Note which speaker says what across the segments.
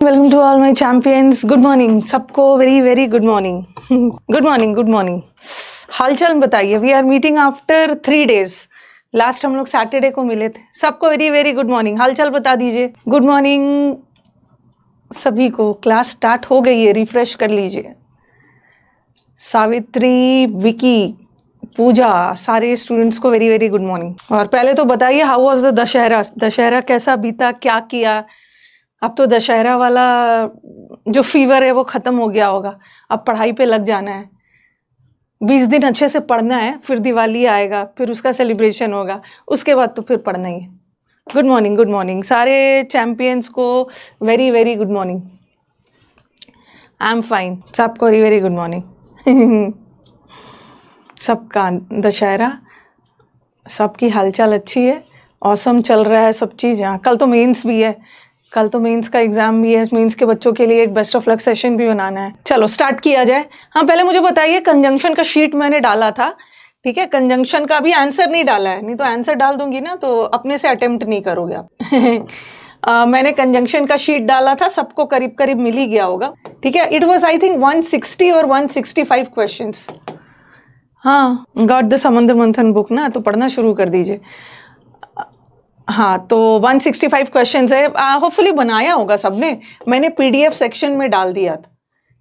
Speaker 1: Welcome to all my champions. Good morning सबको, very very good morning. Good morning, good morning. हालचाल बताइए। We are meeting after 3 days। Last हम लोग Saturday को मिले थे। सबको वेरी वेरी गुड मॉर्निंग। हालचाल बता दीजिए। गुड मॉर्निंग सभी को। क्लास स्टार्ट हो गई है, रिफ्रेश कर लीजिए। सावित्री, विकी, पूजा, सारे स्टूडेंट्स को वेरी वेरी गुड मॉर्निंग। और पहले तो बताइए, how was the Dussehra? Dussehra कैसा बीता, क्या किया? अब तो दशहरा वाला जो फीवर है वो खत्म हो गया होगा। अब पढ़ाई पे लग जाना है। 20 दिन अच्छे से पढ़ना है, फिर दिवाली आएगा, फिर उसका सेलिब्रेशन होगा, उसके बाद तो फिर पढ़ना ही है। गुड मॉर्निंग, गुड मॉर्निंग सारे चैंपियंस को। Very very good morning. I am fine. सबको वेरी वेरी गुड मॉर्निंग। सबका दशहरा, सबकी हालचाल अच्छी है। औसम चल रहा है सब चीज़। यहाँ कल तो मेंस भी है, कल तो मेंस का एग्जाम भी है। मेंस के बच्चों के लिए एक बेस्ट ऑफ लक सेशन भी बनाना है। चलो स्टार्ट किया जाए। हाँ, पहले मुझे बताइए, कंजंक्शन का शीट मैंने डाला था, ठीक है? कंजंक्शन का भी आंसर नहीं डाला है, नहीं तो आंसर डाल दूंगी ना तो अपने से अटेम्प्ट नहीं करोगे आप। मैंने कंजंक्शन का शीट डाला था, सबको करीब करीब मिल ही गया होगा, ठीक है? इट वॉज आई थिंक 160 और 165 क्वेश्चंस। हाँ, गॉट द समुद्र मंथन बुक ना, तो पढ़ना शुरू कर दीजिए। हाँ, तो 165 क्वेश्चंस है। होपफुली बनाया होगा सबने। मैंने पीडीएफ सेक्शन में डाल दिया था,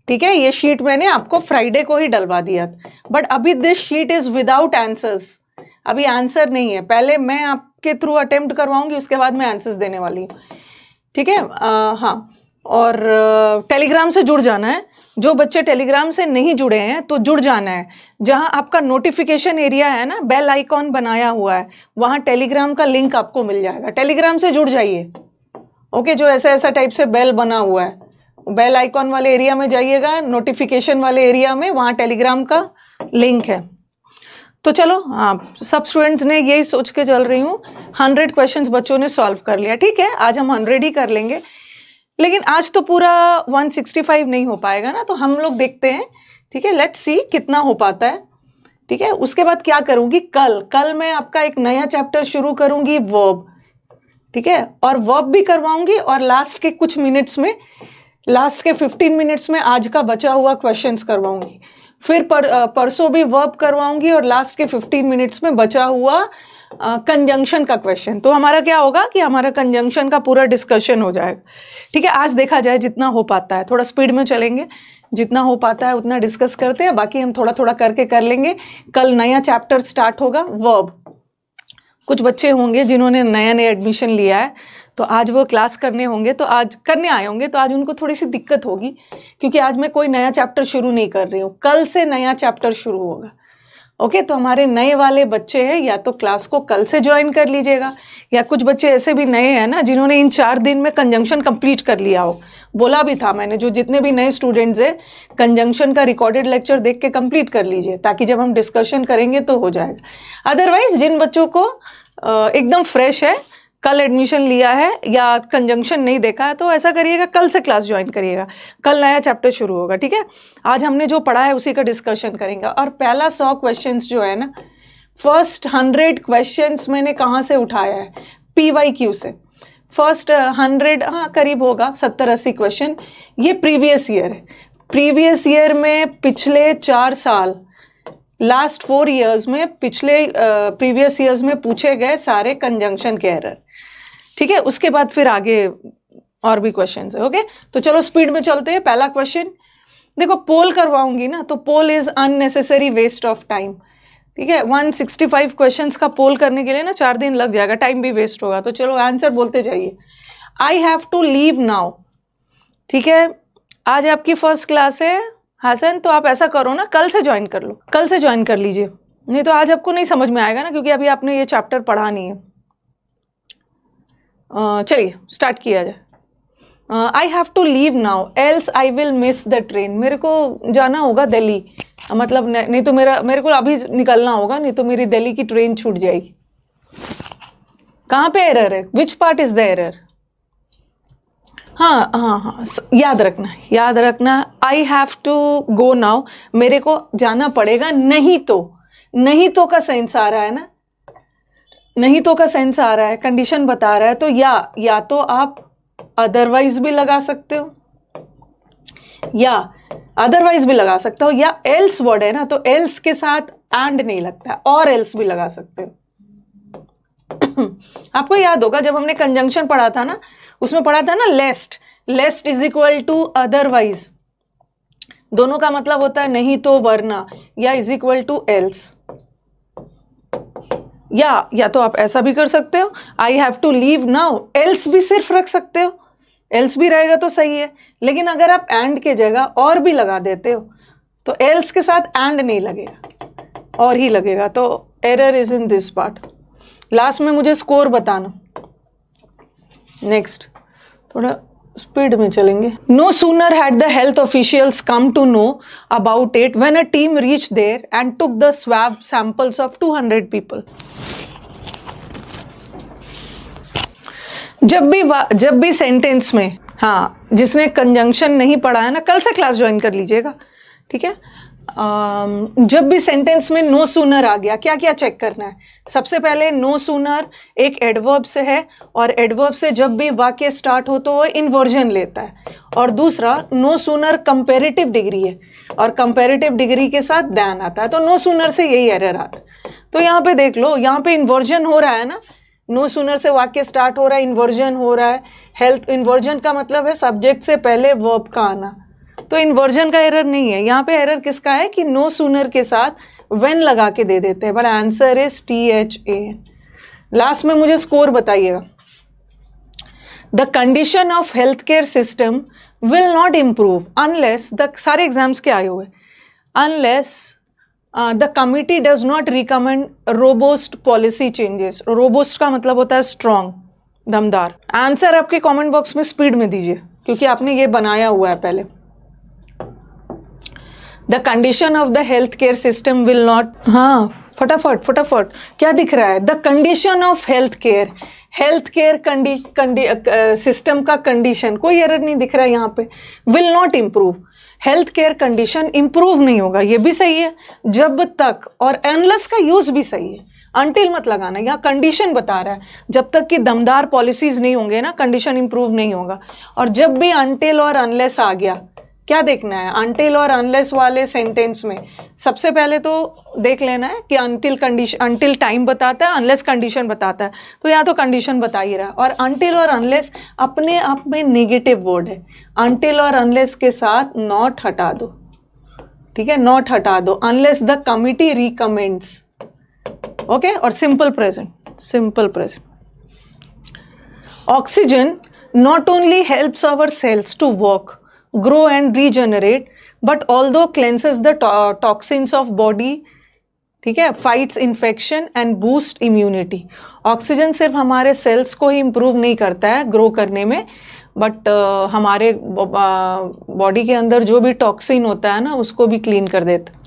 Speaker 1: ठीक है? ये शीट मैंने आपको फ्राइडे को ही डलवा दिया था, बट अभी this sheet is without answers. अभी आंसर नहीं है। पहले मैं आपके थ्रू अटेम्प्ट करवाऊंगी, उसके बाद मैं आंसर्स देने वाली हूँ, ठीक है? हाँ, और टेलीग्राम से जुड़ जाना है। जो बच्चे टेलीग्राम से नहीं जुड़े हैं तो जुड़ जाना है। जहां आपका नोटिफिकेशन एरिया है ना, बेल आइकॉन बनाया हुआ है, वहां टेलीग्राम का लिंक आपको मिल जाएगा। टेलीग्राम से जुड़ जाइए, ओके? जो ऐसा ऐसा टाइप से बेल बना हुआ है, बेल आइकॉन वाले एरिया में जाइएगा, नोटिफिकेशन वाले एरिया में, वहां टेलीग्राम का लिंक है। तो चलो, हाँ, सब स्टूडेंट्स ने यही सोच के चल रही हूँ। 100 क्वेश्चंस बच्चों ने सॉल्व कर लिया, ठीक है? आज हम 100 ही कर लेंगे, लेकिन आज तो पूरा 165 नहीं हो पाएगा ना, तो हम लोग देखते हैं, ठीक है? लेट्स सी कितना हो पाता है, ठीक है? उसके बाद क्या करूंगी, कल मैं आपका एक नया चैप्टर शुरू करूंगी, वर्ब, ठीक है? और वर्ब भी करवाऊंगी, और लास्ट के कुछ मिनट्स में, लास्ट के 15 मिनट्स में आज का बचा हुआ क्वेश्चंस करवाऊंगी। फिर परसों भी वर्ब करवाऊंगी, और लास्ट के 15 मिनट्स में बचा हुआ कंजंक्शन का क्वेश्चन। तो हमारा क्या होगा कि हमारा कंजंक्शन का पूरा डिस्कशन हो जाएगा, ठीक है? आज देखा जाए जितना हो पाता है, थोड़ा स्पीड में चलेंगे, जितना हो पाता है उतना डिस्कस करते हैं, बाकी हम थोड़ा थोड़ा करके कर लेंगे। कल नया चैप्टर स्टार्ट होगा, वर्ब। कुछ बच्चे होंगे जिन्होंने नया नया एडमिशन लिया है, तो आज वो क्लास करने होंगे, तो आज करने आए होंगे, तो आज उनको थोड़ी सी दिक्कत होगी, क्योंकि आज मैं कोई नया चैप्टर शुरू नहीं कर रही हूँ। कल से नया चैप्टर शुरू होगा, ओके? तो हमारे नए वाले बच्चे हैं, या तो क्लास को कल से ज्वाइन कर लीजिएगा, या कुछ बच्चे ऐसे भी नए हैं ना जिन्होंने इन 4 दिन में कंजंक्शन कंप्लीट कर लिया हो। बोला भी था मैंने, जो जितने भी नए स्टूडेंट्स हैं, कंजंक्शन का रिकॉर्डेड लेक्चर देख के कंप्लीट कर लीजिए, ताकि जब हम डिस्कशन करेंगे तो हो जाएगा। अदरवाइज जिन बच्चों को एकदम फ्रेश है, कल एडमिशन लिया है या कंजंक्शन नहीं देखा है, तो ऐसा करिएगा, कल से क्लास ज्वाइन करिएगा। कल नया चैप्टर शुरू होगा, ठीक है? आज हमने जो पढ़ा है उसी का डिस्कशन करेंगे। और पहला 100 क्वेश्चंस जो है ना, फर्स्ट 100 क्वेश्चंस मैंने कहाँ से उठाया है? PYQ से। फर्स्ट 100, हाँ, करीब होगा 70-80 क्वेश्चन। ये प्रीवियस ईयर है। प्रीवियस ईयर में पिछले 4 साल, लास्ट 4 ईयर्स में, पिछले प्रीवियस ईयर्स में पूछे गए सारे कंजंक्शन के एरर, ठीक है? उसके बाद फिर आगे और भी क्वेश्चंस है, ओके? तो चलो स्पीड में चलते हैं। पहला क्वेश्चन देखो, पोल करवाऊंगी ना, तो poll is unnecessary waste of time, ठीक है? 165 क्वेश्चंस का पोल करने के लिए ना 4 दिन लग जाएगा, टाइम भी वेस्ट होगा। तो चलो आंसर बोलते जाइए। I have to leave now, ठीक है? आज आपकी फर्स्ट क्लास है हसन, तो आप ऐसा करो ना, कल से ज्वाइन कर लो, कल से ज्वाइन कर लीजिए, नहीं तो आज आपको नहीं समझ में आएगा ना, क्योंकि अभी आपने ये चैप्टर पढ़ा नहीं है। चलिए स्टार्ट किया जाए। I have to leave now else I will miss the train. मेरे को जाना होगा दिल्ली, मतलब नहीं तो मेरे को अभी निकलना होगा, नहीं तो मेरी दिल्ली की ट्रेन छूट जाएगी। कहाँ पे एरर है? Which part is the error? हाँ हाँ हाँ, याद रखना, याद रखना। I have to go now, मेरे को जाना पड़ेगा, नहीं तो का सेंस आ रहा है ना, नहीं तो का सेंस आ रहा है, कंडीशन बता रहा है। तो या तो आप अदरवाइज भी लगा सकते हो, या अदरवाइज भी लगा सकते हो, या एल्स वर्ड है ना तो एल्स के साथ एंड नहीं लगता है, और एल्स भी लगा सकते हो। आपको याद होगा जब हमने कंजंक्शन पढ़ा था ना, उसमें पढ़ा था ना लेस्ट, लेस्ट इज इक्वल टू अदरवाइज, दोनों का मतलब होता है नहीं तो वरना, या इज इक्वल टू एल्स। या तो आप ऐसा भी कर सकते हो, I have to leave now, else भी सिर्फ रख सकते हो, एल्स भी रहेगा तो सही है। लेकिन अगर आप एंड के जगह और भी लगा देते हो तो एल्स के साथ एंड नहीं लगेगा, और ही लगेगा, तो error is in this part. Last में मुझे स्कोर बताना। नेक्स्ट थोड़ा स्पीड में चलेंगे। No sooner had the health officials come to know about it when a team reach there and took the swab samples of 200 people. जब भी sentence में, हाँ जिसने कंजंक्शन नहीं पढ़ा है ना, कल से क्लास ज्वाइन कर लीजिएगा, ठीक है। जब भी सेंटेंस में नो सूनर आ गया, क्या क्या चेक करना है। सबसे पहले नो सूनर एक एडवर्ब से है, और एडवर्ब से जब भी वाक्य स्टार्ट हो तो वो इन्वर्जन लेता है। और दूसरा, नो सूनर कंपेरेटिव डिग्री है, और कंपेरेटिव डिग्री के साथ दैन आता है, तो नो सूनर से यही एरर आता है। तो यहाँ पे देख लो, यहाँ पे इन्वर्जन हो रहा है ना, नो सूनर से वाक्य स्टार्ट हो रहा है, इन्वर्जन हो रहा है। हेल्थ, इन्वर्जन का मतलब है सब्जेक्ट से पहले वर्ब का आना, तो इन्वर्जन का एरर नहीं है। यहाँ पे एरर किसका है कि नो सूनर के साथ व्हेन लगा के दे देते हैं, but answer is THAN। Last में मुझे स्कोर बताइएगा। The condition of health care system will not improve unless the, सारे एग्जाम्स के आए हुए, unless the committee does not recommend robust policy changes. Robust का मतलब होता है स्ट्रॉन्ग, दमदार। आंसर आपके कमेंट बॉक्स में स्पीड में दीजिए, क्योंकि आपने ये बनाया हुआ है पहले। The condition of the health care system will not, हाँ फटाफट फटाफट, क्या दिख रहा है? The condition of health care, health care system का कंडीशन, कोई एरर नहीं दिख रहा है यहाँ पे। Will not improve, health care condition improve नहीं होगा, ये भी सही है जब तक, और अनलेस का यूज भी सही है, अनटिल मत लगाना, यहाँ कंडीशन बता रहा है जब तक कि दमदार पॉलिसीज नहीं होंगे ना कंडीशन इंप्रूव नहीं होगा। और जब भी अनटिल और अनलेस आ गया, क्या देखना है? अनटिल और अनलेस वाले सेंटेंस में सबसे पहले तो देख लेना है कि अनटिल कंडीशन, अनटिल टाइम बताता है, अनलेस कंडीशन बताता है, तो यहाँ तो कंडीशन बता ही रहा है। और अनटिल और अनलेस अपने आप में नेगेटिव वर्ड है, अनटिल और अनलेस के साथ नॉट हटा दो, ठीक है, नॉट हटा दो, unless the committee recommends, okay. और simple present, simple present. Oxygen not only helps our cells to work, grow and regenerate, but although cleanses the toxins of body, ठीक है, fights infection and boost immunity। Oxygen सिर्फ हमारे sales को ही improve नहीं करता है grow करने में, बट हमारे बॉडी के अंदर जो भी टॉक्सिन होता है ना उसको भी क्लीन कर देता है।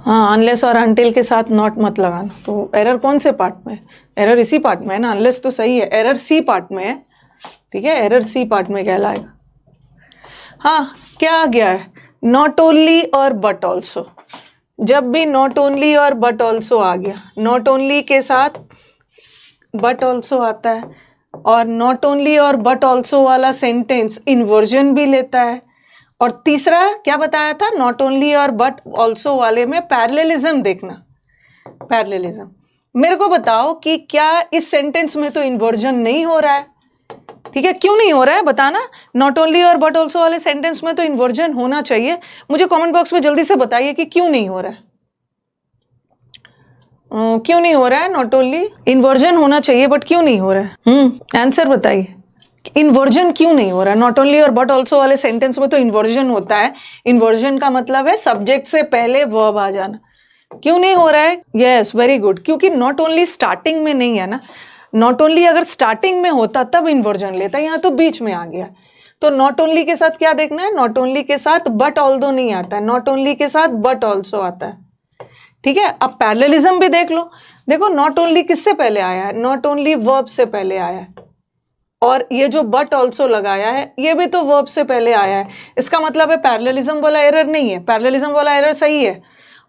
Speaker 1: हाँ, अनलेस और अनटिल के साथ नॉट मत लगाना। तो एरर कौन से पार्ट में है? एरर इसी पार्ट में है ना, अनलेस तो सही है, एरर सी पार्ट में है, ठीक है, एरर सी पार्ट में कहलाएगा। हाँ, क्या आ गया है? नॉट ओनली और बट ऑल्सो। जब भी नॉट ओनली और बट ऑल्सो आ गया, नॉट ओनली के साथ बट ऑल्सो आता है, और नॉट ओनली और बट ऑल्सो वाला सेंटेंस इन्वर्जन भी लेता है। और तीसरा क्या बताया था? नॉट ओनली और बट ऑल्सो वाले में पैरेललिज्म देखना, पैरेललिज्म। मेरे को बताओ कि क्या इस सेंटेंस में तो इन्वर्जन नहीं हो रहा है, ठीक है, क्यों नहीं हो रहा है बताना। नॉट ओनली और बट ऑल्सो वाले सेंटेंस में तो इन्वर्जन होना चाहिए, मुझे कमेंट बॉक्स में जल्दी से बताइए कि क्यों नहीं हो रहा है। क्यों नहीं हो रहा है? नॉट ओनली इन्वर्जन होना चाहिए बट क्यों नहीं हो रहा है? आंसर बताइए, इन्वर्जन क्यों नहीं हो रहा है? नॉट ओनली और बट ऑल्सो वाले सेंटेंस में तो इन्वर्जन होता है, इन्वर्जन का मतलब है सब्जेक्ट से पहले वर्ब आ जाना। क्यों नहीं हो रहा है? यस, वेरी गुड, क्योंकि नॉट ओनली स्टार्टिंग में नहीं है ना। नॉट ओनली अगर स्टार्टिंग में होता तब इन्वर्जन लेता, यहाँ तो बीच में आ गया। तो नॉट ओनली के साथ क्या देखना है? नॉट ओनली के साथ बट ऑल्दो नहीं आता है, नॉट ओनली के साथ बट ऑल्सो आता है, ठीक है। अब पैरेललिज्म भी देख लो, देखो नॉट ओनली किससे पहले आया है? नॉट ओनली वर्ब से पहले आया है, और ये जो बट ऑल्सो लगाया है ये भी तो वर्ब से पहले आया है। इसका मतलब है पैरेललिज्म वाला एरर नहीं है, पैरेललिज्म वाला एरर सही है।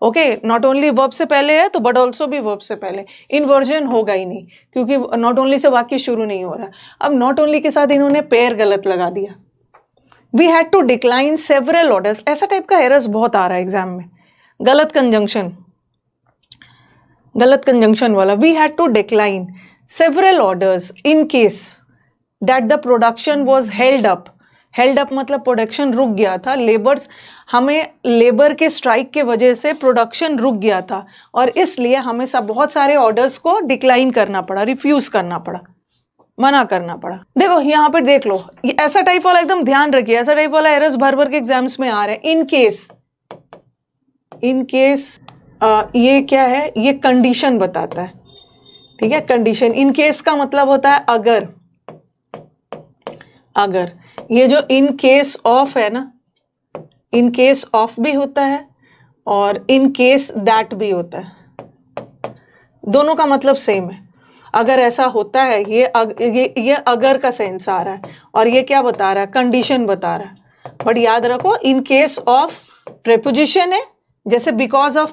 Speaker 1: ओके, नॉट ओनली वर्ब से पहले है तो बट ऑल्सो भी वर्ब से पहले, इन्वर्जन होगा ही नहीं क्योंकि नॉट ओनली से वाक्य शुरू नहीं हो रहा। अब नॉट ओनली के साथ इन्होंने पेयर गलत लगा दिया। We had to decline several orders, ऐसा टाइप का एरर्स बहुत आ रहा है एग्जाम में, गलत कंजंक्शन वाला। We had to decline several orders in case that the production was held up. Held up मतलब प्रोडक्शन रुक गया था, हमें लेबर के स्ट्राइक के वजह से प्रोडक्शन रुक गया था और इसलिए हमें बहुत सारे ऑर्डर्स को डिक्लाइन करना पड़ा, रिफ्यूज करना पड़ा, मना करना पड़ा। देखो यहाँ पे देख लो, ये ऐसा टाइप वाला एकदम ध्यान रखिए, ऐसा टाइप वाला एरर्स भर भर के एग्जाम्स में आ रहे हैं। इन केस ये क्या है, ये कंडीशन बताता है, ठीक है, कंडीशन। इन केस का मतलब होता है अगर ये जो इन केस ऑफ है ना, इन केस ऑफ भी होता है और इन केस दैट भी होता है, दोनों का मतलब सेम है। अगर ऐसा होता है, ये अगर का सेंस आ रहा है और ये क्या बता रहा है, कंडीशन बता रहा है। बट याद रखो इन केस ऑफ प्रेपोजिशन है, जैसे बिकॉज ऑफ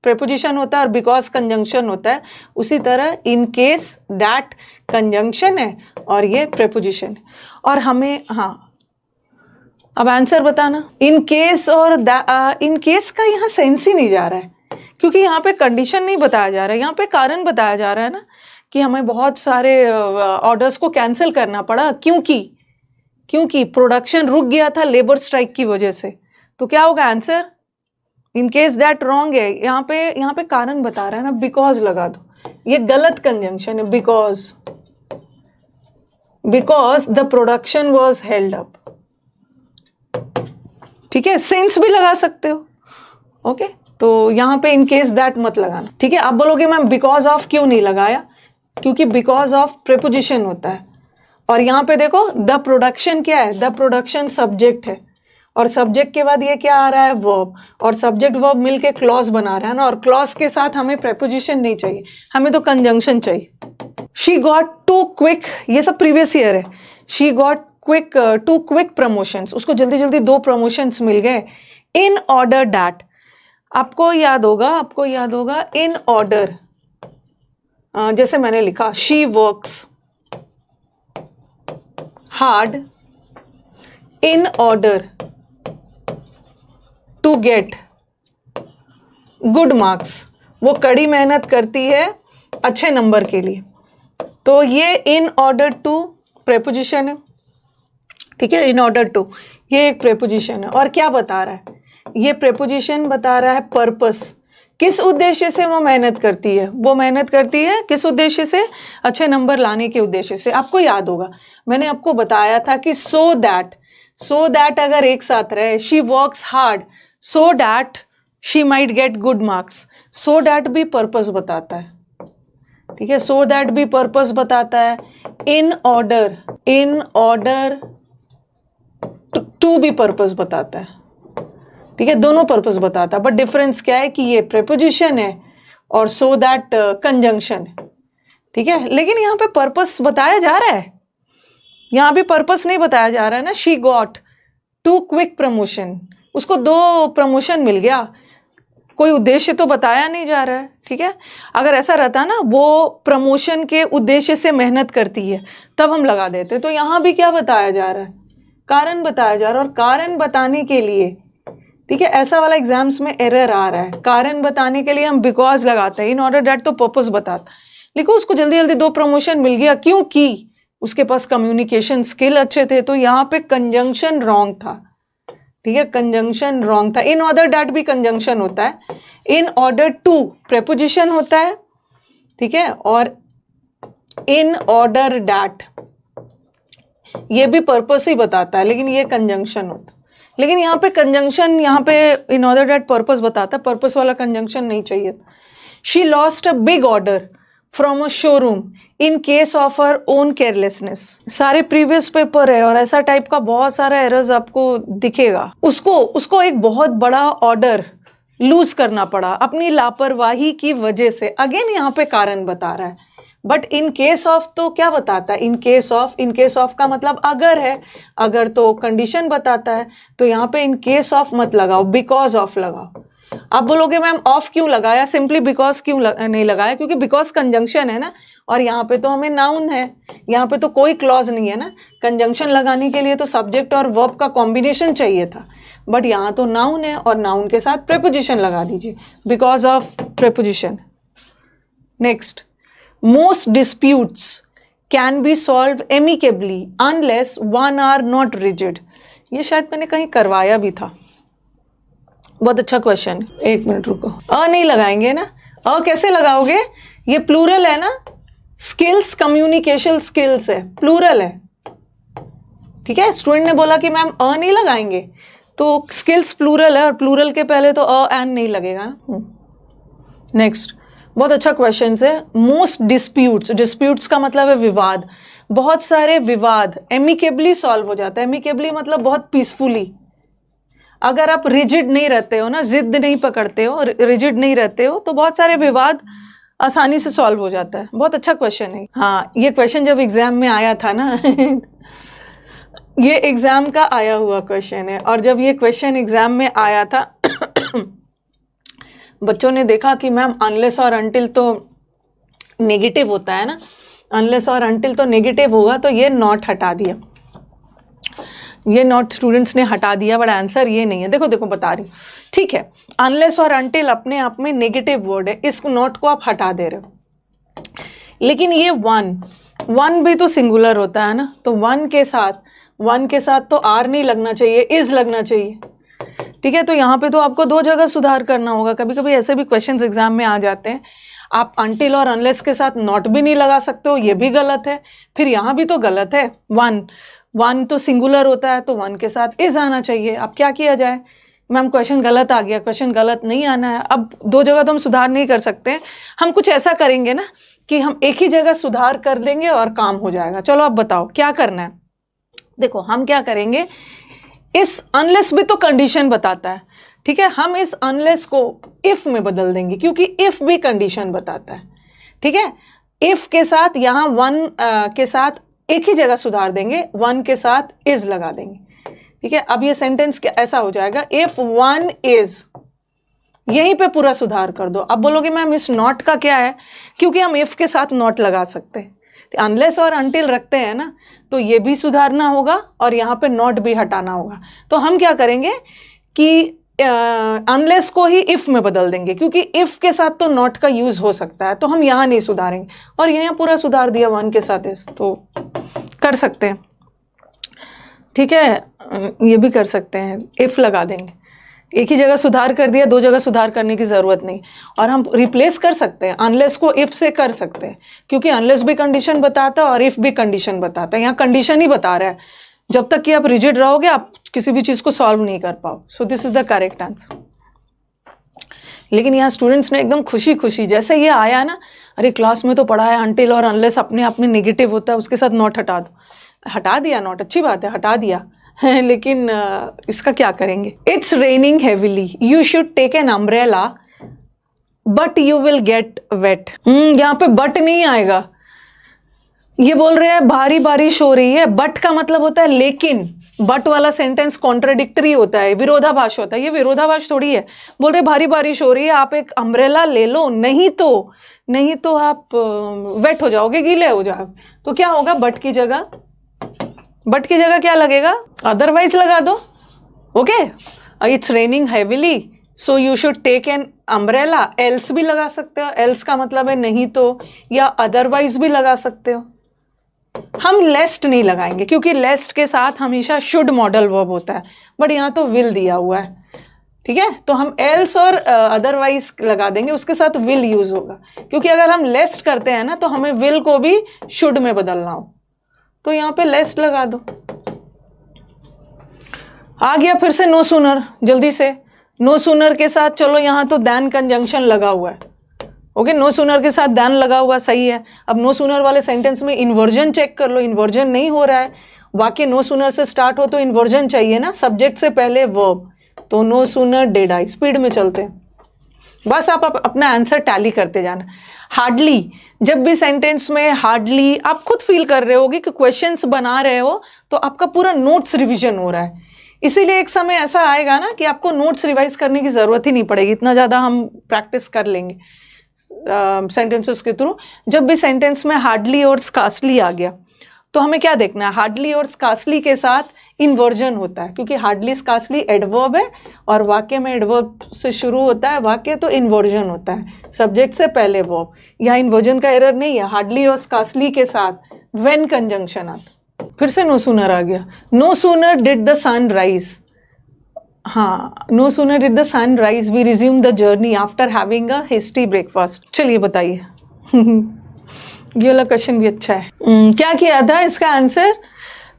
Speaker 1: प्रेपोजिशन होता है और बिकॉज कंजंक्शन होता है, उसी तरह इन केस दैट कंजंक्शन है और ये प्रेपोजिशन है। और हमें, हाँ अब आंसर बताना। इन केस और इन केस का यहाँ सेंस ही नहीं जा रहा है क्योंकि यहाँ पे कंडीशन नहीं बताया जा रहा है, यहाँ पे कारण बताया जा रहा है ना कि हमें बहुत सारे ऑर्डर्स को कैंसिल करना पड़ा क्योंकि प्रोडक्शन रुक गया था लेबर स्ट्राइक की वजह से। तो क्या होगा answer? In case that wrong है, यहाँ पे कारण बता रहा है ना, बिकॉज लगा दो, ये गलत कंजंक्शन है। Because the production was held up, ठीक है, सेंस भी लगा सकते हो। ओके, तो यहाँ पे इन केस दैट मत लगाना, ठीक है। आप बोलोगे मैम बिकॉज ऑफ क्यों नहीं लगाया, क्योंकि बिकॉज ऑफ प्रेपोजिशन होता है और यहाँ पे देखो द प्रोडक्शन क्या है, द प्रोडक्शन सब्जेक्ट है और सब्जेक्ट के बाद ये क्या आ रहा है, वर्ब, और सब्जेक्ट वर्ब मिलके क्लॉज बना रहा है ना, और क्लॉज के साथ हमें प्रेपोजिशन नहीं चाहिए, हमें तो कंजंक्शन चाहिए। शी गॉट टू क्विक, ये सब प्रीवियस ईयर है। She got two quick promotions, उसको जल्दी जल्दी 2 प्रमोशंस मिल गए। इन ऑर्डर दैट, आपको याद होगा इन ऑर्डर, जैसे मैंने लिखा she works hard in order to get good marks, वो कड़ी मेहनत करती है अच्छे नंबर के लिए। तो ये इन ऑर्डर टू प्रेपोजिशन है, ठीक है, इन ऑर्डर टू ये एक प्रेपोजिशन है। और क्या बता रहा है, ये प्रेपोजिशन बता रहा है पर्पस, किस उद्देश्य से वो मेहनत करती है, किस उद्देश्य से, अच्छे नंबर लाने के उद्देश्य से। आपको याद होगा मैंने आपको बताया था कि सो दैट अगर एक साथ रहे, she works hard so that she might get good marks, so that भी पर्पस बताता है, ठीक है, सो दैट भी पर्पस बताता है। इन ऑर्डर टू भी पर्पस बताता है, ठीक है, दोनों पर्पस बताता है। बट डिफरेंस क्या है कि ये प्रेपोजिशन है और सो दैट कंजंक्शन है, ठीक है। लेकिन यहाँ पे पर्पस बताया जा रहा है, यहाँ भी पर्पस नहीं बताया जा रहा है ना। She got two quick promotion, उसको 2 प्रमोशन मिल गया, कोई उद्देश्य तो बताया नहीं जा रहा है, ठीक है। अगर ऐसा रहता ना वो प्रमोशन के उद्देश्य से मेहनत करती है तब हम लगा देते। तो यहाँ भी क्या बताया जा रहा है, कारण बताया जा रहा है। और कारण बताने के लिए, ठीक है, ऐसा वाला एग्जाम्स में एरर आ रहा है, कारण बताने के लिए हम बिकॉज लगाते हैं, इन ऑर्डर दैट तो पर्पस बताता। लेकिन उसको जल्दी जल्दी 2 प्रमोशन मिल गया क्योंकि उसके पास कम्युनिकेशन स्किल अच्छे थे। तो यहाँ पे कंजंक्शन रॉन्ग था, ठीक है, कंजंक्शन रॉन्ग था। इन ऑर्डर दैट भी कंजंक्शन होता है, इन ऑर्डर टू प्रेपोजिशन होता है, ठीक है, और इन ऑर्डर दैट ये भी पर्पस ही बताता है, लेकिन ये कंजंक्शन होता है। लेकिन यहाँ पे कंजंक्शन, यहाँ पे इन ऑर्डर दैट पर्पस बताता है, पर्पस वाला कंजंक्शन नहीं चाहिए। She lost a big order from a showroom in case of her own carelessness. सारे प्रीवियस पेपर है और ऐसा टाइप का बहुत सारा एरर्स आपको दिखेगा। उसको एक बहुत बड़ा ऑर्डर लूज करना पड़ा अपनी लापरवाही की वजह से। अगेन यहाँ पे कारण बता रहा है, बट इन केस ऑफ तो क्या बताता है, इन केस ऑफ का मतलब अगर है, अगर तो कंडीशन बताता है। तो यहाँ पे इन केस ऑफ मत लगाओ, बिकॉज ऑफ लगाओ। आप बोलोगे मैम ऑफ क्यों लगाया, सिंपली बिकॉज क्यों नहीं लगाया, क्योंकि बिकॉज कंजंक्शन है ना, और यहाँ पे तो हमें नाउन है, यहाँ पे तो कोई क्लॉज नहीं है ना। कंजंक्शन लगाने के लिए तो सब्जेक्ट और वर्ब का कॉम्बिनेशन चाहिए था, बट यहाँ तो नाउन है और नाउन के साथ प्रेपोजिशन लगा दीजिए, because of preposition. Next, most disputes can be solve amicably unless one are not rigid. ये शायद मैंने कहीं करवाया भी था, बहुत अच्छा क्वेश्चन है। एक मिनट रुको, अ नहीं लगाएंगे ना, अ कैसे लगाओगे, ये प्लूरल है ना, स्किल्स कम्युनिकेशन स्किल्स है, प्लूरल है, ठीक है। स्टूडेंट ने बोला कि मैम अ नहीं लगाएंगे, तो स्किल्स प्लूरल है और प्लूरल के पहले तो अ एन नहीं लगेगा ना। नेक्स्ट, बहुत अच्छा क्वेश्चन है। मोस्ट डिस्प्यूट्स, डिस्प्यूट्स का मतलब है विवाद, बहुत सारे विवाद एमिकेबली सॉल्व हो जाता है। एमिकेबली मतलब बहुत पीसफुली। अगर आप रिजिड नहीं रहते हो ना, जिद नहीं पकड़ते हो, रिजिड नहीं रहते हो, तो बहुत सारे विवाद आसानी से सॉल्व हो जाता है। बहुत अच्छा क्वेश्चन है। हाँ, ये क्वेश्चन जब एग्जाम में आया था ना ये एग्जाम का आया हुआ क्वेश्चन है, और जब ये क्वेश्चन एग्जाम में आया था बच्चों ने देखा कि मैम अनलेस और अनटिल तो नेगेटिव होता है ना, अनलेस और अनटिल तो नेगेटिव होगा, तो ये नॉट हटा दिया, ये नॉट स्टूडेंट्स ने हटा दिया, बट आंसर ये नहीं है। देखो देखो बता रही हूँ, ठीक है। अनलेस और अनटिल अपने आप में नेगेटिव वर्ड है, इस नॉट को आप हटा दे रहे हो, लेकिन ये वन भी तो सिंगुलर होता है ना, तो वन के साथ तो आर नहीं लगना चाहिए, इज लगना चाहिए, ठीक है। तो यहाँ पे तो आपको दो जगह सुधार करना होगा। कभी कभी ऐसे भी क्वेश्चंस एग्जाम में आ जाते हैं, आप अनटिल और अनलेस के साथ नॉट भी नहीं लगा सकते हो, ये भी गलत है। फिर यहाँ भी तो गलत है, वन तो सिंगुलर होता है, तो वन के साथ इज आना चाहिए। अब क्या किया जाए, मैम क्वेश्चन गलत आ गया, क्वेश्चन गलत नहीं आना है। अब दो जगह तो हम सुधार नहीं कर सकते, हम कुछ ऐसा करेंगे ना कि हम एक ही जगह सुधार कर देंगे और काम हो जाएगा। चलो आप बताओ क्या करना है। देखो हम क्या करेंगे, इस अनलेस भी तो कंडीशन बताता है, ठीक है। हम इस अनलेस को इफ में बदल देंगे, क्योंकि इफ भी कंडीशन बताता है, ठीक है। इफ के साथ यहाँ वन के साथ एक ही जगह सुधार देंगे, वन के साथ इज लगा देंगे, ठीक है। अब ये सेंटेंस ऐसा हो जाएगा, इफ वन इज, यहीं पे पूरा सुधार कर दो। अब बोलोगे मैम इस नॉट का क्या है, क्योंकि हम इफ के साथ नॉट लगा सकते हैं, अनलेस और अनटिल रखते हैं ना, तो ये भी सुधारना होगा और यहाँ पे नॉट भी हटाना होगा। तो हम क्या करेंगे कि अनलेस को ही इफ में बदल देंगे, क्योंकि इफ के साथ तो नॉट का यूज हो सकता है, तो हम यहाँ नहीं सुधारेंगे, और यहाँ पूरा सुधार दिया वन के साथ इस, तो कर सकते हैं, ठीक है। ये भी कर सकते हैं, इफ लगा देंगे, एक ही जगह सुधार कर दिया, दो जगह सुधार करने की जरूरत नहीं। और हम रिप्लेस कर सकते हैं, अनलेस को इफ से कर सकते हैं, क्योंकि अनलेस भी कंडीशन बताता है और इफ भी कंडीशन बताता है। यहाँ कंडीशन ही बता रहा है, जब तक कि आप रिजिड रहोगे आप किसी भी चीज को सॉल्व नहीं कर पाओ। So this is the correct answer. लेकिन यहाँ स्टूडेंट्स ने एकदम खुशी खुशी, जैसे ये आया ना, अरे क्लास में तो पढ़ा है अनटिल और अनलेस अपने आप में नेगेटिव होता है, उसके साथ नॉट हटा दो, हटा दिया नॉट, अच्छी बात है, हटा दिया लेकिन इसका क्या करेंगे। It's raining heavily, you should take an umbrella but you will get wet. यहाँ पे बट नहीं आएगा, ये बोल रहे हैं भारी बारिश हो रही है, बट का मतलब होता है लेकिन, बट वाला सेंटेंस कॉन्ट्राडिक्टरी होता है, विरोधाभास होता है, ये विरोधाभास थोड़ी है। बोल रहे भारी बारिश हो रही है, आप एक अम्ब्रेला ले लो, नहीं तो आप वेट हो जाओगे, गीले हो जाओगे। तो क्या होगा, बट की जगह क्या लगेगा, अदरवाइज लगा दो, okay. It's raining heavily so you should take an umbrella, else भी लगा सकते हो, एल्स का मतलब है नहीं तो, या अदरवाइज भी लगा सकते हो। हम लेस्ट नहीं लगाएंगे, क्योंकि लेस्ट के साथ हमेशा शुड मॉडल वर्ब होता है, बट यहाँ तो विल दिया हुआ है, ठीक है। तो हम एल्स और अदरवाइज लगा देंगे, उसके साथ विल यूज होगा, क्योंकि अगर हम लेस्ट करते हैं ना, तो हमें विल को भी शुड में बदलना हो, तो यहाँ पे लेस्ट लगा दो। आ गया फिर से नो सूनर, जल्दी से नो सूनर के साथ चलो, यहाँ तो दैन कंजंक्शन लगा हुआ है, ओके। नो सूनर के साथ दैन लगा हुआ, सही है। अब नो सूनर वाले सेंटेंस में इन्वर्जन चेक कर लो, इन्वर्जन नहीं हो रहा है, वाक्य नो सूनर से स्टार्ट हो तो इन्वर्जन चाहिए ना, सब्जेक्ट से पहले वर्ब, तो no sooner did I. Speed में चलते हैं, बस आप अपना आंसर टैली करते जाना। हार्डली, जब भी सेंटेंस में हार्डली आप खुद फील कर रहे होगे कि क्वेश्चंस बना रहे हो, तो आपका पूरा नोट्स रिवीजन हो रहा है इसीलिए एक समय ऐसा आएगा ना कि आपको नोट्स रिवाइज करने की जरूरत ही नहीं पड़ेगी, इतना ज्यादा हम प्रैक्टिस कर लेंगे सेंटेंसेस के थ्रू। जब भी सेंटेंस में हार्डली और स्कार्सली आ गया तो हमें क्या देखना है, हार्डली और स्कार्सली के साथ इन्वर्जन होता है, क्योंकि हार्डली स्कार्सली एडवर्ब है और वाक्य में एडवर्ब से शुरू होता है वाक्य, तो इन्वर्जन होता है सब्जेक्ट से पहले वर्ब। यहाँ इन्वर्जन का एरर नहीं है, हार्डली और स्कार्सली के साथ व्हेन कंजंक्शन आता। फिर से नो सूनर आ गया, no sooner did the sun rise. हाँ, no sooner did the sun rise we resume the journey after having a hasty breakfast. चलिए बताइए ये वाला क्वेश्चन भी अच्छा है। क्या किया था इसका आंसर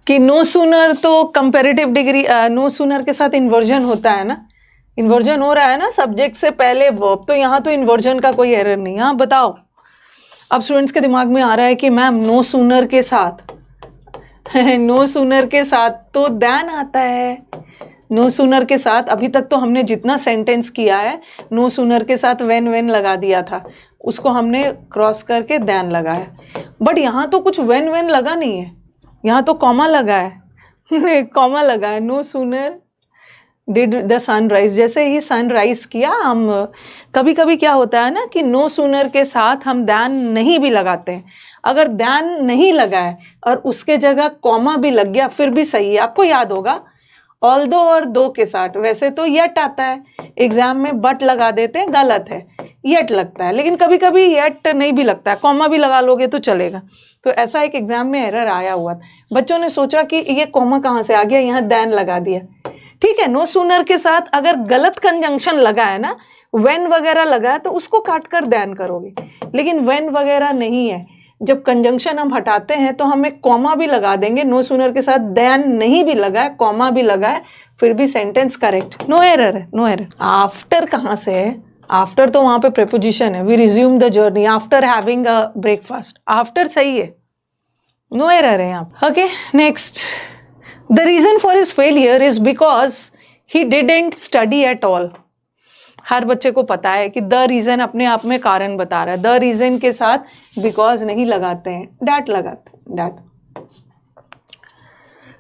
Speaker 1: कि नो सूनर तो कंपैरेटिव डिग्री, नो सूनर के साथ इन्वर्जन होता है ना, इन्वर्जन हो रहा है ना सब्जेक्ट से पहले वर्ब, तो यहाँ तो इन्वर्जन का कोई एरर नहीं। हाँ बताओ, अब स्टूडेंट्स के दिमाग में आ रहा है कि मैम नो सूनर के साथ नो सूनर के साथ तो देन आता है। नो सूनर के साथ अभी तक तो हमने जितना सेंटेंस किया है नो सूनर के साथ वेन लगा दिया था, उसको हमने क्रॉस करके देन लगाया। बट यहाँ तो कुछ वेन लगा नहीं है, यहाँ तो कॉमा लगा है कॉमा लगा है। No sooner did the sunrise, जैसे ही सनराइज किया हम, कभी कभी क्या होता है ना कि नो सूनर के साथ हम देन नहीं भी लगाते हैं। अगर देन नहीं लगा है और उसके जगह कॉमा भी लग गया फिर भी सही है। आपको याद होगा ऑल्दो और दो के साथ वैसे तो यट आता है, एग्जाम में बट लगा देते हैं, गलत है, यट लगता है, लेकिन कभी कभी यट नहीं भी लगता है, कॉमा भी लगा लोगे तो चलेगा। तो ऐसा एक एग्जाम में एरर आया हुआ था, बच्चों ने सोचा कि ये कॉमा कहाँ से आ गया, यहाँ देन लगा दिया। ठीक है, नो सूनर के साथ अगर गलत कंजंक्शन लगा है ना, व्हेन वगैरह लगा है, तो उसको काट कर देन करोगे, लेकिन व्हेन वगैरह नहीं है। जब कंजंक्शन हम हटाते हैं तो हमें कॉमा भी लगा देंगे, नो सूनर के साथ देन नहीं भी लगा है, कॉमा भी लगा है, फिर भी सेंटेंस करेक्ट, नो एरर है, नो एरर। आफ्टर कहाँ से है? आफ्टर तो वहां पे प्रेपोजिशन है, we resume the journey after having a breakfast, after सही है, नो एरर है यहाँ। Okay next, the reason for his failure is because he didn't study at all. हर बच्चे को पता है कि द रीजन अपने आप में कारण बता रहा है, द रीजन के साथ बिकॉज नहीं लगाते हैं, डैट लगाते हैं, that.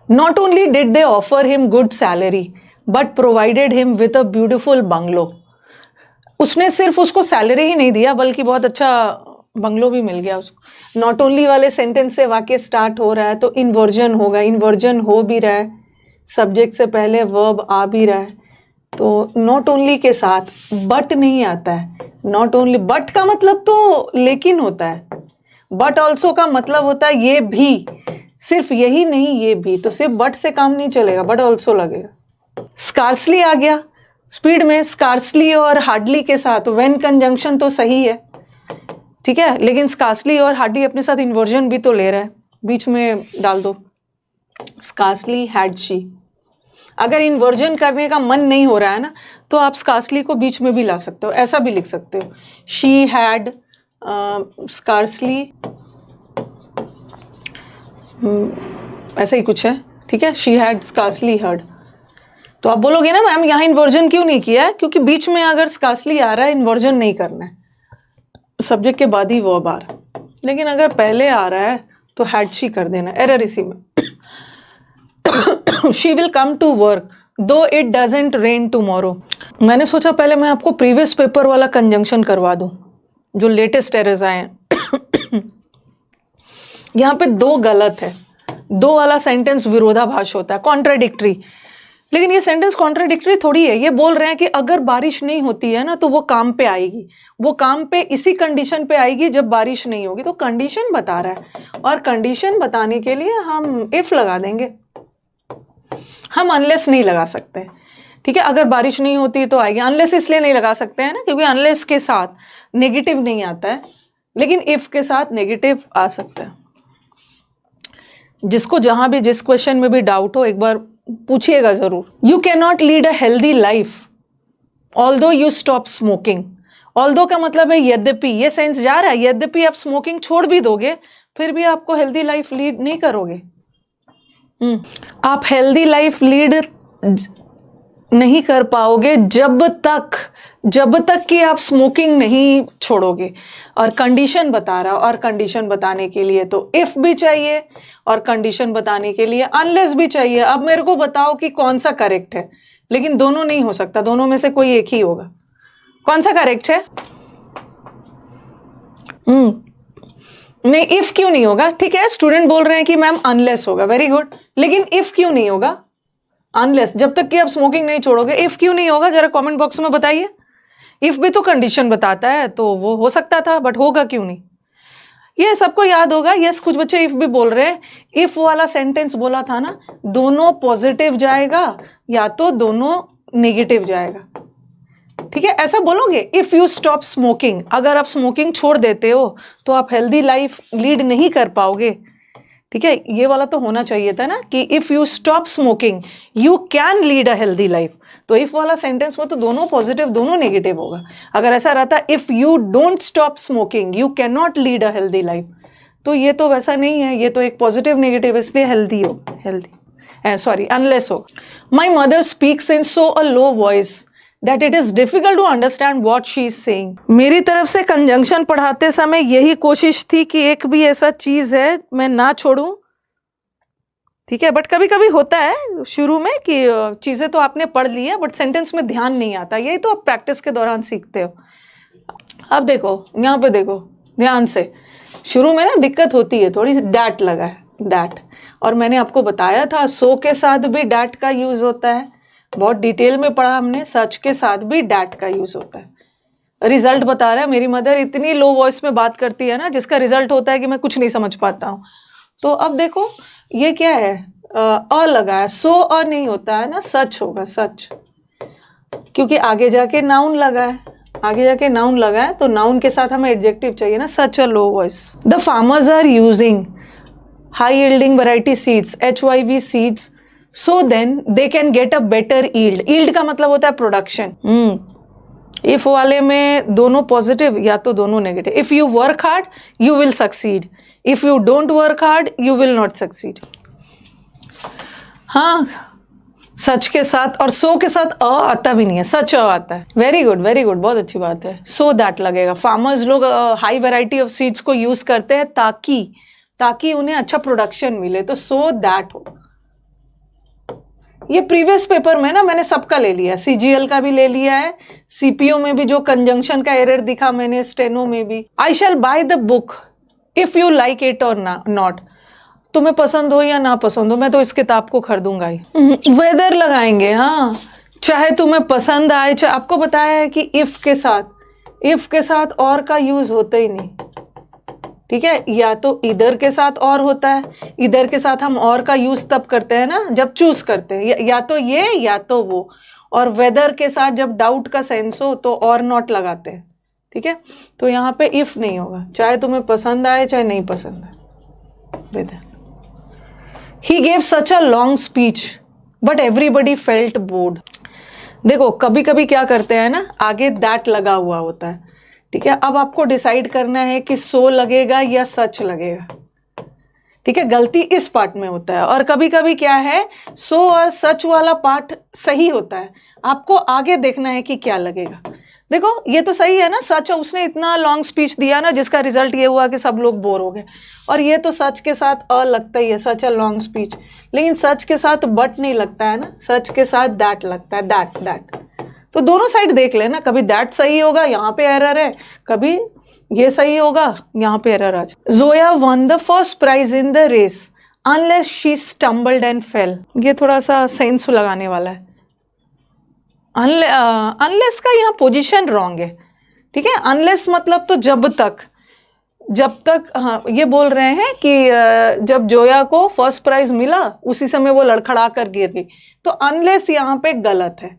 Speaker 1: Not only did they offer him good salary but provided him with a beautiful bungalow. उसने सिर्फ उसको सैलरी ही नहीं दिया बल्कि बहुत अच्छा बंगलो भी मिल गया उसको। नॉट ओनली वाले सेंटेंस से वाक्य स्टार्ट हो रहा है तो इन्वर्जन होगा, इन्वर्जन हो भी रहा है, सब्जेक्ट से पहले वर्ब आ भी रहा है, तो नॉट ओनली के साथ बट नहीं आता है। नॉट ओनली, बट का मतलब तो लेकिन होता है, बट ऑल्सो का मतलब होता है ये भी, सिर्फ यही नहीं ये भी, तो सिर्फ बट से काम नहीं चलेगा, बट ऑल्सो लगेगा। स्कार्सली आ गया स्पीड में, स्कार्सली और हार्डली के साथ व्हेन कंजंक्शन तो सही है, ठीक है, लेकिन स्कार्सली और हार्डली अपने साथ इन्वर्जन भी तो ले रहा है, बीच में डाल दो स्कार्सली हैड शी। अगर इन्वर्जन करने का मन नहीं हो रहा है ना तो आप स्कार्सली को बीच में भी ला सकते हो, ऐसा भी लिख सकते हो, शी हैड स्कार्सली, ऐसा ही कुछ है, ठीक है, शी हैड स्कार्सली हर्ड। तो आप बोलोगे ना मैम यहाँ इन्वर्जन क्यों नहीं किया है, क्योंकि बीच में अगर स्कार्सली आ रहा है इन्वर्जन नहीं करना है, सब्जेक्ट के बाद ही वर्ब आ रहा है, लेकिन अगर पहले आ रहा है तो हैड शी कर देना, एरर इसी में। She will come to work though it doesn't rain tomorrow. मैंने सोचा पहले मैं आपको प्रीवियस पेपर वाला कंजंक्शन करवा दूं जो लेटेस्ट एरर्स आए हैं। यहाँ पे दो गलत है, दो वाला सेंटेंस विरोधाभास होता है, कॉन्ट्राडिक्टरी, लेकिन ये सेंटेंस कॉन्ट्राडिक्टरी थोड़ी है। ये बोल रहे हैं कि अगर बारिश नहीं होती है ना तो वो काम पे आएगी, वो काम पे इसी कंडीशन पे आएगी जब बारिश नहीं होगी, तो कंडीशन बता रहा है और कंडीशन बताने के लिए हम इफ लगा देंगे, हम अनलेस नहीं लगा सकते, ठीक है। अगर बारिश नहीं होती तो आएगी, अनलेस इसलिए नहीं लगा सकते हैं ना क्योंकि अनलेस के साथ नेगेटिव नहीं आता है, लेकिन इफ के साथ नेगेटिव आ सकता है। जिसको जहां भी जिस क्वेश्चन में भी डाउट हो एक बार पूछिएगा जरूर। You can not lead a healthy life although you stop smoking. Although का मतलब है यद्यपि, ये सेंस जा रहा है, यद्यपि आप स्मोकिंग छोड़ भी दोगे फिर भी आपको हेल्दी लाइफ लीड नहीं करोगे। आप हेल्दी लाइफ लीड नहीं कर पाओगे जब तक कि आप स्मोकिंग नहीं छोड़ोगे। और कंडीशन बता रहा, और कंडीशन बताने के लिए तो इफ भी चाहिए और कंडीशन बताने के लिए अनलेस भी चाहिए। अब मेरे को बताओ कि कौन सा करेक्ट है, लेकिन दोनों नहीं हो सकता, दोनों में से कोई एक ही होगा। कौन सा करेक्ट है? नहीं, इफ क्यों नहीं होगा? ठीक है, स्टूडेंट बोल रहे हैं कि मैम अनलेस होगा, वेरी गुड, लेकिन इफ क्यों नहीं होगा? अनलेस, जब तक कि आप स्मोकिंग नहीं छोड़ोगे। इफ क्यों नहीं होगा, जरा कमेंट बॉक्स में बताइए। इफ भी तो कंडीशन बताता है, तो वो हो सकता था, बट होगा क्यों नहीं? ये सबको याद होगा। यस, कुछ बच्चे इफ भी बोल रहे हैं। इफ वाला सेंटेंस बोला था ना, दोनों पॉजिटिव जाएगा या तो दोनों नेगेटिव जाएगा। ठीक है, ऐसा बोलोगे, इफ यू स्टॉप स्मोकिंग, अगर आप स्मोकिंग छोड़ देते हो तो आप हेल्दी लाइफ लीड नहीं कर पाओगे। ठीक है, ये वाला तो होना चाहिए था ना कि if you stop smoking you can lead a healthy life. तो इफ वाला सेंटेंस में तो दोनों पॉजिटिव दोनों नेगेटिव होगा। अगर ऐसा रहता if you don't stop smoking you can not lead a healthy life, तो ये तो वैसा नहीं है, ये तो एक पॉजिटिव नेगेटिव, इसलिए हेल्दी हो, हेल्दी सॉरी अनलेस हो। My mother speaks in so a low voice that it is difficult to understand what she is saying। मेरी तरफ से कंजंक्शन पढ़ाते समय यही कोशिश थी कि एक भी ऐसा चीज है मैं ना छोड़ूं। ठीक है, बट कभी कभी होता है शुरू में कि चीजें तो आपने पढ़ ली है बट सेंटेंस में ध्यान नहीं आता, यही तो आप प्रैक्टिस के दौरान सीखते हो। अब देखो यहाँ पे, देखो ध्यान से, शुरू में ना दिक्कत होती है थोड़ी सी, डैट लगा है, डैट, और मैंने आपको बताया था सो के साथ भी डैट का यूज होता है, बहुत डिटेल में पढ़ा हमने। सच के साथ भी डैट का यूज होता है। रिजल्ट बता रहा है मेरी मदर इतनी लो वॉइस में बात करती है ना, जिसका रिजल्ट होता है कि मैं कुछ नहीं समझ पाता हूँ। तो अब देखो ये क्या है, अ लगा है, सो अ नहीं होता है ना, सच होगा, सच, क्योंकि आगे जाके नाउन लगा है, आगे जाके नाउन लगा है, तो नाउन के साथ हमें एडजेक्टिव चाहिए ना, such a low voice. The farmers are using high yielding variety seeds, HYV seeds, so then they can get a better yield। yield का मतलब होता है प्रोडक्शन। इफ वाले में दोनों पॉजिटिव या तो दोनों negative. If you work hard you will succeed, if you don't work hard you will not succeed. हाँ, सच के साथ और सो के साथ अ आता भी नहीं है, सच अ आता है। वेरी गुड, वेरी गुड, बहुत अच्छी बात है। सो दैट लगेगा। फार्मर्स लोग हाई वैरायटी ऑफ सीड्स को यूज करते हैं ताकि उन्हें अच्छा प्रोडक्शन मिले, तो सो दैट हो। ये प्रीवियस पेपर में ना मैंने सबका ले लिया, CGL का भी ले लिया है, CPO में भी जो कंजंक्शन का एरर दिखा मैंने, स्टेनो में भी। I shall buy the book if you like it और नॉट, तुम्हें पसंद हो या ना पसंद हो, मैं तो इस किताब को खरीदूंगा ही। वेदर लगाएंगे, हाँ, चाहे तुम्हें पसंद आए, चाहे, आपको बताया है कि इफ के साथ और का यूज होता ही नहीं। ठीक है, या तो इधर के साथ और होता है, इधर के साथ हम और का यूज तब करते हैं ना जब चूज करते हैं, या तो ये या तो वो। और वेदर के साथ जब डाउट का सेंस हो तो और नॉट लगाते हैं। ठीक है, तो यहाँ पे इफ नहीं होगा, चाहे तुम्हें पसंद आए चाहे नहीं पसंद आए। Whether, he gave such a long speech but everybody felt bored. देखो कभी कभी क्या करते हैं ना, आगे दैट लगा हुआ होता है। ठीक है, अब आपको डिसाइड करना है कि सो लगेगा या सच लगेगा। ठीक है, गलती इस पार्ट में होता है, और कभी कभी क्या है, सो और सच वाला पार्ट सही होता है, आपको आगे देखना है कि क्या लगेगा। देखो ये तो सही है ना, सच, उसने इतना लॉन्ग स्पीच दिया ना जिसका रिजल्ट ये हुआ कि सब लोग बोर हो गए, और ये तो सच के साथ अ लगता ही है, सच अ लॉन्ग स्पीच, लेकिन सच के साथ बट नहीं लगता है ना, सच के साथ दैट लगता है, दैट। तो दोनों साइड देख लेना, कभी दैट सही होगा, यहाँ पे एरर है, कभी ये सही होगा, यहाँ पे एरर आ जाए। Zoya won the first prize in the race unless she stumbled and fell. ये थोड़ा सा सेंस लगाने वाला है। अनलेस का यहाँ पोजीशन रॉन्ग है। ठीक है, अनलेस मतलब तो जब तक, हाँ, ये बोल रहे हैं कि जब जोया को फर्स्ट प्राइज मिला उसी समय वो लड़खड़ा कर गिर गई, तो अनलेस यहाँ पे गलत है।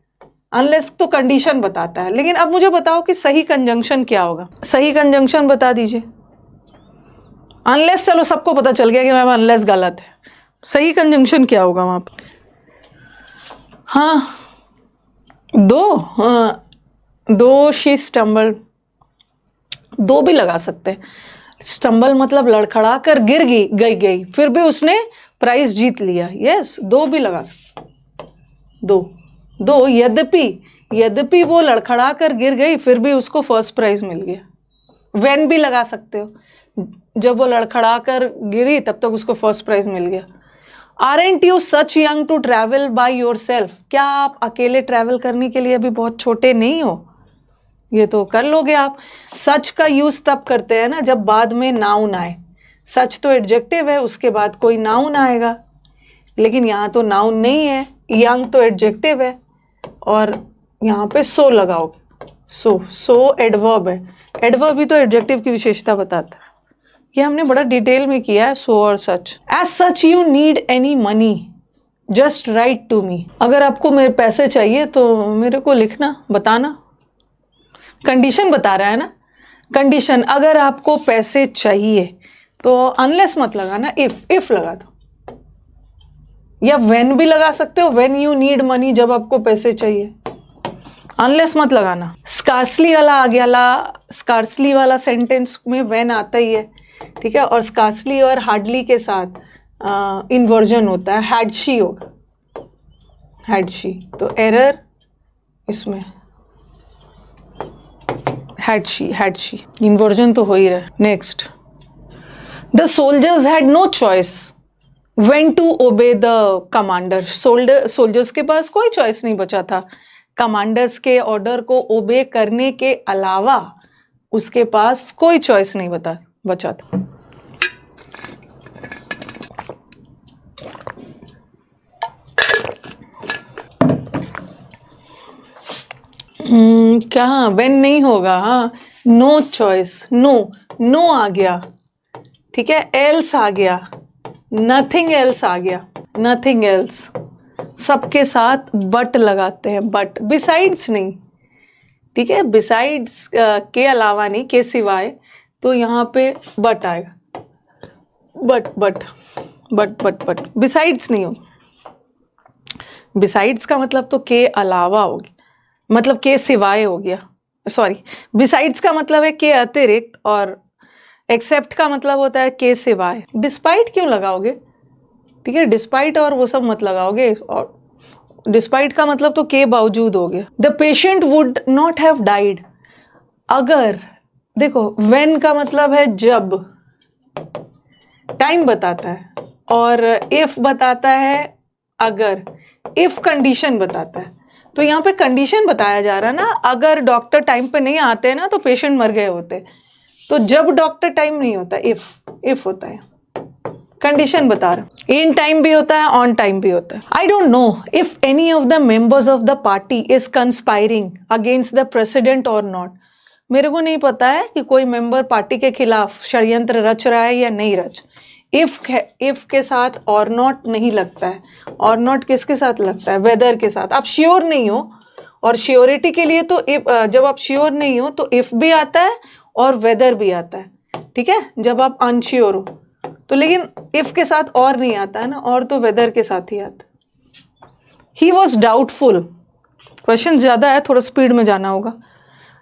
Speaker 1: अनलेस तो कंडीशन बताता है, लेकिन अब मुझे बताओ कि सही कंजंक्शन क्या होगा, सही कंजंक्शन बता दीजिए। अनलेस, चलो सबको पता चल गया कि मैम अनलेस गलत है, सही कंजंक्शन क्या होगा वहां पर? हाँ, दो शी स्टम्बल, दो भी लगा सकते हैं। स्टम्बल मतलब लड़खड़ा कर गिर गई, फिर भी उसने प्राइज जीत लिया, यस, दो भी लगा सकते, दो। दो यद्यपि वो लड़खड़ा कर गिर गई फिर भी उसको फर्स्ट प्राइज मिल गया। वेन भी लगा सकते हो, जब वो लड़खड़ा कर गिरी तब तक उसको फर्स्ट प्राइज मिल गया। Aren't you such young to travel by yourself? क्या आप अकेले ट्रैवल करने के लिए अभी बहुत छोटे नहीं हो? ये तो कर लोगे आप। सच का यूज तब करते हैं ना जब बाद में नाउन आए। सच तो एडजेक्टिव है, उसके बाद कोई नाउन आएगा, लेकिन यहाँ तो नाउन नहीं है, यंग तो एडजेक्टिव है और यहाँ पे सो लगाओगे। सो एडवर्ब है, एडवर्ब भी तो एडजेक्टिव की विशेषता बताता है। ये हमने बड़ा डिटेल में किया है, सो और such. As such you need any money just write to me. अगर आपको मेरे पैसे चाहिए तो मेरे को लिखना, बताना। कंडीशन बता रहा है ना, कंडीशन। अगर आपको पैसे चाहिए तो अनलेस मत लगाना, इफ लगा दो, या व्हेन भी लगा सकते हो, व्हेन यू नीड मनी, जब आपको पैसे चाहिए। अनलेस मत लगाना। स्कार्सली वाला आ गया, स्कार्सली वाला सेंटेंस में व्हेन आता ही है, ठीक है। और स्कार्सली और हार्डली के साथ इन्वर्जन होता है, हैड शी होगा, हैड शी। तो एरर इसमें हैड शी, इन्वर्जन तो हो ही रहा है। Next, the soldiers had no choice when to obey the commander. Soldiers के पास कोई चॉइस नहीं बचा था कमांडर्स के ऑर्डर को ओबे करने के अलावा, उसके पास कोई चॉइस नहीं बचा था। क्या व्हेन नहीं होगा, हाँ, नो चॉइस, नो आ गया, ठीक है। एल्स आ गया, नथिंग एल्स आ गया, नथिंग एल्स। सबके साथ बट लगाते हैं, बट, बिसाइड्स नहीं, ठीक है। बिसाइड्स के अलावा नहीं, के सिवाय, तो यहाँ पे बट आएगा, बट बिसाइड्स नहीं होगी। बिसाइड्स का मतलब तो के अलावा होगी, मतलब के सिवाय हो गया, सॉरी। बिसाइड्स का मतलब है के अतिरिक्त, और एक्सेप्ट का मतलब होता है के सिवाय। डिस्पाइट क्यों लगाओगे, ठीक है, डिस्पाइट और वो सब मत लगाओगे। और डिस्पाइट का मतलब तो के बावजूद हो गया। The patient would not have died. अगर, देखो व्हेन का मतलब है जब, टाइम बताता है, और इफ बताता है अगर, इफ कंडीशन बताता है। तो यहाँ पे कंडीशन बताया जा रहा है ना, अगर डॉक्टर टाइम पे नहीं आते ना तो पेशेंट मर गए होते। तो जब डॉक्टर टाइम नहीं होता, इफ होता है, कंडीशन बता रहा। इन टाइम भी होता है, ऑन टाइम भी होता है। I don't know if any of the members of the party is conspiring against the president और नॉट। मेरे को नहीं पता है कि कोई मेंबर पार्टी के खिलाफ षड्यंत्र रच रहा है या नहीं रच। इफ के साथ और नॉट नहीं लगता है। और नॉट किसके साथ लगता है, वेदर के साथ। आप श्योर नहीं हो, और श्योरिटी के लिए तो जब आप श्योर नहीं हो तो इफ भी आता है और वेदर भी आता है, ठीक है। जब आप अनश्योर हो तो, लेकिन इफ के साथ और नहीं आता है ना, और तो वेदर के साथ ही आता है। ही वॉज डाउटफुल, क्वेश्चन ज्यादा है, थोड़ा स्पीड में जाना होगा।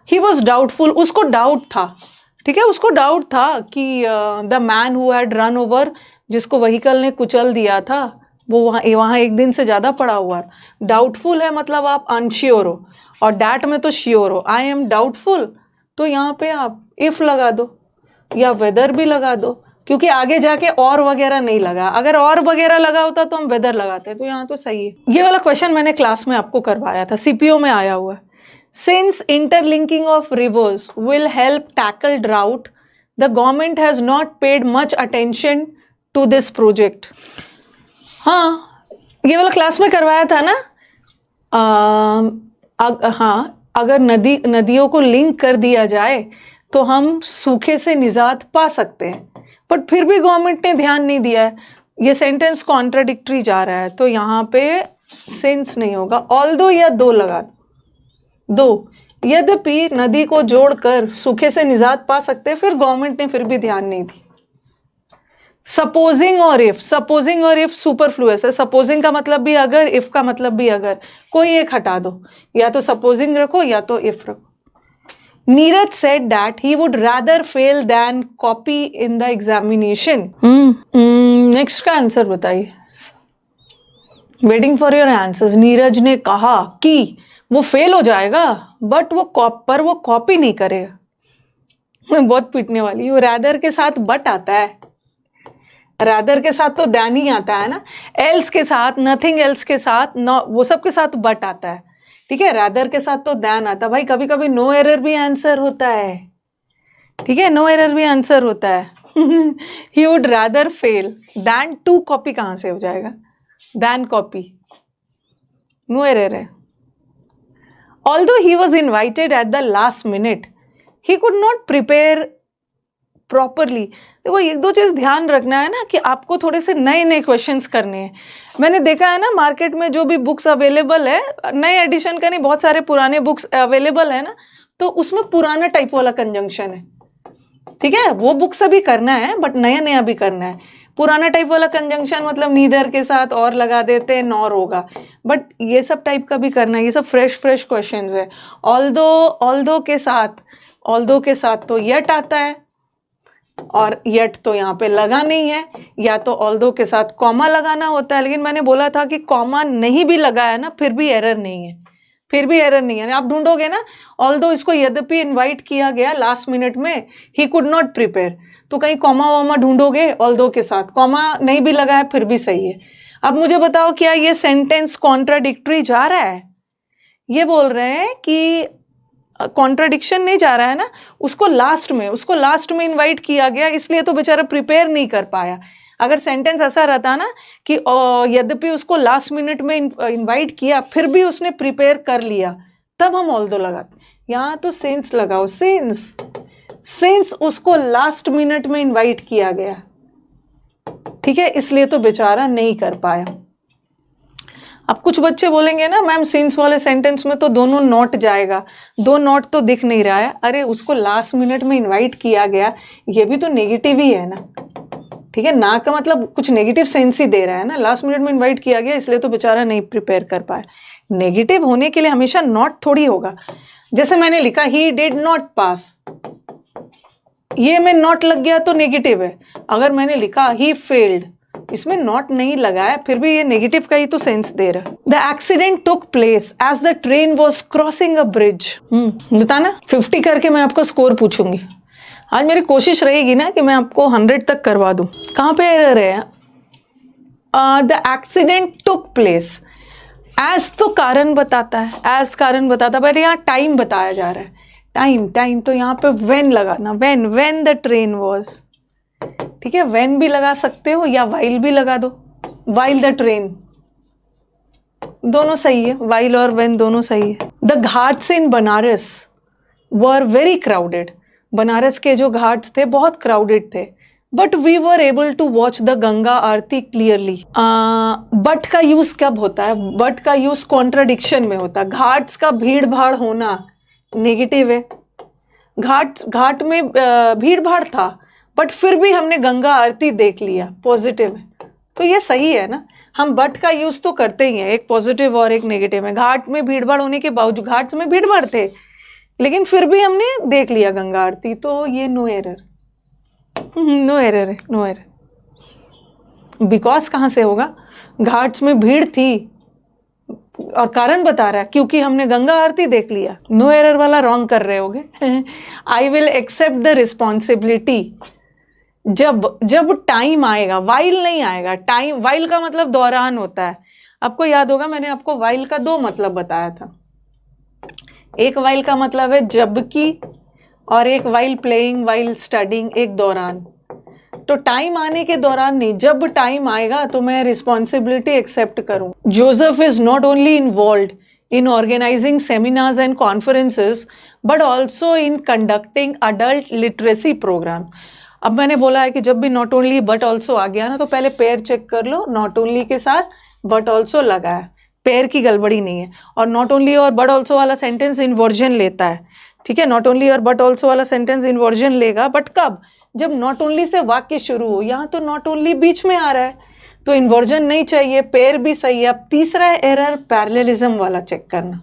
Speaker 1: ही वॉज डाउटफुल, उसको डाउट था, ठीक है, उसको डाउट था कि the man who had run over, जिसको व्हीकल ने कुचल दिया था, वो वहाँ एक दिन से ज्यादा पड़ा हुआ है। डाउटफुल है मतलब आप अनश्योर हो, और डैट में तो श्योर हो। आई एम डाउटफुल, तो यहाँ पे आप इफ लगा दो या वेदर भी लगा दो, क्योंकि आगे जाके और वगैरह नहीं लगा। अगर और वगैरह लगा होता तो हम वेदर लगाते, तो यहाँ तो सही है। ये वाला क्वेश्चन मैंने क्लास में आपको करवाया था, सीपीओ में आया हुआ है। Since interlinking of rivers will help tackle drought, the government has not paid much attention to this project. हाँ, ये वाला क्लास में करवाया था ना। हाँ, अगर नदियों को लिंक कर दिया जाए तो हम सूखे से निजात पा सकते हैं, बट फिर भी गवर्नमेंट ने ध्यान नहीं दिया है। ये सेंटेंस कॉन्ट्राडिक्टरी जा रहा है, तो यहाँ पे सेंस नहीं होगा। ऑल्दो या दो लगा दो, यद्यपि नदी को जोड़कर सूखे से निजात पा सकते हैं, फिर गवर्नमेंट ने फिर भी ध्यान नहीं दी। सपोजिंग और इफ सुपरफ्लुअस है। सपोजिंग का मतलब भी अगर, इफ का मतलब भी अगर, कोई एक हटा दो, या तो सपोजिंग रखो या तो इफ रखो। Neeraj said that he would rather fail then copy in the examination. Next का आंसर बताइए। Waiting for your answers. Neeraj ने कहा कि वो फेल हो जाएगा बट वो कॉपी नहीं करेगा। बहुत पीटने वाली। वो रादर के साथ बट आता है, रादर के साथ तो दैन ही आता है ना, एल्स के साथ, नथिंग एल्स के साथ, वो सब के साथ बट आता है, ठीक है। रादर के साथ तो दैन आता है। भाई कभी कभी नो एरर भी आंसर होता है, ठीक है, नो एरर भी आंसर होता है। He would rather fail than to copy कहां से हो जाएगा, दैन कॉपी, नो एरर है। Although he was invited at the last minute he could not prepare properly. देखो एक दो चीज ध्यान रखना है ना कि आपको थोड़े से नए नए क्वेश्चंस करने हैं। मैंने देखा है ना मार्केट में जो भी बुक्स अवेलेबल है, नए एडिशन का नहीं, बहुत सारे पुराने बुक्स अवेलेबल है ना, तो उसमें पुराना टाइप वाला कंजंक्शन है, ठीक है। वो बुक से भी करना है बट नया नया भी करना है। पुराना टाइप वाला कंजंक्शन मतलब नीदर के साथ और लगा देते हैं, नॉर होगा, बट ये सब टाइप का भी करना है। ये सब फ्रेश क्वेश्चंस है। ऑल्दो के साथ तो यट आता है और यट तो यहाँ पे लगा नहीं है, या तो ऑल्दो के साथ कॉमा लगाना होता है। लेकिन मैंने बोला था कि कॉमा नहीं भी लगाया ना फिर भी एरर नहीं है, फिर भी एरर नहीं है। आप ढूंढोगे ना, ऑल्दो इसको यद्यपि इनवाइट किया गया लास्ट मिनट में, ही कुड नॉट प्रिपेयर, तो कहीं कॉमा वॉमा ढूंढोगे ऑल्दो के साथ, कॉमा नहीं भी लगा है फिर भी सही है। अब मुझे बताओ क्या ये सेंटेंस कॉन्ट्राडिक्टरी जा रहा है? ये बोल रहे हैं कि कॉन्ट्राडिक्शन नहीं जा रहा है ना, उसको लास्ट में इनवाइट किया गया इसलिए तो बेचारा प्रिपेयर नहीं कर पाया। अगर सेंटेंस ऐसा रहता ना कि यद्यपि उसको लास्ट मिनट में इनवाइट किया फिर भी उसने प्रिपेयर कर लिया, तब हम ऑल्दो लगाते। यहाँ तो सिंस लगाओ, सिंस उसको लास्ट मिनट में इनवाइट किया गया, ठीक है, इसलिए तो बेचारा नहीं कर पाया। अब कुछ बच्चे बोलेंगे ना मैम सिंस वाले सेंटेंस में तो दोनों नॉट जाएगा, दो नॉट तो दिख नहीं रहा है। अरे उसको लास्ट मिनट में इनवाइट किया गया, ये भी तो नेगेटिव ही है ना, ठीक है ना, का मतलब कुछ नेगेटिव सेंस ही दे रहा है ना। लास्ट मिनट में इनवाइट किया गया इसलिए तो बेचारा नहीं प्रिपेयर कर पाया। नेगेटिव होने के लिए हमेशा नॉट थोड़ी होगा। जैसे मैंने लिखा ही डिड नॉट पास, ये में नॉट लग गया तो नेगेटिव है। अगर मैंने लिखा ही फेल्ड, इसमें नॉट नहीं लगाया फिर भी ये नेगेटिव का ही तो सेंस दे रहा है। The accident took place as the train was crossing a bridge. बताना 50 करके मैं आपको स्कोर पूछूंगी। आज मेरी कोशिश रहेगी ना कि मैं आपको 100 तक करवा दूं। कहां पे एरर है? The accident took place, as तो कारण बताता है, एज कारण बताता है, पर यहाँ टाइम बताया जा रहा है। टाइम तो यहाँ पे व्हेन लगाना, व्हेन द ट्रेन वॉज, ठीक है, व्हेन भी लगा सकते हो या वाइल भी लगा दो, वाइल द ट्रेन, दोनों सही है, वाइल और व्हेन दोनों सही है। The ghats in Banaras were very crowded, Banaras के जो घाट्स थे बहुत क्राउडेड थे, but we were able to watch the Ganga aarti clearly. But का यूज कब होता है? बट का यूज कॉन्ट्राडिक्शन में होता है। घाट्स का भीड़ भाड़ होना नेगेटिव है, घाट में भीड़ भाड़ था बट फिर भी हमने गंगा आरती देख लिया, पॉजिटिव है, तो ये सही है ना। हम बट का यूज तो करते ही हैं, एक पॉजिटिव और एक नेगेटिव है। घाट में भीड़ भाड़ होने के बावजूद, घाट में भीड़ भाड़ थे लेकिन फिर भी हमने देख लिया गंगा आरती, तो ये नो एरर, नो एरर है, नो एरर। बिकॉज कहां से होगा? घाट्स में भीड़ थी और कारण बता रहा है क्योंकि हमने गंगा आरती देख लिया। नो एरर वाला रॉन्ग कर रहे होगे। I will accept the responsibility जब टाइम आएगा, वाइल नहीं आएगा। टाइम, वाइल का मतलब दौरान होता है। आपको याद होगा मैंने आपको वाइल का 2 मतलब बताया था। एक वाइल का मतलब है जबकि, और एक वाइल प्लेइंग, वाइल स्टडिंग, एक दौरान। तो टाइम आने के दौरान नहीं, जब टाइम आएगा तो मैं रिस्पॉन्सिबिलिटी एक्सेप्ट करूं। Joseph is not only involved in organizing seminars and conferences but also in conducting adult literacy program। अब मैंने बोला है कि जब भी नॉट ओनली बट ऑल्सो आ गया ना तो पहले पेयर चेक कर लो, नॉट ओनली के साथ बट ऑल्सो लगा है, पेयर की गड़बड़ी नहीं है। और नॉट ओनली और बट ऑल्सो वाला सेंटेंस इन्वर्जन लेता है, ठीक है, नॉट ओनली और बट ऑल्सो वाला सेंटेंस इन्वर्जन लेगा, बट कब? जब नॉट ओनली से वाक्य शुरू हो। यहाँ तो नॉट ओनली बीच में आ रहा है तो इन्वर्जन नहीं चाहिए, पेयर भी सही है। अब तीसरा एरर पैरेललिज्म वाला चेक करना।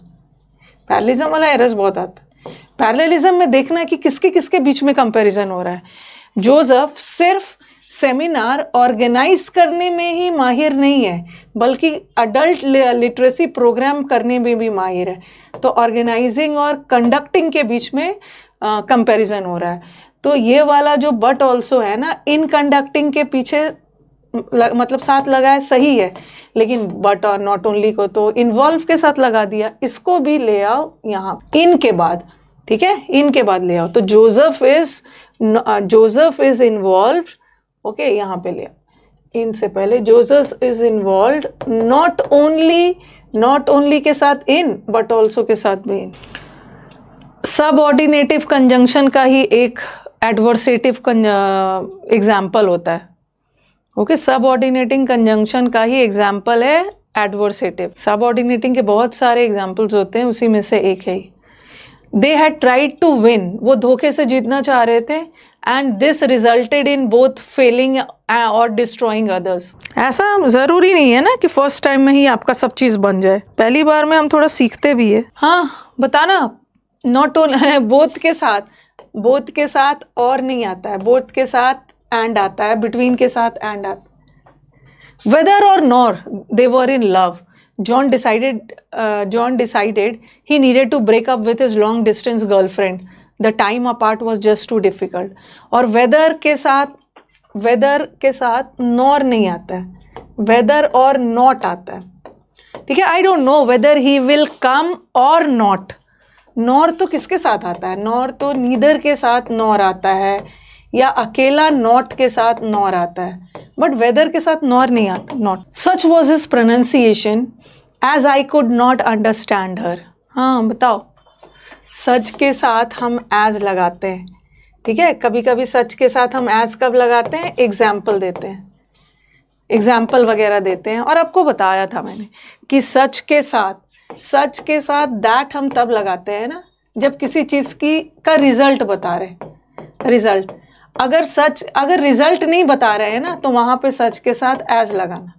Speaker 1: पैरेललिज्म वाला एरर्स बहुत आता है। पैरेललिज्म में देखना है कि किसके किसके बीच में कंपैरिजन हो रहा है। जोसेफ सिर्फ सेमिनार ऑर्गेनाइज करने में ही माहिर नहीं है, बल्कि अडल्ट लिटरेसी प्रोग्राम करने में भी माहिर है। तो ऑर्गेनाइजिंग और कंडक्टिंग के बीच में कंपैरिजन हो रहा है। तो ये वाला जो बट ऑल्सो है ना, इन कंडक्टिंग के पीछे मतलब साथ लगा है, सही है, लेकिन बट और नॉट ओनली को तो इन्वॉल्व के साथ लगा दिया। इसको भी ले आओ यहाँ इन के बाद, ठीक है, इन के बाद ले आओ। तो जोसेफ इज इन्वॉल्व, ओके, यहाँ पे ले आओ इनसे पहले। Joseph is involve not only के साथ इन, बट ऑल्सो के साथ भी इन। सबऑर्डिनेटिव कंजंक्शन का ही एक एडवर्सेटिव एग्जाम्पल होता है, ओके। सबऑर्डिनेटिंग कंजंक्शन का ही एग्जाम्पल है एडवर्सेटिव। सबऑर्डिनेटिंग के बहुत सारे एग्जाम्पल्स होते हैं, उसी में से एक है। They had tried to win, वो धोखे से जीतना चाह रहे थे, and this resulted in both failing और डिस्ट्रॉइंग अदर्स। ऐसा जरूरी नहीं है ना कि फर्स्ट टाइम में ही आपका सब चीज बन जाए, पहली बार में हम थोड़ा सीखते भी है। हाँ बताना, नॉट ओनली बोथ के साथ और नहीं आता है, बोथ के साथ एंड आता है, बिटवीन के साथ एंड आता है। वेदर और nor they were in love, John decided he needed to break up with his long distance girlfriend. The time apart was just too difficult. और weather के साथ nor नहीं आता है, weather और not आता है, ठीक है। I don't know whether he will come or not. nor तो किसके साथ आता है? nor तो neither के साथ nor आता है, या अकेला not के साथ nor आता है, बट weather के साथ nor नहीं आता, not. Such was his pronunciation as I could not understand her. हाँ बताओ, सच के साथ हम as लगाते हैं, ठीक है। कभी कभी सच के साथ हम as कब लगाते हैं? एग्जाम्पल देते हैं, एग्जाम्पल वगैरह देते हैं। और आपको बताया था मैंने कि सच के साथ दैट हम तब लगाते हैं ना, जब किसी चीज का रिजल्ट बता रहे। रिजल्ट अगर रिजल्ट नहीं बता रहे हैं ना, तो वहां पे सच के साथ एज लगाना।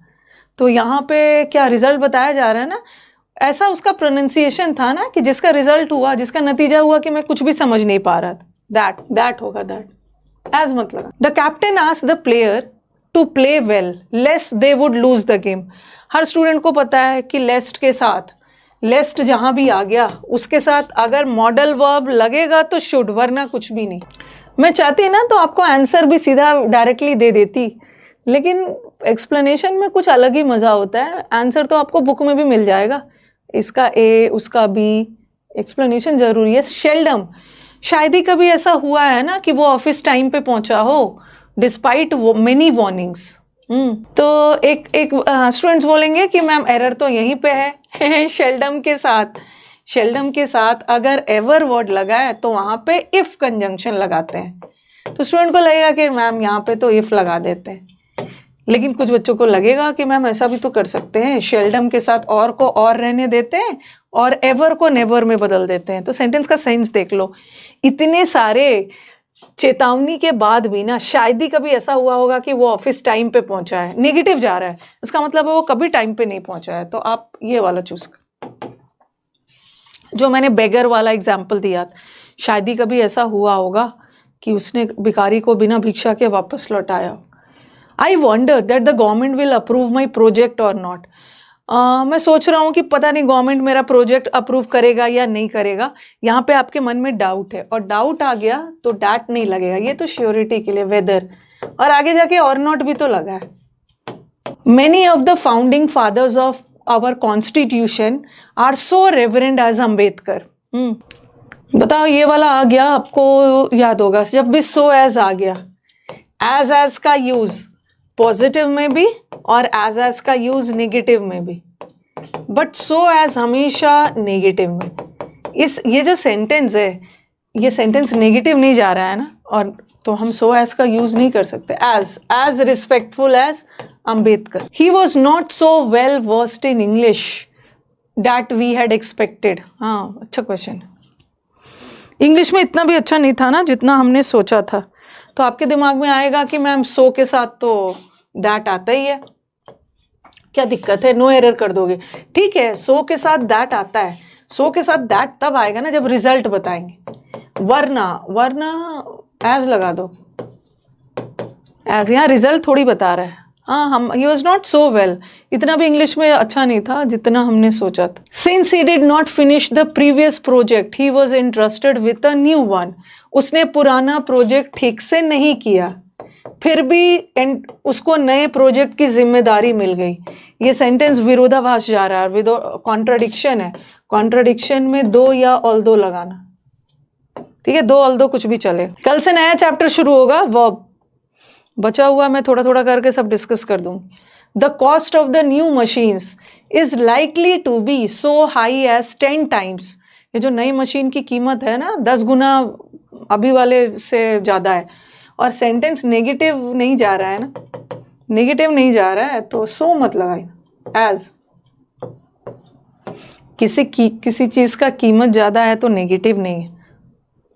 Speaker 1: तो यहाँ पे क्या रिजल्ट बताया जा रहा है ना, ऐसा उसका प्रोनाउंसिएशन था ना कि जिसका रिजल्ट हुआ, जिसका नतीजा हुआ कि मैं कुछ भी समझ नहीं पा रहा था, दैट होगा, दैट एज मत लगा। The captain asked the player to play well lest they would lose the game. हर स्टूडेंट को पता है कि लेस्ट के साथ, लेस्ट जहां भी आ गया उसके साथ अगर मॉडल वर्ब लगेगा तो शुड, वरना कुछ भी नहीं। मैं चाहती ना तो आपको आंसर भी सीधा डायरेक्टली दे देती, लेकिन एक्सप्लेनेशन में कुछ अलग ही मजा होता है। आंसर तो आपको बुक में भी मिल जाएगा, इसका ए उसका बी, एक्सप्लेनेशन जरूरी है। शेल्डम, शायद ही कभी ऐसा हुआ है ना कि वो ऑफिस टाइम पे पहुंचा हो डिस्पाइट मेनी वार्निंग्स। तो एक स्टूडेंट्स बोलेंगे कि मैम एरर तो यहीं पे है शेल्डम के साथ अगर एवर वर्ड लगा है तो वहां पे इफ कंजंक्शन लगाते हैं। तो स्टूडेंट को लगेगा कि मैम यहाँ पे तो इफ लगा देते हैं, लेकिन कुछ बच्चों को लगेगा कि मैम ऐसा भी तो कर सकते हैं, शेल्डम के साथ और को और रहने देते हैं और एवर को नेवर में बदल देते हैं। तो सेंटेंस का सेंस देख लो, इतने सारे चेतावनी के बाद भी ना शायद ही कभी ऐसा हुआ होगा कि वो ऑफिस टाइम पे पहुंचा है, नेगेटिव जा रहा है, इसका मतलब है वो कभी टाइम पे नहीं पहुंचा है। तो आप ये वाला चूज कर, जो मैंने बेगर वाला एग्जाम्पल दिया, शायद ही कभी ऐसा हुआ होगा कि उसने भिखारी को बिना भिक्षा के वापस लौटाया। I wonder that the government will approve my project और नॉट। मैं सोच रहा हूँ कि पता नहीं गवर्नमेंट मेरा प्रोजेक्ट अप्रूव करेगा या नहीं करेगा। यहाँ पे आपके मन में डाउट है और डाउट आ गया तो डैट नहीं लगेगा, ये तो श्योरिटी के लिए वेदर, और आगे जाके और नॉट भी तो लगा है। Many of the founding fathers of our constitution are so reverend as Ambedkar. बताओ ये वाला आ गया, आपको याद होगा जब भी सो एज आ गया, एज का यूज पॉजिटिव में भी और एज का यूज नेगेटिव में भी, बट सो एज हमेशा नेगेटिव में। ये जो सेंटेंस है, ये सेंटेंस नेगेटिव नहीं जा रहा है ना, और तो हम सो एज का यूज नहीं कर सकते। As respectful as Ambedkar. He was not so well versed in English that we had expected. हाँ अच्छा क्वेश्चन, इंग्लिश में इतना भी अच्छा नहीं था ना जितना हमने सोचा था। तो आपके दिमाग में आएगा कि मैम सो के साथ तो दैट आता ही है, क्या दिक्कत है, नो एरर कर दोगे। ठीक है, सो के साथ दैट आता है, सो के साथ दैट तब आएगा ना जब रिजल्ट बताएंगे, वरना एज लगा दो। एज यहाँ रिजल्ट थोड़ी बता रहा है। हाँ, हम ही वॉज नॉट सो वेल, इतना भी इंग्लिश में अच्छा नहीं था जितना हमने सोचा था। Since he did not finish the previous project he was interested with a new one. उसने पुराना प्रोजेक्ट ठीक से नहीं किया, फिर भी उसको नए प्रोजेक्ट की जिम्मेदारी मिल गई। ये सेंटेंस विरोधाभास जा रहा है, कॉन्ट्राडिक्शन है। कॉन्ट्राडिक्शन में दो या ऑल्दो लगाना, ठीक है, दो ऑल्दो कुछ भी चले। कल से नया चैप्टर शुरू होगा, वर्ब बचा हुआ मैं थोड़ा थोड़ा करके सब डिस्कस कर दूं। The cost of the new machines is likely to be so high as 10 times. ये जो नई मशीन की कीमत है ना, 10 गुना अभी वाले से ज्यादा है। और सेंटेंस नेगेटिव नहीं जा रहा है ना, नेगेटिव नहीं जा रहा है, तो सो मत लगाए। एज किसी चीज का कीमत ज्यादा है तो नेगेटिव नहीं है,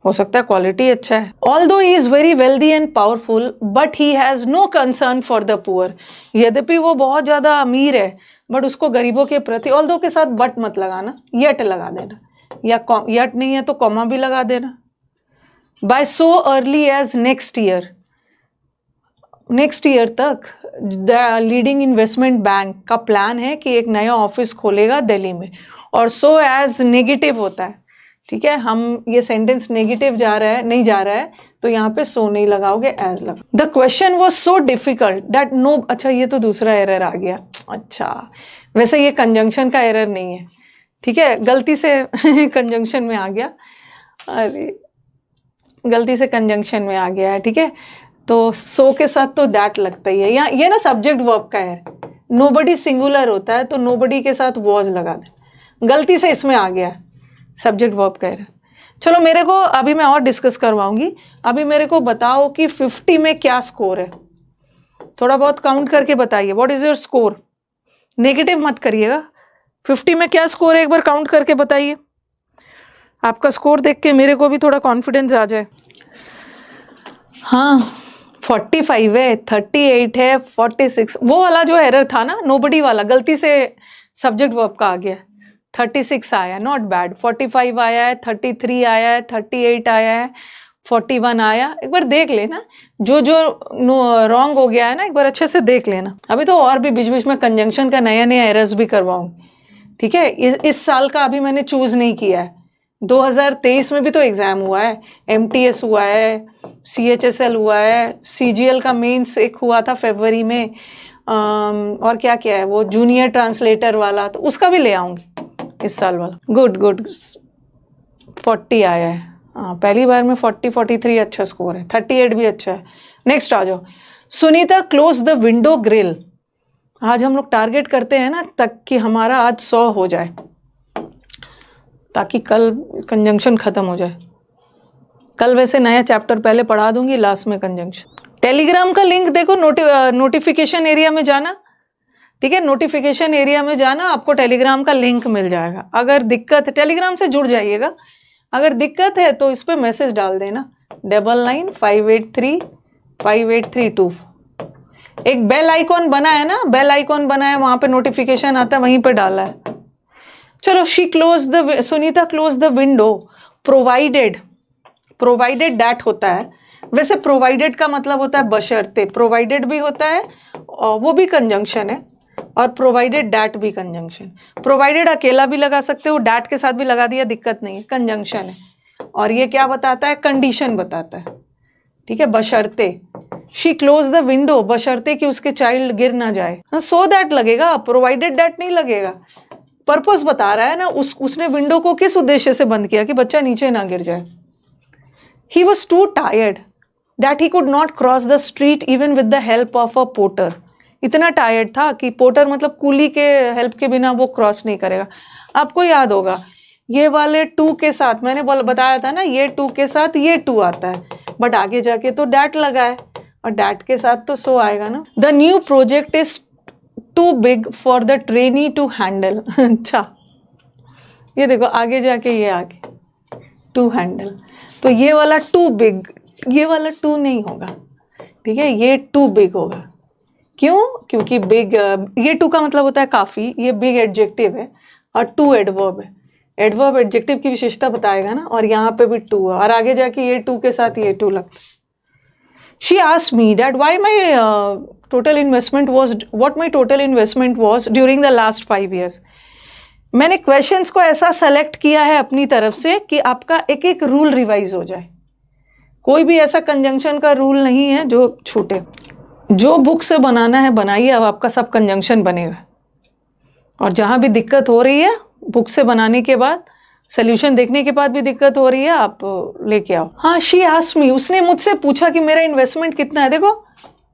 Speaker 1: हो सकता है क्वालिटी अच्छा है। Although he is very wealthy and powerful but he has no concern for the poor. यद्यपि वो बहुत ज्यादा अमीर है बट उसको गरीबों के प्रति, ऑल्दो के साथ बट मत लगाना, यट लगा देना, या यट नहीं है तो कॉमा भी लगा देना। By so early as next year, next year तक द लीडिंग इन्वेस्टमेंट बैंक का प्लान है कि एक नया ऑफिस खोलेगा दिल्ली में। और सो एज नेगेटिव होता है, ठीक है, हम ये सेंटेंस नेगेटिव जा रहा है, नहीं जा रहा है, तो यहाँ पे सो नहीं लगाओगे, एज लगा। The question was so difficult that no, अच्छा ये तो दूसरा एरर आ गया। अच्छा, वैसे ये कंजंक्शन का एरर नहीं है, ठीक है, गलती से कंजंक्शन में आ गया, अरे गलती से कंजंक्शन में आ गया है, ठीक है। तो सो के साथ तो दैट लगता ही है। यहाँ ये ना सब्जेक्ट वर्ब का है, नोबडी सिंगुलर होता है तो नोबडी के साथ वॉज लगा दे, गलती से इसमें आ गया सब्जेक्ट वर्ब का है। चलो मेरे को अभी मैं और डिस्कस करवाऊंगी, अभी मेरे को बताओ कि 50 में क्या स्कोर है, थोड़ा बहुत काउंट करके बताइए। What is your score? Negative मत करिएगा। 50 में क्या स्कोर है, एक बार काउंट करके बताइए। आपका स्कोर देख के मेरे को भी थोड़ा कॉन्फिडेंस आ जाए। हाँ 45 है, 38 है, 46, वो वाला जो एरर था ना नोबडी वाला, गलती से सब्जेक्ट वर्ब का आ गया। 36 आया, नॉट बैड। 45 आया है, 33 आया है, 38 आया है, 41 आया। एक बार देख लेना, जो जो रॉन्ग हो गया है ना एक बार अच्छे से देख लेना। अभी तो और भी बीच बीच में कंजंक्शन का नया नया एरर्स भी करवाऊँ, ठीक है। इस साल का अभी मैंने चूज नहीं किया है, 2023 में भी तो एग्जाम हुआ है, MTS हुआ है, CHSL हुआ है, CGL का मेंस एक हुआ था फरवरी में, और क्या क्या है वो जूनियर ट्रांसलेटर वाला, तो उसका भी ले आऊंगी इस साल वाला। गुड गुड, 40 आया है, हाँ पहली बार में 40, 43 अच्छा स्कोर है, 38 भी अच्छा है। नेक्स्ट आ जाओ। Sunita close the window grill. आज हम लोग टारगेट करते हैं ना तक कि हमारा आज 100 हो जाए, ताकि कल कंजंक्शन खत्म हो जाए। कल वैसे नया चैप्टर पहले पढ़ा दूंगी, लास्ट में कंजंक्शन। टेलीग्राम का लिंक देखो, नोटिफिकेशन एरिया में जाना, ठीक है, नोटिफिकेशन एरिया में जाना, आपको टेलीग्राम का लिंक मिल जाएगा। अगर दिक्कत है, टेलीग्राम से जुड़ जाइएगा, अगर दिक्कत है तो इस पर मैसेज डाल देना 9958358324। एक बेल आइकॉन बना है ना, बेल आइकॉन बना है, वहां पे नोटिफिकेशन आता है, वहीं पे डाला है। चलो, Sunita close the window provided that होता है। वैसे प्रोवाइडेड का मतलब होता है बशर्ते, प्रोवाइडेड भी होता है और वो भी कंजंक्शन है, और प्रोवाइडेड दैट भी कंजंक्शन। प्रोवाइडेड अकेला भी लगा सकते हो, दैट के साथ भी लगा दिया, दिक्कत नहीं है, कंजंक्शन है। और ये क्या बताता है? कंडीशन बताता है, ठीक है, बशर्ते। शी क्लोज द विंडो, बशर्ते कि उसके चाइल्ड गिर ना जाए। सो दैट लगेगा, प्रोवाइडेड दैट नहीं लगेगा। पर्पस बता रहा है ना, उसने विंडो को किस उद्देश्य से बंद किया कि बच्चा नीचे ना गिर जाए। He was too tired that he could not cross the street even with the help of a porter. इतना टायर्ड था कि पोर्टर मतलब कूली के हेल्प के बिना वो क्रॉस नहीं करेगा। आपको याद होगा ये वाले टू के साथ, मैंने बताया था ना, ये टू के साथ ये टू आता है, बट आगे जाके तो डैट लगा है, और डैट के साथ तो सो आएगा ना। The new project is too big for the trainee to handle. अच्छा, ये देखो आगे जाके ये आगे टू हैंडल, तो ये वाला टू बिग, ये वाला टू नहीं होगा, ठीक है, ये टू बिग होगा। क्यों? क्योंकि बिग, ये टू का मतलब होता है काफी, ये बिग एडजेक्टिव है, और टू एडवर्ब है। एडवर्ब एडजेक्टिव की विशेषता बताएगा ना, और यहाँ पे भी टू है, और आगे जाके ये टू के साथ ये टू लगता है। She asked me that why my total investment was, what my total investment was during the last 5 years. मैंने क्वेश्चंस को ऐसा सेलेक्ट किया है अपनी तरफ से कि आपका एक एक रूल रिवाइज हो जाए. कोई भी ऐसा कंजंक्शन का रूल नहीं है जो छूटे. जो बुक से बनाना है बनाइए, अब आपका सब कंजंक्शन बनेगा. और जहां भी दिक्कत हो रही है बुक से बनाने के बाद, सोल्यूशन देखने के बाद भी दिक्कत हो रही है, आप लेके आओ. हाँ, शी आस्क्ड मी, उसने मुझसे पूछा कि मेरा इन्वेस्टमेंट कितना है. देखो,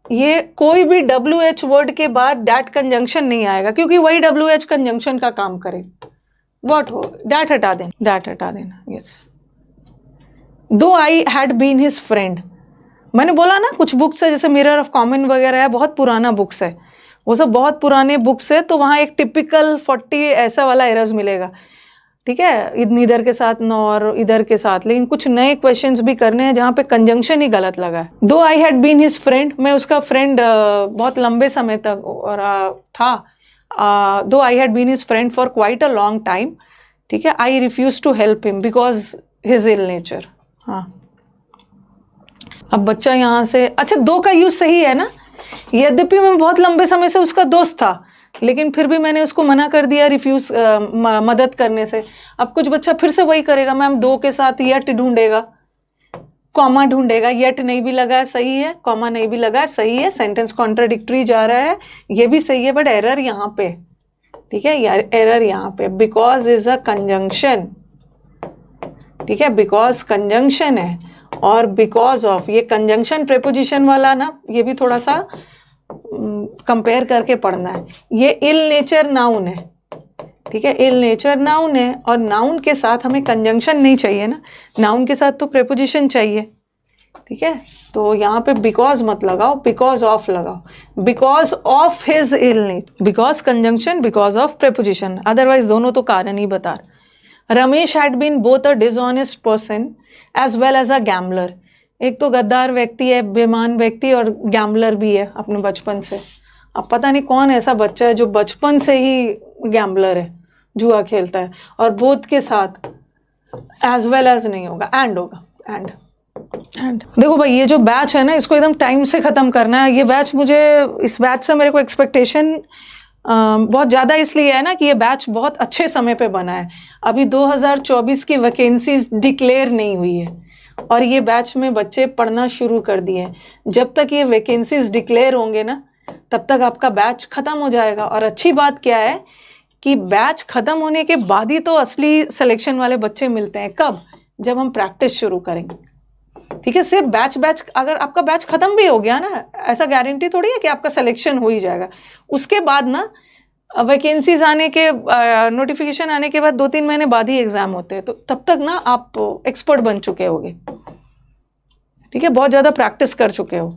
Speaker 1: ये कोई भी WH वर्ड के बाद डैट कंजंक्शन नहीं आएगा, क्योंकि वही WH कंजंक्शन का काम करे. व्हाट हो, डैट हटा देना. Yes. Though I had been his friend. मैंने बोला ना कुछ बुक्स है जैसे मिरर ऑफ कॉमन वगैरह है, बहुत पुराना बुक्स है, वो सब बहुत पुराने बुक्स है. तो वहाँ एक टिपिकल 40 ऐसा वाला एरर्स मिलेगा. ठीक है, इधर के साथ नॉर, इधर के साथ. लेकिन कुछ नए क्वेश्चंस भी करने हैं जहाँ पे कंजंक्शन ही गलत लगा है. Though I had been his friend, मैं उसका फ्रेंड बहुत लंबे समय तक था. Though I had been his friend for quite a long time. ठीक है, I refuse to help him because his ill nature. हाँ, अब बच्चा यहाँ से, अच्छा, दो का यूज सही है ना. यद्यपि मैं बहुत लंबे समय से उसका दोस्त था, लेकिन फिर भी मैंने उसको मना कर दिया रिफ्यूज मदद करने से. अब कुछ बच्चा फिर से वही करेगा, मैम दो के साथ यट ढूंढेगा, कॉमा ढूंढेगा. यट नहीं भी लगा है, सही है. कॉमा नहीं भी लगा है, सही है. सेंटेंस कॉन्ट्राडिक्टरी जा रहा है, ये भी सही है. बट एरर यहाँ पे, ठीक है, यार एरर यहाँ पे. Because is a conjunction. ठीक है, बिकॉज कंजंक्शन है, और बिकॉज ऑफ, ये कंजंक्शन प्रेपोजिशन वाला ना, ये भी थोड़ा सा कंपेयर करके पढ़ना है. ये इल नेचर नाउन है. ठीक है, इल नेचर नाउन है, और नाउन के साथ हमें कंजंक्शन नहीं चाहिए ना, नाउन के साथ तो प्रेपोजिशन चाहिए. ठीक है, तो यहाँ पे बिकॉज मत लगाओ, बिकॉज ऑफ लगाओ. Because of his ill nature, because conjunction, because of preposition. Otherwise दोनों तो कारण ही बता. Ramesh had been both a dishonest person as well as a gambler. एक तो गद्दार व्यक्ति है, बेईमान व्यक्ति, और गैम्बलर भी है अपने बचपन से. अब पता नहीं कौन ऐसा बच्चा है जो बचपन से ही गैम्बलर है, जुआ खेलता है. और बोथ के साथ एज वेल एज नहीं होगा, एंड होगा. एंड देखो भाई, ये जो बैच है ना, इसको एकदम टाइम से ख़त्म करना है. ये बैच, मुझे इस बैच से मेरे को एक्सपेक्टेशन बहुत ज़्यादा इसलिए है ना कि ये बैच बहुत अच्छे समय पे बना है. अभी 2024 की वैकेंसीज डिक्लेयर नहीं हुई है, और ये बैच में बच्चे पढ़ना शुरू कर दिए. जब तक ये वैकेंसीज डिक्लेयर होंगे ना, तब तक आपका बैच ख़त्म हो जाएगा. और अच्छी बात क्या है कि बैच ख़त्म होने के बाद ही तो असली सिलेक्शन वाले बच्चे मिलते हैं. कब? जब हम प्रैक्टिस शुरू करेंगे. ठीक है, सिर्फ बैच अगर आपका बैच ख़त्म भी हो गया ना, ऐसा गारंटी थोड़ी है कि आपका सिलेक्शन हो ही जाएगा. उसके बाद ना वैकेंसीज आने के, नोटिफिकेशन आने के बाद 2-3 महीने बाद ही एग्ज़ाम होते हैं. तो तब तक ना आप एक्सपर्ट बन चुके होगे. ठीक है, बहुत ज़्यादा प्रैक्टिस कर चुके हो.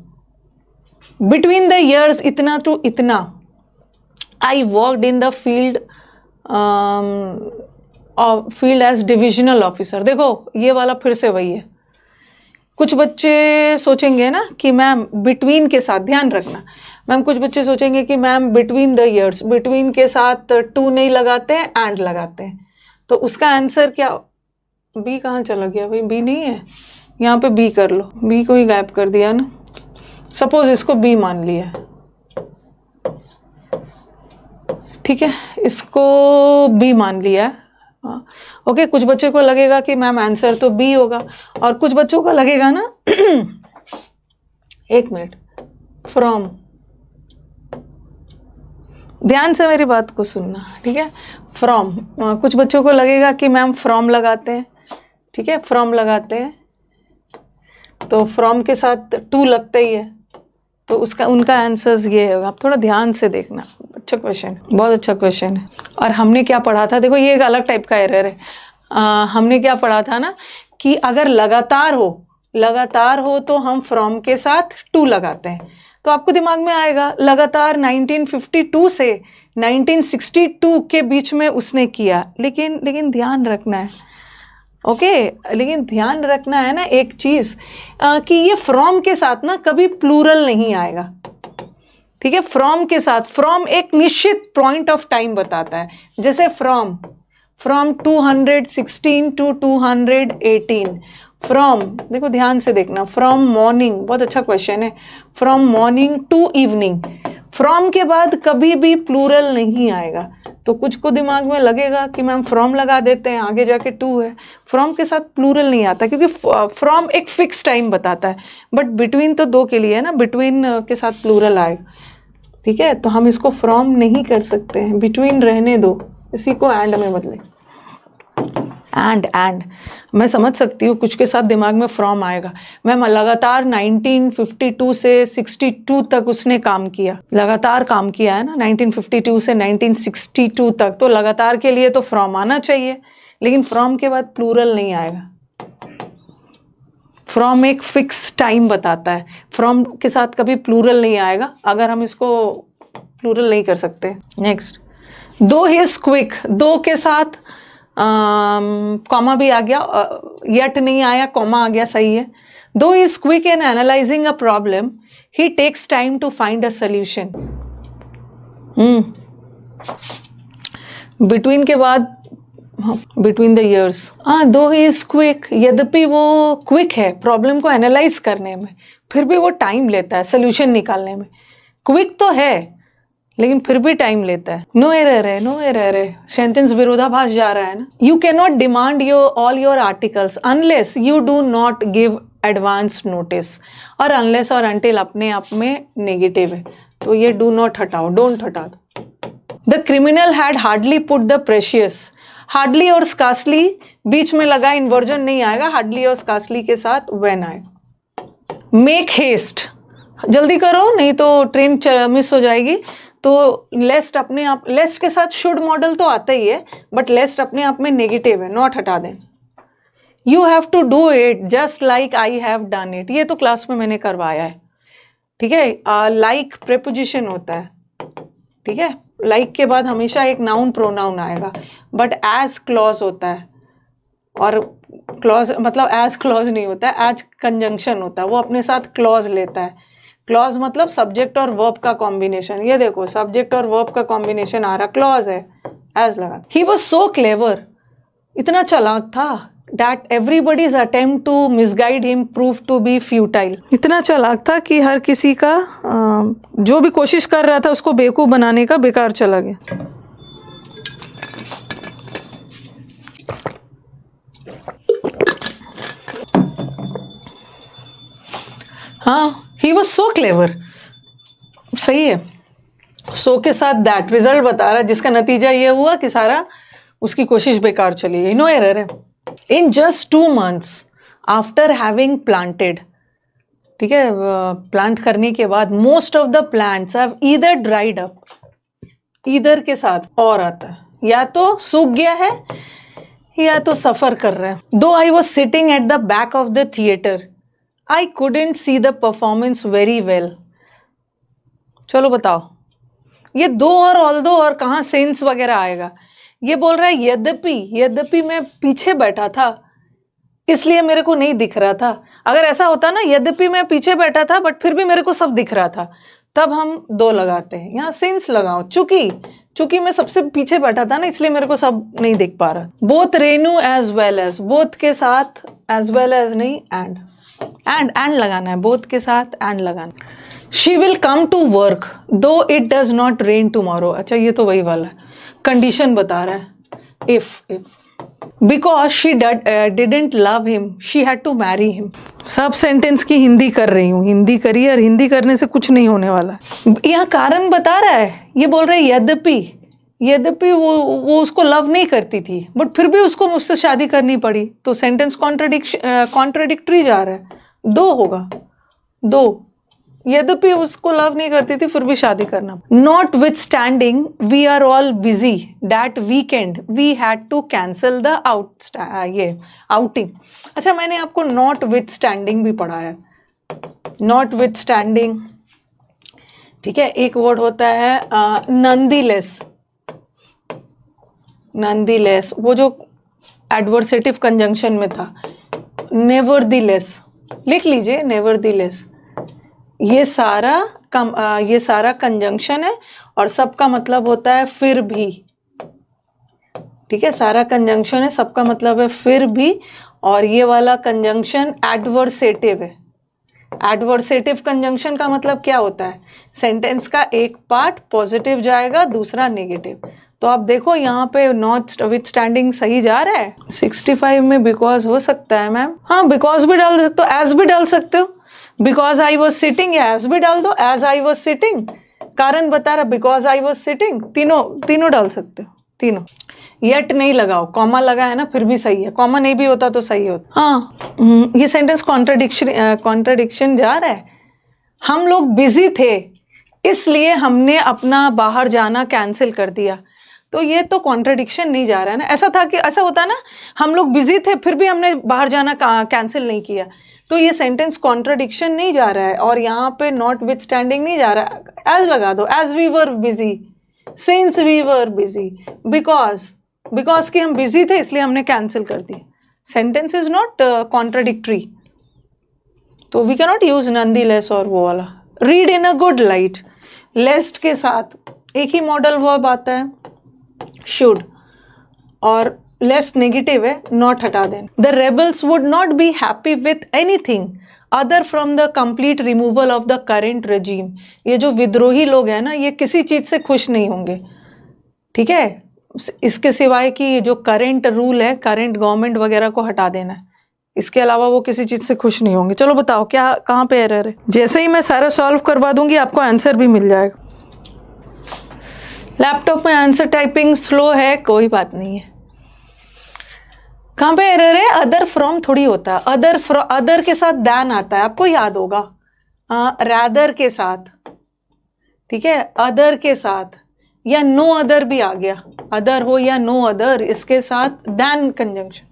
Speaker 1: बिटवीन द ईयर्स इतना टू इतना I worked in the field as divisional officer. देखो, ये वाला फिर से वही है. कुछ बच्चे सोचेंगे ना कि मैम बिटवीन के साथ, ध्यान रखना मैम, कुछ बच्चे सोचेंगे कि ma'am between the years, between के साथ टू नहीं लगाते हैं, एंड लगाते हैं. तो उसका आंसर क्या? बी कहाँ चला गया भाई? बी नहीं है यहाँ पे. बी कर लो, बी को ही गायब कर दिया ना. सपोज इसको बी मान लिया, ठीक है, इसको बी मान लिया. ओके, कुछ बच्चे को लगेगा कि मैम आंसर तो बी होगा, और कुछ बच्चों को लगेगा ना एक मिनट, फ्रॉम. ध्यान से मेरी बात को सुनना, ठीक है. फ्रॉम, कुछ बच्चों को लगेगा कि मैम फ्रॉम लगाते हैं. ठीक है, फ्रॉम लगाते हैं, तो फ्रॉम के साथ टू लगता ही है, तो उसका उनका आंसर्स ये होगा. आप थोड़ा ध्यान से देखना. अच्छा क्वेश्चन, बहुत अच्छा क्वेश्चन है. और हमने क्या पढ़ा था, देखो ये एक अलग टाइप का एरर है. हमने क्या पढ़ा था ना कि अगर लगातार हो तो हम फ्रॉम के साथ टू लगाते हैं. तो आपको दिमाग में आएगा लगातार 1952 से 1962 के बीच में उसने किया. लेकिन ध्यान रखना है, ओके, लेकिन ध्यान रखना है ना एक चीज, कि ये फ्रॉम के साथ ना कभी प्लूरल नहीं आएगा. ठीक है, फ्रॉम के साथ, फ्रॉम एक निश्चित पॉइंट ऑफ टाइम बताता है. जैसे फ्रॉम 216 to 218, फ्रॉम, देखो ध्यान से देखना, फ्रॉम मॉर्निंग, बहुत अच्छा क्वेश्चन है, from morning to evening, from के बाद कभी भी प्लूरल नहीं आएगा। तो कुछ को दिमाग में लगेगा कि मैम फ्रॉम लगा देते हैं, आगे जाके टू है, फ्रॉम के साथ प्लूरल नहीं आता क्योंकि फ्रॉम एक फिक्स टाइम बताता है, बट बिटवीन तो दो के लिए है ना, बिटवीन के साथ प्लूरल आएगा, ठीक है। तो हम इसको फ्रॉम नहीं कर सकते हैं, बिटवीन रहने दो, इसी को एंड में बदले। एंड मैं समझ सकती हूँ कुछ के साथ दिमाग में फ्रॉम आएगा, मैम लगातार 1952 से 62 तक उसने काम किया, लगातार काम किया है ना 1952 से 1962 तक, तो लगातार के लिए तो फ्रॉम आना चाहिए, लेकिन फ्रॉम के बाद प्लूरल नहीं आएगा। फ्रॉम एक फिक्स टाइम बताता है, फ्रॉम के साथ कभी प्लूरल नहीं आएगा, अगर हम इसको प्लूरल नहीं कर सकते। नेक्स्ट, दो ही इज क्विक, दो के साथ कॉमा भी आ गया, येट नहीं आया, कॉमा आ गया, सही है। Though is quick in analysing a problem, he takes time to find a solution. Between के बाद बिटवीन द ईयर्स, दो ही इज क्विक, यद्यपि वो क्विक है प्रॉब्लम को एनालाइज करने में, फिर भी वो टाइम लेता है सोल्यूशन निकालने में। क्विक तो है लेकिन फिर भी टाइम लेता है। नो एरर है, नो एरर है, सेंटेंस विरोधाभास जा रहा है ना। You can not demand all your articles unless you do not give advance notice, और अनलेस और अनटिल अपने आप में नेगेटिव है, तो ये डू नॉट हटाओ, डोंट हटा दो। The criminal had hardly put the precious, hardly और स्कार्सली बीच में लगा, इन्वर्जन नहीं आएगा, हार्डली और स्कार्सली के साथ व्हेन आएगा। मेक हेस्ट, जल्दी करो नहीं तो ट्रेन मिस हो जाएगी। तो लेस्ट अपने आप, लेस्ट के साथ शुड मॉडल तो आता ही है, बट लेस्ट अपने आप में नेगेटिव है, नॉट हटा दें। You have to do it just like I have done it, ये तो क्लास में मैंने करवाया है, ठीक है। लाइक प्रेपोजिशन होता है, ठीक है, लाइक के बाद हमेशा एक नाउन प्रोनाउन आएगा, बट एज क्लॉज होता है, और क्लॉज मतलब एज क्लॉज नहीं होता है, एज कंजंक्शन होता है, वो अपने साथ क्लॉज लेता है। क्लॉज मतलब सब्जेक्ट और वर्ब का कॉम्बिनेशन, ये देखो सब्जेक्ट और वर्ब का कॉम्बिनेशन आ रहा, क्लॉज है, एज लगा। ही वॉज सो क्लेवर, इतना चालाक था, that everybody's attempt to misguide him prove to be futile, इतना चालाक था कि हर किसी का जो भी कोशिश कर रहा था उसको बेवकूफ बनाने का बेकार चला गया। हाँ, ही वॉज सो क्लेवर, सही है, सो के साथ दैट रिजल्ट बता रहा है, जिसका नतीजा ये हुआ कि सारा उसकी कोशिश बेकार चली गई, नो एरर है। इन just 2 months after having planted, ठीक है, प्लांट करने के बाद most of the plants have either dried up, either के साथ और आता है, या तो सूख गया है या तो सफर कर रहा है। Though I was sitting at the back of the theatre, I couldn't see the performance very well. चलो बताओ, ये दो और ऑल दो और कहाँ सेंस वगैरह आएगा। ये बोल रहा है यद्यपि मैं पीछे बैठा था इसलिए मेरे को नहीं दिख रहा था। अगर ऐसा होता ना, यद्यपि मैं पीछे बैठा था बट फिर भी मेरे को सब दिख रहा था, तब हम दो लगाते हैं। यहाँ सेंस लगाओ, चूंकि मैं सबसे पीछे बैठा था ना इसलिए मेरे को सब नहीं दिख पा रहा। Both Renu as well as, both के साथ एज वेल एज नहीं, एंड लगाना है, बोथ के साथ एंड लगाना। She will come to work though it does not rain tomorrow, अच्छा ये तो वही वाला है, कंडीशन बता रहा है, if because she didn't love him she had to marry him. सब सेंटेंस की हिंदी कर रही हूँ, हिंदी करिए, और हिंदी करने से कुछ नहीं होने वाला। यहाँ कारण बता रहा है, ये बोल रहा है यद्यपि वो उसको लव नहीं करती थी बट फिर भी उसको मुझसे शादी करनी पड़ी, तो सेंटेंस कॉन्ट्रडिक्टरी जा रहा है। दो होगा, दो, यद्यपि उसको लव नहीं करती थी फिर भी शादी करना। Notwithstanding we are all busy that weekend we had to cancel the outing. अच्छा, मैंने आपको नॉट विथ स्टैंडिंग भी पढ़ाया, नॉट विथ स्टैंडिंग, ठीक है। एक वर्ड होता है नंदीलेस, वो जो एडवर्सेटिव कंजंक्शन में था। नेवरदीलेस लिख लीजिए, नेवरदीलेस, ये सारा कंजंक्शन है और सबका मतलब होता है फिर भी, ठीक है, सारा कंजंक्शन है, सबका मतलब है फिर भी, और ये वाला कंजंक्शन एडवर्सेटिव है। एडवर्सेटिव कंजंक्शन का मतलब क्या होता है, सेंटेंस का एक पार्ट पॉजिटिव जाएगा, दूसरा नेगेटिव। तो आप देखो यहाँ पे नॉट विथ स्टैंडिंग सही जा रहा है। 65 में बिकॉज हो सकता है मैम, हाँ बिकॉज भी डाल सकते हो, एज भी डाल सकते हो, बिकॉज आई वॉज सिटिंग, या एज भी डाल दो, एज आई वॉज सिटिंग, कारण बता रहा बिकॉज आई वॉज सिटिंग, तीनों डाल सकते हो, तीनों। येट नहीं लगाओ, कॉमा लगा है ना, फिर भी सही है, कॉमा नहीं भी होता तो सही होता। हाँ, ये सेंटेंस कॉन्ट्रडिक्शन जा रहा है। हम लोग बिजी थे इसलिए हमने अपना बाहर जाना कैंसिल कर दिया, तो ये तो कॉन्ट्रडिक्शन नहीं जा रहा है ना। ऐसा था कि ऐसा होता ना, हम लोग बिजी थे फिर भी हमने बाहर जाना कैंसिल नहीं किया, तो ये सेंटेंस कॉन्ट्रडिक्शन नहीं जा रहा है। और यहाँ पे नॉट विथ स्टैंडिंग नहीं जा रहा है, एज लगा दो, as we were busy, since we were busy, because कि हम बिजी थे इसलिए हमने कैंसिल कर दी। सेंटेंस इज नॉट कॉन्ट्रडिक्टरी, तो we can not use nonetheless और वो वाला। Read in a good light, lest के साथ एक ही मॉडल वर्ब आता है, शुड, और लेस्ट नेगेटिव है, नॉट हटा दें। The rebels would not be happy with anything other from the complete removal of the current regime. ये जो विद्रोही लोग हैं ना, ये किसी चीज से खुश नहीं होंगे, ठीक है, इसके सिवाय कि ये जो करेंट रूल है, करेंट गवर्नमेंट वगैरह को हटा देना है, इसके अलावा वो किसी चीज से खुश नहीं होंगे। चलो बताओ क्या, कहाँ पे एरर है। जैसे ही मैं सारा सॉल्व करवा दूंगी आपको आंसर भी मिल जाएगा। लैपटॉप में आंसर टाइपिंग स्लो है, कोई बात नहीं है। कहाँ पे एरर है, अदर फ्रॉम थोड़ी होता है, अदर के साथ दैन आता है, आपको याद होगा, रैदर के साथ, ठीक है, अदर के साथ, या नो अदर भी आ गया, अदर हो या नो अदर, इसके साथ than conjunction.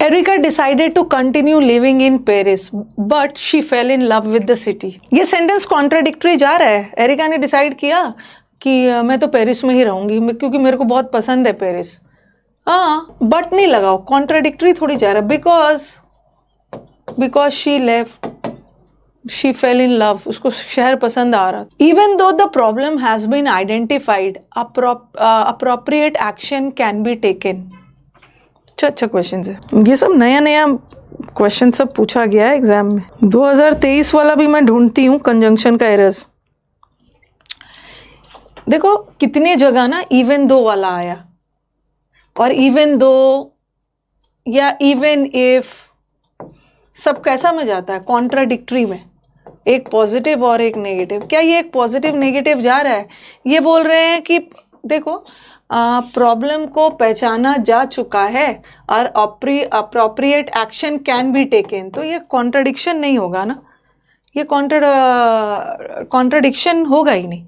Speaker 1: Erika decided to continue living in Paris but she fell in love with the city. ये सेंटेंस कॉन्ट्राडिक्टरी जा रहा है। एरिका ने डिसाइड किया कि मैं तो पेरिस में ही रहूंगी क्योंकि मेरे को बहुत पसंद है पेरिस, हाँ, बट नहीं लगाओ, कॉन्ट्राडिक्टरी थोड़ी जा रहा है। Because she left, she fell in love, उसको शहर पसंद आ रहा। Even though the problem has been identified, appropriate action can be taken. अच्छा क्वेश्चन है, ये सब नया नया क्वेश्चन सब पूछा गया है एग्जाम में। 2023 वाला भी मैं ढूंढती हूँ कंजंक्शन का एरर्स। देखो कितने जगह ना इवन दो वाला आया, और इवन दो या इवन इफ, सब कैसा में जाता है, कॉन्ट्राडिक्टरी में, एक पॉजिटिव और एक नेगेटिव। क्या ये एक पॉजिटिव नेगेटिव जा रहा है, ये बोल रहे हैं कि देखो प्रॉब्लम को पहचाना जा चुका है और appropriate action can be taken, तो ये कॉन्ट्राडिक्शन नहीं होगा ना, ये कॉन्ट्राडिक्शन होगा ही नहीं।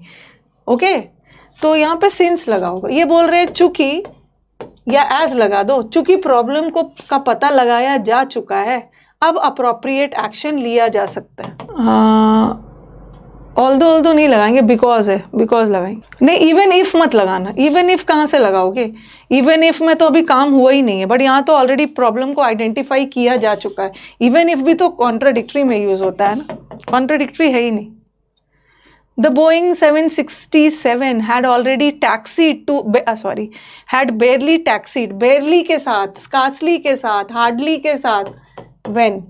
Speaker 1: ओके, तो यहाँ पे सिंस लगा होगा। ये बोल रहे हैं चूंकि, या एज लगा दो, चूंकि प्रॉब्लम को का पता लगाया जा चुका है अब अप्रोप्रिएट एक्शन लिया जा सकता है। ऑल्दो नहीं लगाएंगे, बिकॉज है, बिकॉज लगाएंगे। नहीं, इवन इफ मत लगाना, इवन इफ कहाँ से लगाओगे, इवन इफ में तो अभी काम हुआ ही नहीं है, बट यहाँ तो ऑलरेडी प्रॉब्लम को आइडेंटिफाई किया जा चुका है। इवन इफ भी तो कॉन्ट्राडिक्टरी में यूज होता है ना, कॉन्ट्राडिक्टरी है ही नहीं। The Boeing 767 had already taxied to, had barely taxied, barely के साथ, scarcely के साथ, hardly के साथ, when.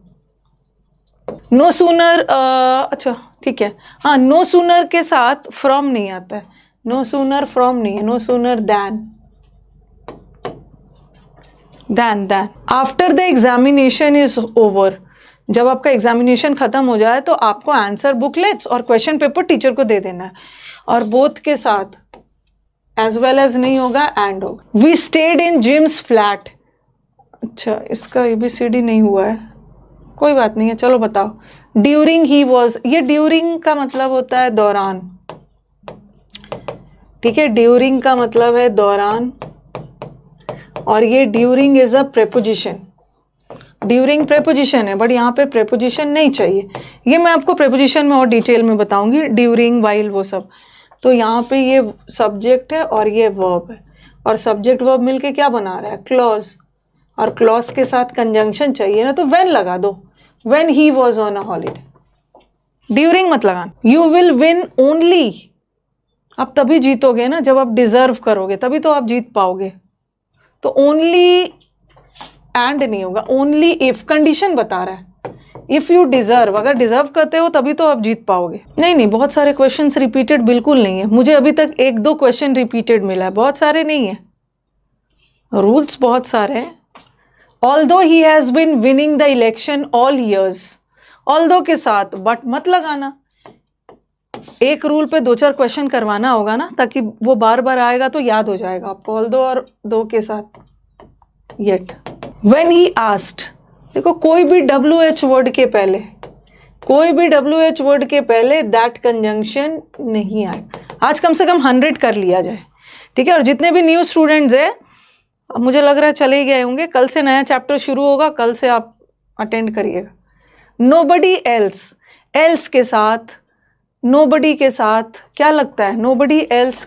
Speaker 1: No sooner, अच्छा ठीक है, हाँ, no sooner के साथ from नहीं आता है, no sooner from नहीं है, no sooner than. After the examination is over, जब आपका एग्जामिनेशन खत्म हो जाए तो आपको आंसर बुकलेट्स और क्वेश्चन पेपर टीचर को दे देना है, और बोथ के साथ एज वेल एज नहीं होगा, एंड होगा। We stayed in Jim's flat, अच्छा इसका ABCD नहीं हुआ है, कोई बात नहीं है, चलो बताओ। ड्यूरिंग ही वॉज, ये ड्यूरिंग का मतलब होता है दौरान, ठीक है, ड्यूरिंग का मतलब है दौरान, और ये during is a preposition, during preposition है, बट यहाँ पे प्रेपोजिशन नहीं चाहिए। ये मैं आपको प्रेपोजिशन में और डिटेल में बताऊंगी, ड्यूरिंग, वाइल, वो सब। तो यहाँ पे ये सब्जेक्ट है और ये वर्ब है, और सब्जेक्ट वर्ब मिलके क्या बना रहा है, क्लॉज, और क्लॉज के साथ कंजंक्शन चाहिए ना, तो व्हेन लगा दो, when he was on a holiday. During मत लगाना। यू विल विन ओनली, आप तभी जीतोगे ना जब आप डिजर्व करोगे, तभी तो आप जीत पाओगे। तो ओनली एंड नहीं होगा, ओनली इफ, कंडीशन बता रहा है। इफ यू डिजर्व, अगर डिजर्व करते हो तभी तो आप जीत पाओगे। नहीं नहीं, बहुत सारे क्वेश्चंस रिपीटेड बिल्कुल नहीं है, मुझे अभी तक 1-2 क्वेश्चन रिपीटेड मिला है, बहुत सारे नहीं है, रूल्स बहुत सारे हैं। Although he has been winning the election all years, although के साथ बट मत लगाना, एक रूल पे 2-4 क्वेश्चन करवाना होगा ना, ताकि वो बार बार आएगा तो याद हो जाएगा आपको। ऑल्दो और दो के साथ येट। व्हेन ही आस्क्ड, देखो कोई भी WH वर्ड के पहले, कोई भी WH वर्ड के पहले दैट कंजंक्शन नहीं आए। आज कम से कम 100 कर लिया जाए, ठीक है। और जितने भी न्यू स्टूडेंट्स हैं, अब मुझे लग रहा है चले ही गए होंगे, कल से नया चैप्टर शुरू होगा, कल से आप अटेंड करिएगा। नोबडी एल्स, एल्स के साथ, नोबडी के साथ क्या लगता है? नोबडी एल्स,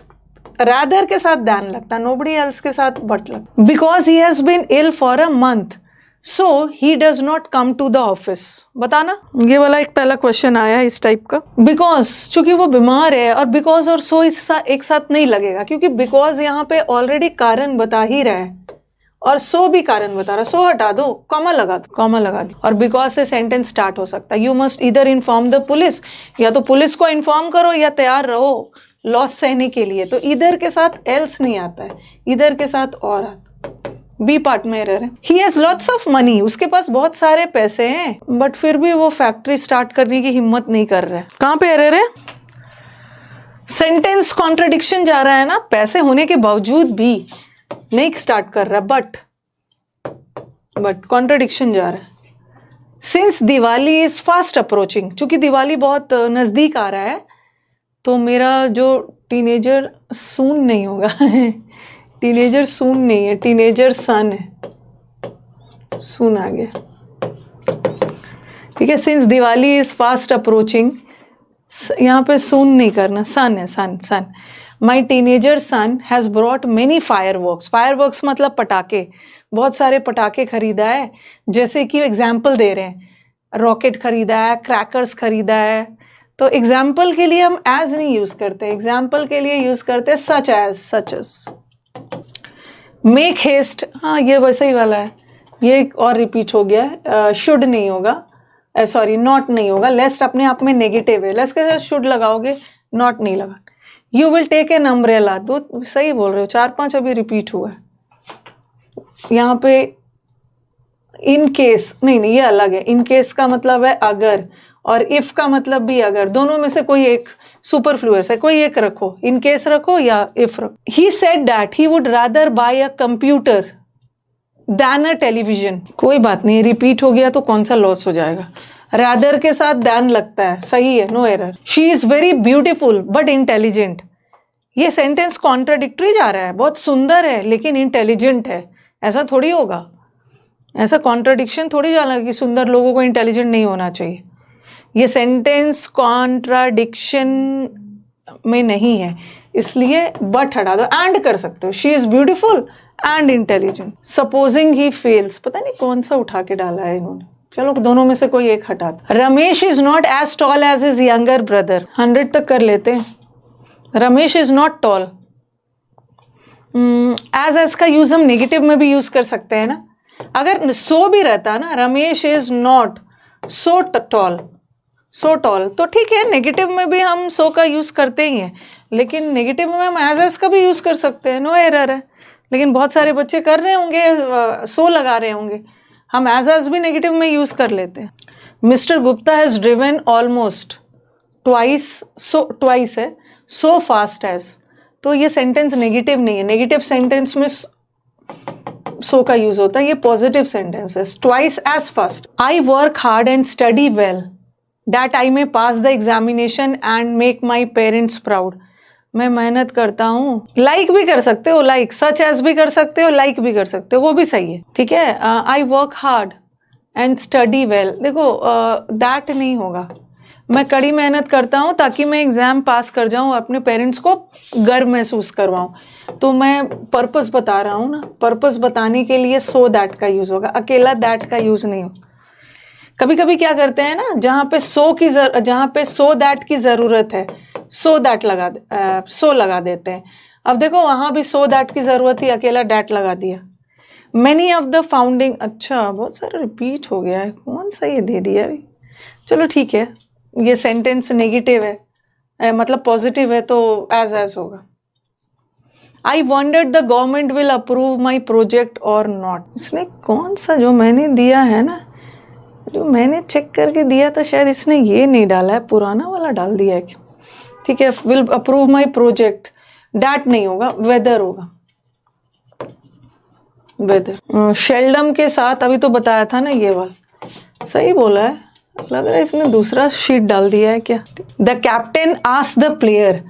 Speaker 1: रादर के साथ दैन लगता है, नोबडी एल्स के साथ बट लगता है। Because he has been ill for a month so he does not come to the office, बताना। ये वाला एक पहला क्वेश्चन आया इस टाइप का। बिकॉज, चूंकि वो बीमार है, और बिकॉज और सो एक साथ नहीं लगेगा, क्योंकि बिकॉज यहाँ पे ऑलरेडी कारण बता ही रहा है, और सो भी कारण बता रहा, सो हटा दो, कॉमा लगा दो, कॉमा लगा दो। और बिकॉज से सेंटेंस स्टार्ट हो सकता है। यू मस्ट इधर इन्फॉर्म द पुलिस, या तो पुलिस को इन्फॉर्म करो या तैयार रहो लॉस सहने के लिए। तो इधर के साथ एल्स नहीं आता है, इधर के साथ और आता। बी पार्ट में एरर है। He has lots of money, उसके पास बहुत सारे पैसे हैं, बट फिर भी वो फैक्ट्री स्टार्ट करने की हिम्मत नहीं कर रहा है। कहां पे एरर है? सेंटेंस कॉन्ट्रडिक्शन जा रहा है ना, पैसे होने के बावजूद भी नहीं स्टार्ट कर रहा, बट कॉन्ट्रडिक्शन जा रहा है। Since Diwali is fast approaching, चूंकि दिवाली बहुत नजदीक आ रहा है, तो मेरा जो टीनेजर सून नहीं होगा टीनेजर सून नहीं है, टीनेजर सन है, सून आ गया, ठीक है। Since Diwali is fast approaching, यहाँ पे सून नहीं करना, सन है, son. My teenager son has brought many fireworks, fireworks मतलब पटाखे, बहुत सारे पटाखे खरीदा है। जैसे कि एग्जाम्पल दे रहे हैं, रॉकेट खरीदा है, क्रैकर्स खरीदा है। तो एग्जाम्पल के लिए हम एज नहीं यूज करते, एग्जाम्पल के लिए यूज करते हैं सच एज। मेक हेस्ट, हाँ ये वैसे ही वाला है, ये एक और रिपीट हो गया है। शुड नहीं होगा, सॉरी नॉट नहीं होगा, लेस्ट अपने आप में नेगेटिव है, लेस्ट के साथ शुड लगाओगे, नॉट नहीं लगा। You will take an umbrella, दो सही बोल रहे हो, 4-5 अभी रिपीट हुआ है। यहाँ पे इन केस नहीं, ये अलग है। इन केस का मतलब है अगर, और इफ का मतलब भी अगर, दोनों में से कोई एक सुपरफ्लुअस है, कोई एक रखो, इन केस रखो या इफ रखो। He said that he would rather buy a computer than a television, कोई बात नहीं, रिपीट हो गया तो कौन सा लॉस हो जाएगा। रादर के साथ दैन लगता है, सही है, no error. She is very beautiful but intelligent, ये सेंटेंस कॉन्ट्राडिक्टरी जा रहा है, बहुत सुंदर है लेकिन इंटेलिजेंट है, ऐसा थोड़ी होगा, ऐसा कॉन्ट्राडिक्शन थोड़ी जाना कि सुंदर लोगों को इंटेलिजेंट नहीं होना चाहिए। ये सेंटेंस कॉन्ट्राडिक्शन में नहीं है, इसलिए बट हटा दो, एंड कर सकते हो। She is beautiful and intelligent. Supposing he fails, पता नहीं कौन सा उठा के डाला है इन्होंने, चलो दोनों में से कोई एक हटा दो। Ramesh is not as tall as his younger brother, 100 तक कर लेते हैं। Ramesh is not tall, as का यूज हम नेगेटिव में भी यूज कर सकते हैं ना। अगर सो भी रहता ना, Ramesh is not so tall, तो ठीक है, नेगेटिव में भी हम सो का यूज करते ही हैं, लेकिन नेगेटिव में हम एज का भी यूज कर सकते हैं, नो एरर है। लेकिन बहुत सारे बच्चे कर रहे होंगे, सो लगा रहे होंगे, हम एज भी नेगेटिव में यूज कर लेते हैं। Mister Gupta has driven almost twice है, सो फास्ट एज, तो ये सेंटेंस नेगेटिव नहीं है, नेगेटिव सेंटेंस में सो का यूज होता है, ये पॉजिटिव सेंटेंस है। Twice as fast. I work hard and study well that I may pass the examination and make my parents proud, मैं मेहनत करता हूँ, लाइक भी कर सकते हो, लाइक सच एज भी कर सकते हो, लाइक भी कर सकते हो, वो भी सही है, ठीक है। आई work hard and study well, देखो दैट नहीं होगा, मैं कड़ी मेहनत करता हूँ ताकि मैं एग्जाम पास कर जाऊँ, अपने पेरेंट्स को गर्व महसूस करवाऊँ, तो मैं पर्पस बता रहा हूँ ना, पर्पस बताने के लिए सो दैट का यूज होगा, अकेला दैट का यूज नहीं हो। कभी कभी क्या करते हैं ना, जहाँ पे सो दैट की जरूरत है सो दैट सो लगा देते हैं। अब देखो वहां भी सो दैट की जरूरत थी, अकेला डैट लगा दिया। मैनी ऑफ द फाउंडिंग, अच्छा बहुत सारा रिपीट हो गया है, कौन सा ये दे दिया है। चलो ठीक है, ये सेंटेंस नेगेटिव है, मतलब पॉजिटिव है तो एज होगा। आई wandered the government will approve my project और नॉट। इसने कौन सा जो मैंने दिया है ना, जो मैंने चेक करके दिया था, शायद इसने ये नहीं डाला है, पुराना वाला डाल दिया है क्या। ठीक है, will approve my project, that नहीं होगा, वेदर होगा, वेदर। शेल्डम के साथ अभी तो बताया था ना ये वाला, सही बोला है। लग रहा है इसने दूसरा शीट डाल दिया है क्या। The captain asked the player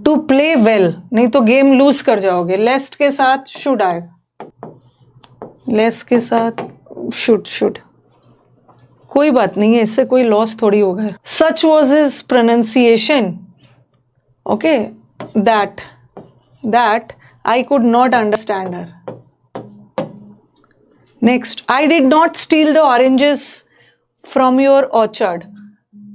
Speaker 1: to play well, नहीं तो गेम लूज कर जाओगे। लेस्ट के साथ शुड आएगा, लेस के साथ शुड, कोई बात नहीं है, इससे कोई लॉस थोड़ी होगा। सच was his pronunciation, okay, that I could not understand her. Next, I did not steel the oranges from your orchard.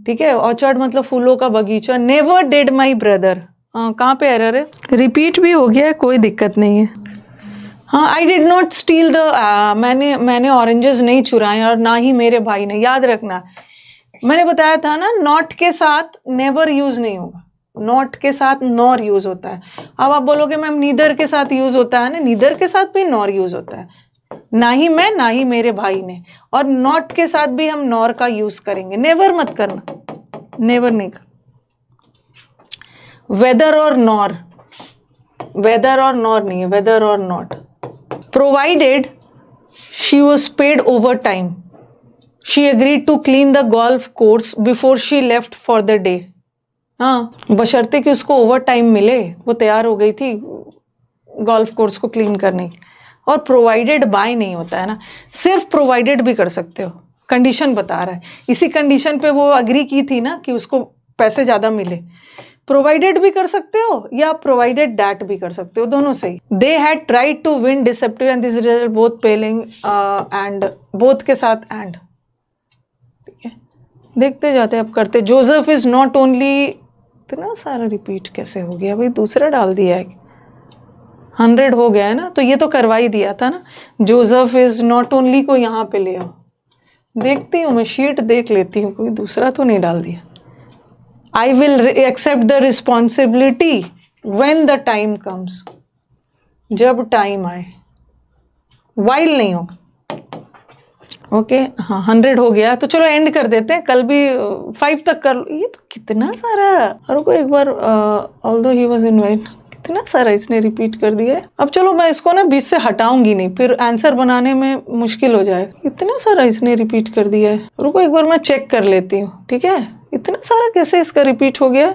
Speaker 1: ठीक है, ऑर्चर्ड मतलब फूलों का बगीचा। नेवर डिड माई ब्रदर, कहाँ पे एरर है, रिपीट भी हो गया है, कोई दिक्कत नहीं है। हाँ, I did not steel the, मैंने ऑरेंजेस नहीं चुराए और ना ही मेरे भाई ने। याद रखना, मैंने बताया था ना, नॉट के साथ नेवर यूज नहीं होगा, नॉट के साथ नॉर यूज होता है। अब आप बोलोगे मैम नीदर के साथ यूज होता है ना, नीदर के साथ भी नॉर यूज होता है, ना ही मैं ना ही मेरे भाई ने। और नॉट के साथ भी हम नॉर का यूज करेंगे, नेवर मत करना, नेवर नहीं कर। वेदर और नॉर, वेदर और नॉर नहीं है, वेदर और नॉट। Provided she was paid overtime, she agreed to clean the golf course before she left for the day. हाँ, बशर्ते कि उसको ओवर टाइम मिले, वो तैयार हो गई थी गोल्फ कोर्स को क्लीन करने की। और प्रोवाइडेड बाय नहीं होता है ना, सिर्फ प्रोवाइडेड भी कर सकते हो, कंडीशन बता रहा है। इसी कंडीशन पे वो अग्री की थी ना कि उसको पैसे ज्यादा मिले। प्रोवाइडेड भी कर सकते हो या प्रोवाइडेड डैट भी कर सकते हो, दोनों सही। They had tried to win deceptive and this result both failing and, both के साथ एंड। ठीक है, देखते जाते अब करते। जोसेफ इज नॉट ओनली, इतना सारा रिपीट कैसे हो गया भाई, दूसरा डाल दिया है। 100 हो गया है ना, तो ये तो करवा ही दिया था ना। जोसेफ इज नॉट ओनली को यहाँ पे ले आओ, देखती हूँ मैं, शीट देख लेती हूँ, कोई दूसरा तो नहीं डाल दिया। I will accept the responsibility when the time comes, जब टाइम आए, वाइल नहीं होगा। ओके, हाँ 100 हो गया, तो चलो एंड कर देते हैं, कल भी 5 तक कर लो। ये तो कितना सारा, और को एक बार ऑल्दो ही वाज इनवाइट, कितना सारा इसने रिपीट कर दिया है। अब चलो मैं इसको ना बीच से हटाऊंगी नहीं, फिर आंसर बनाने में मुश्किल हो जाए। इतना सारा इसने रिपीट कर दिया है, रुको एक बार मैं चेक कर लेती हूँ। ठीक है, इतना सारा कैसे इसका रिपीट हो गया।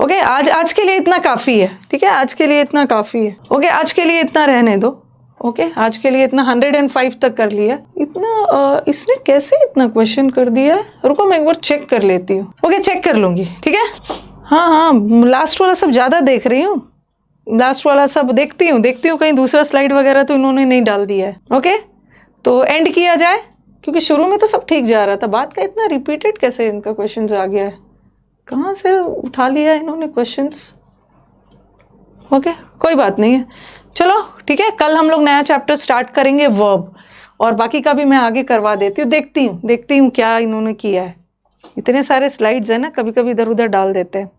Speaker 1: ओके, आज के लिए इतना काफी है। ठीक है, आज के लिए इतना काफी है। ओके, आज के लिए इतना रहने दो। ओके, आज के लिए इतना 105 तक कर लिया। इतना इसने कैसे इतना क्वेश्चन कर दिया है, रुको मैं एक बार चेक कर लेती हूँ। ओके, चेक कर लूंगी। ठीक है, हाँ, लास्ट वाला सब ज्यादा देख रही हूँ, लास्ट वाला सब देखती हूँ कहीं दूसरा स्लाइड वगैरह तो इन्होंने नहीं डाल दिया है। ओके, तो एंड किया जाए, क्योंकि शुरू में तो सब ठीक जा रहा था, बात का इतना रिपीटेड कैसे इनका क्वेश्चन आ गया है, कहाँ से उठा लिया इन्होंने क्वेश्चंस। ओके, कोई बात नहीं है, चलो ठीक है। कल हम लोग नया चैप्टर स्टार्ट करेंगे, वर्ब, और बाकी का भी मैं आगे करवा देती हूँ। देखती हूँ क्या इन्होंने किया है। इतने सारे स्लाइड्स है ना, कभी कभी इधर उधर डाल देते हैं।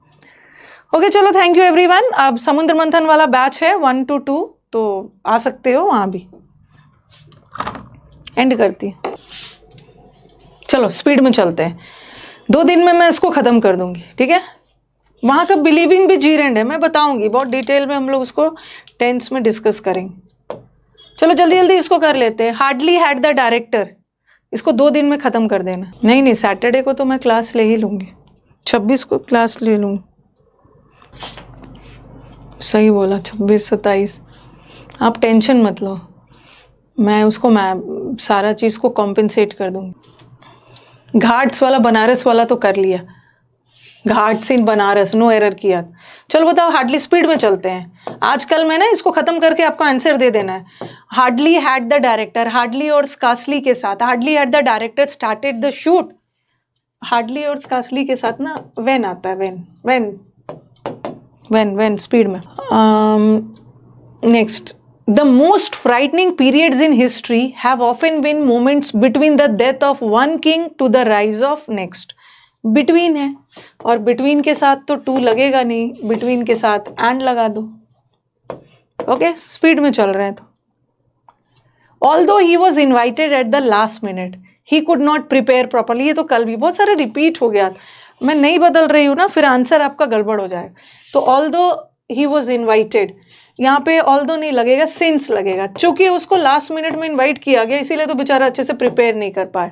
Speaker 1: ओके, चलो थैंक यू एवरीवन। अब समुद्र मंथन वाला बैच है 1 to 2, तो आ सकते हो वहां भी। एंड करती, चलो स्पीड में चलते हैं, 2 दिन में मैं इसको खत्म कर दूंगी। ठीक है, वहां का बिलीविंग भी जीरेंड है, मैं बताऊंगी बहुत डिटेल में, हम लोग उसको टेंस में डिस्कस करेंगे। चलो जल्दी जल्दी इसको कर लेते हैं। हार्डली हैड द डायरेक्टर, इसको 2 दिन में खत्म कर देना। नहीं, सैटरडे को तो मैं क्लास ले ही लूंगी, 26 को क्लास ले लूंगी। सही बोला, 26 27। आप टेंशन मत लो, मैं सारा चीज को कॉम्पेंसेट कर दूंगी। घाट्स वाला, बनारस वाला तो कर लिया, Ghats in Banaras, no error किया। चलो बताओ, हार्डली स्पीड में चलते हैं। आजकल मैं ना इसको खत्म करके आपको आंसर दे देना है। Hardly had the director, hardly और स्कार्सली के साथ, hardly had the director started the shoot. Hardly और स्कार्सली के साथ ना व्हेन आता है, व्हेन when स्पीड में. Next, the most frightening periods in history have often been moments between the death of one king to the rise of next. Between है, और between के साथ तो to लगेगा नहीं, between के साथ and लगा दो. ओके, स्पीड में चल रहे हैं तो. Although he was invited at the last minute, he could not prepare properly. ये तो कल भी बहुत सारे रिपीट हो गया, मैं नहीं बदल रही हूँ ना, फिर आंसर आपका गड़बड़ हो जाएगा. तो although he was invited, यहाँ पे although नहीं लगेगा, since लगेगा, चूंकि उसको लास्ट मिनट में इन्वाइट किया गया इसीलिए तो बेचारा अच्छे से प्रिपेयर नहीं कर पाए.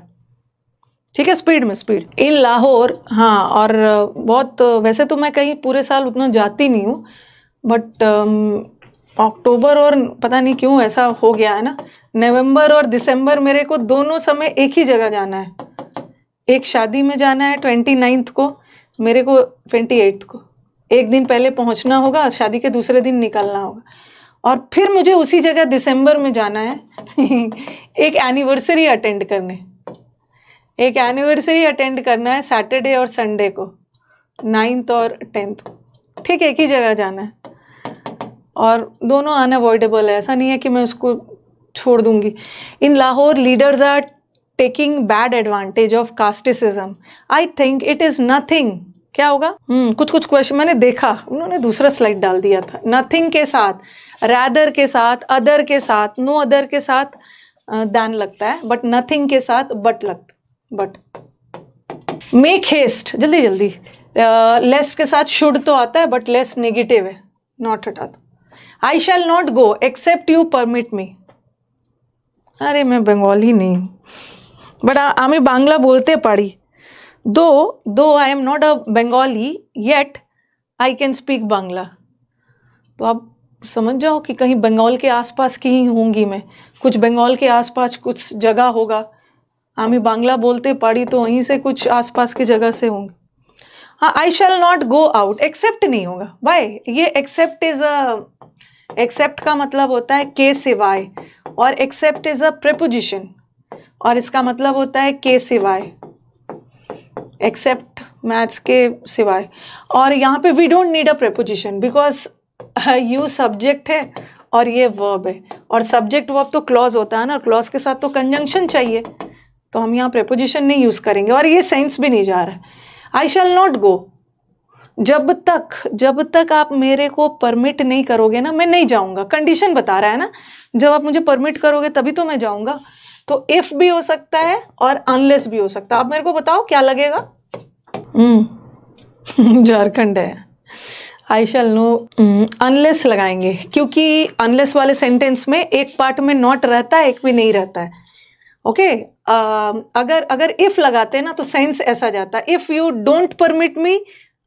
Speaker 1: ठीक है, स्पीड में स्पीड. इन लाहौर, हाँ, और बहुत, वैसे तो मैं कहीं पूरे साल उतना जाती नहीं हूँ, बट अक्टूबर और पता नहीं क्यों ऐसा हो गया है ना, नवंबर और दिसंबर मेरे को दोनों समय एक ही जगह जाना है. एक शादी में जाना है 29th को, मेरे को 28th को, एक दिन पहले पहुंचना होगा, शादी के दूसरे दिन निकलना होगा, और फिर मुझे उसी जगह दिसंबर में जाना है एक एनिवर्सरी अटेंड करने. एक एनिवर्सरी अटेंड करना है सैटरडे और संडे को, 9th और 10th को. ठीक है, एक ही जगह जाना है और दोनों अनअवॉइडेबल है, ऐसा नहीं है कि मैं उसको छोड़ दूंगी. In Lahore leaders are taking bad advantage of casteism. I think it is nothing. क्या होगा? कुछ कुछ क्वेश्चन मैंने देखा, उन्होंने दूसरा स्लाइड डाल दिया था. नथिंग के साथ, रैदर के साथ, अदर के साथ, नो अदर के साथ दैन लगता है, बट नथिंग के साथ बट लगता. बट मेक हेस्ट, जल्दी जल्दी. लेस के साथ शुड तो आता है, बट लेस नेगेटिव है, नॉट हटा दो. I shall not go except you permit me. अरे मैं बंगाली नहीं, बट আমি বাংলা বলতে পারি. दो I am not a Bengali yet I can speak Bangla. तो आप समझ जाओ कि कहीं बंगाल के आसपास की ही होंगी मैं, कुछ बंगाल के आसपास कुछ जगह होगा. আমি बांग्ला बोलते पारी तो वहीं से कुछ आसपास की जगह से होंगे. हाँ, I shall not go out, except नहीं होगा. वाई? ये एक्सेप्ट इज अ, एक्सेप्ट का मतलब होता है के सिवाय, और एक्सेप्ट इज अ प्रेपोजिशन, और इसका मतलब होता है के सिवाय. एक्सेप्ट मैथ्स के सिवाय. और यहाँ पे we don't need a preposition because you subject है और ये वर्ब है, और सब्जेक्ट वर्ब तो क्लॉज होता है ना, क्लॉज के साथ तो कंजंक्शन चाहिए, तो हम यहाँ प्रेपोजिशन नहीं यूज करेंगे, और ये सेंस भी नहीं जा रहा है. आई शैल नॉट गो, जब तक आप मेरे को परमिट नहीं करोगे ना, मैं नहीं जाऊंगा. कंडीशन बता रहा है ना, जब आप मुझे परमिट करोगे तभी तो मैं जाऊंगा. तो इफ भी हो सकता है और अनलेस भी हो सकता है. आप मेरे को बताओ क्या लगेगा? झारखंड है. आई शैल नो, अनलेस लगाएंगे, क्योंकि अनलेस वाले सेंटेंस में एक पार्ट में नॉट रहता है, एक भी नहीं रहता है. ओके, अगर इफ लगाते हैं ना तो सेंस ऐसा जाता है, if you don't permit me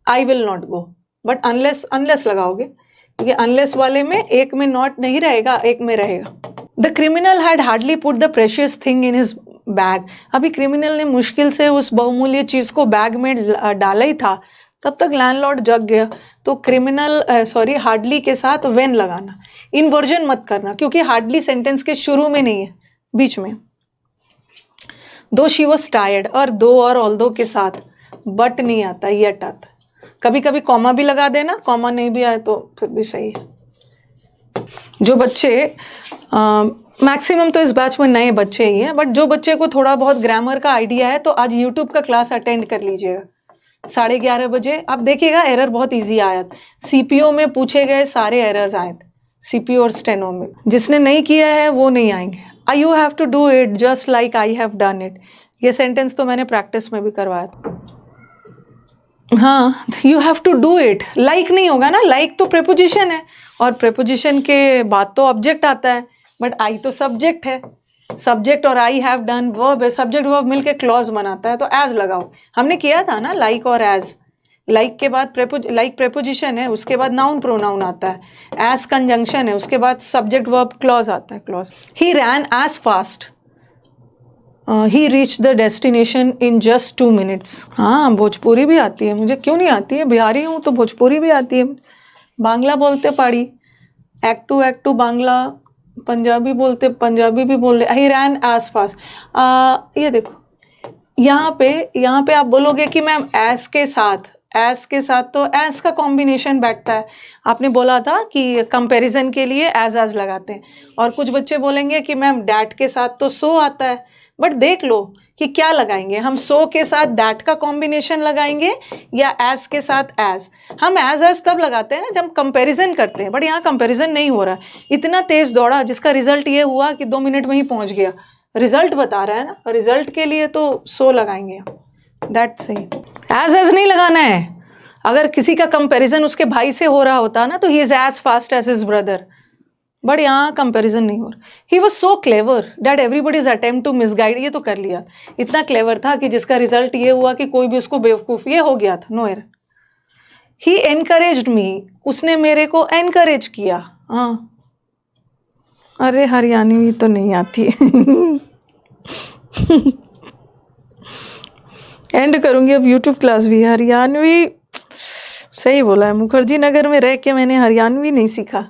Speaker 1: I will not go. But unless लगाओगे, क्योंकि अनलेस वाले में एक में नॉट नहीं रहेगा, एक में रहेगा. The criminal had hardly put the precious thing in his bag. अभी क्रिमिनल ने मुश्किल से उस बहुमूल्य चीज को बैग में डाला ही था, तब तक लैंडलॉर्ड जग गया. तो क्रिमिनल, हार्डली के साथ वेन लगाना. इन्वर्जन मत करना, क्योंकि हार्डली सेंटेंस के शुरू में नहीं है, बीच में. दो शी वॉज टायर्ड, और दो और ऑल्दो के साथ बट नहीं आता, येट आता. कभी कभी कॉमा भी लगा देना, कॉमा नहीं भी आए तो फिर भी सही है. जो बच्चे, मैक्सिमम तो इस बैच में नए बच्चे ही हैं, बट जो बच्चे को थोड़ा बहुत ग्रामर का आइडिया है तो आज यूट्यूब का क्लास अटेंड कर लीजिएगा 11:30 बजे. आप देखिएगा एरर बहुत इजी आया था. सीपीओ में पूछे गए सारे एरर्स आए थे, सीपीओ और स्टेनो में. जिसने नहीं किया है वो नहीं आएंगे. You have to do it just like I have done it. ये सेंटेंस तो मैंने प्रैक्टिस में भी करवाया था. हाँ, you have to do it. Like नहीं होगा ना, लाइक तो प्रेपोजिशन है, और प्रेपोजिशन के बाद तो ऑब्जेक्ट आता है, बट आई तो सब्जेक्ट है. सब्जेक्ट और आई हैव डन वर्ब है, सब्जेक्ट वर्ब मिलके क्लॉज बनाता है, तो एज लगाओ. हमने किया था ना लाइक और एज. लाइक के बाद लाइक प्रेपोजिशन है, उसके बाद नाउन प्रोनाउन आता है, एज कंजंक्शन है, उसके बाद सब्जेक्ट वर्ब क्लॉज आता है, clause. He ran as fast, he reach the destination in just 2 minutes. हाँ, भोजपुरी भी आती है मुझे, क्यों नहीं आती है, बिहारी हूँ तो भोजपुरी भी आती है. बांग्ला बोलते पाड़ी, एक्ट टू बांग्ला. पंजाबी बोलते, पंजाबी भी बोल रहे. ही रैन एज फास्ट. ये देखो, यहाँ पे आप बोलोगे कि मैम एज के साथ, एज के साथ तो एज का कॉम्बिनेशन बैठता है। आपने बोला था कि कंपैरिजन के लिए एज लगाते हैं, और कुछ बच्चे बोलेंगे कि मैम डैट के साथ तो सो आता है। बट देख लो कि क्या लगाएंगे, हम सो के साथ दैट का कॉम्बिनेशन लगाएंगे या एज के साथ एज। हम एज तब लगाते हैं ना जब कंपैरिजन करते हैं, बट यहाँ कंपैरिजन नहीं हो रहा है। इतना तेज दौड़ा जिसका रिजल्ट ये हुआ कि 2 मिनट में ही पहुंच गया, रिजल्ट बता रहा है ना, रिजल्ट के लिए तो सो लगाएंगे। दैट सही, एज नहीं लगाना है। अगर किसी का कंपैरिजन उसके भाई से हो रहा होता ना तो he is as fast as his brother, but यहाँ कंपैरिजन नहीं हो रहा। He was so clever that everybody's attempt to misguide, ये तो कर लिया, इतना क्लेवर था कि जिसका रिजल्ट ये हुआ कि कोई भी उसको बेवकूफ, ये हो गया था, नो एरर। ही एनकरेज्ड मी, उसने मेरे को एनकरेज किया। हाँ, अरे हरियाणवी तो नहीं आती एंड करूंगी अब यूट्यूब क्लास भी। हरियाणवी सही बोला है, मुखर्जी नगर में रह के मैंने हरियाणवी नहीं सीखा।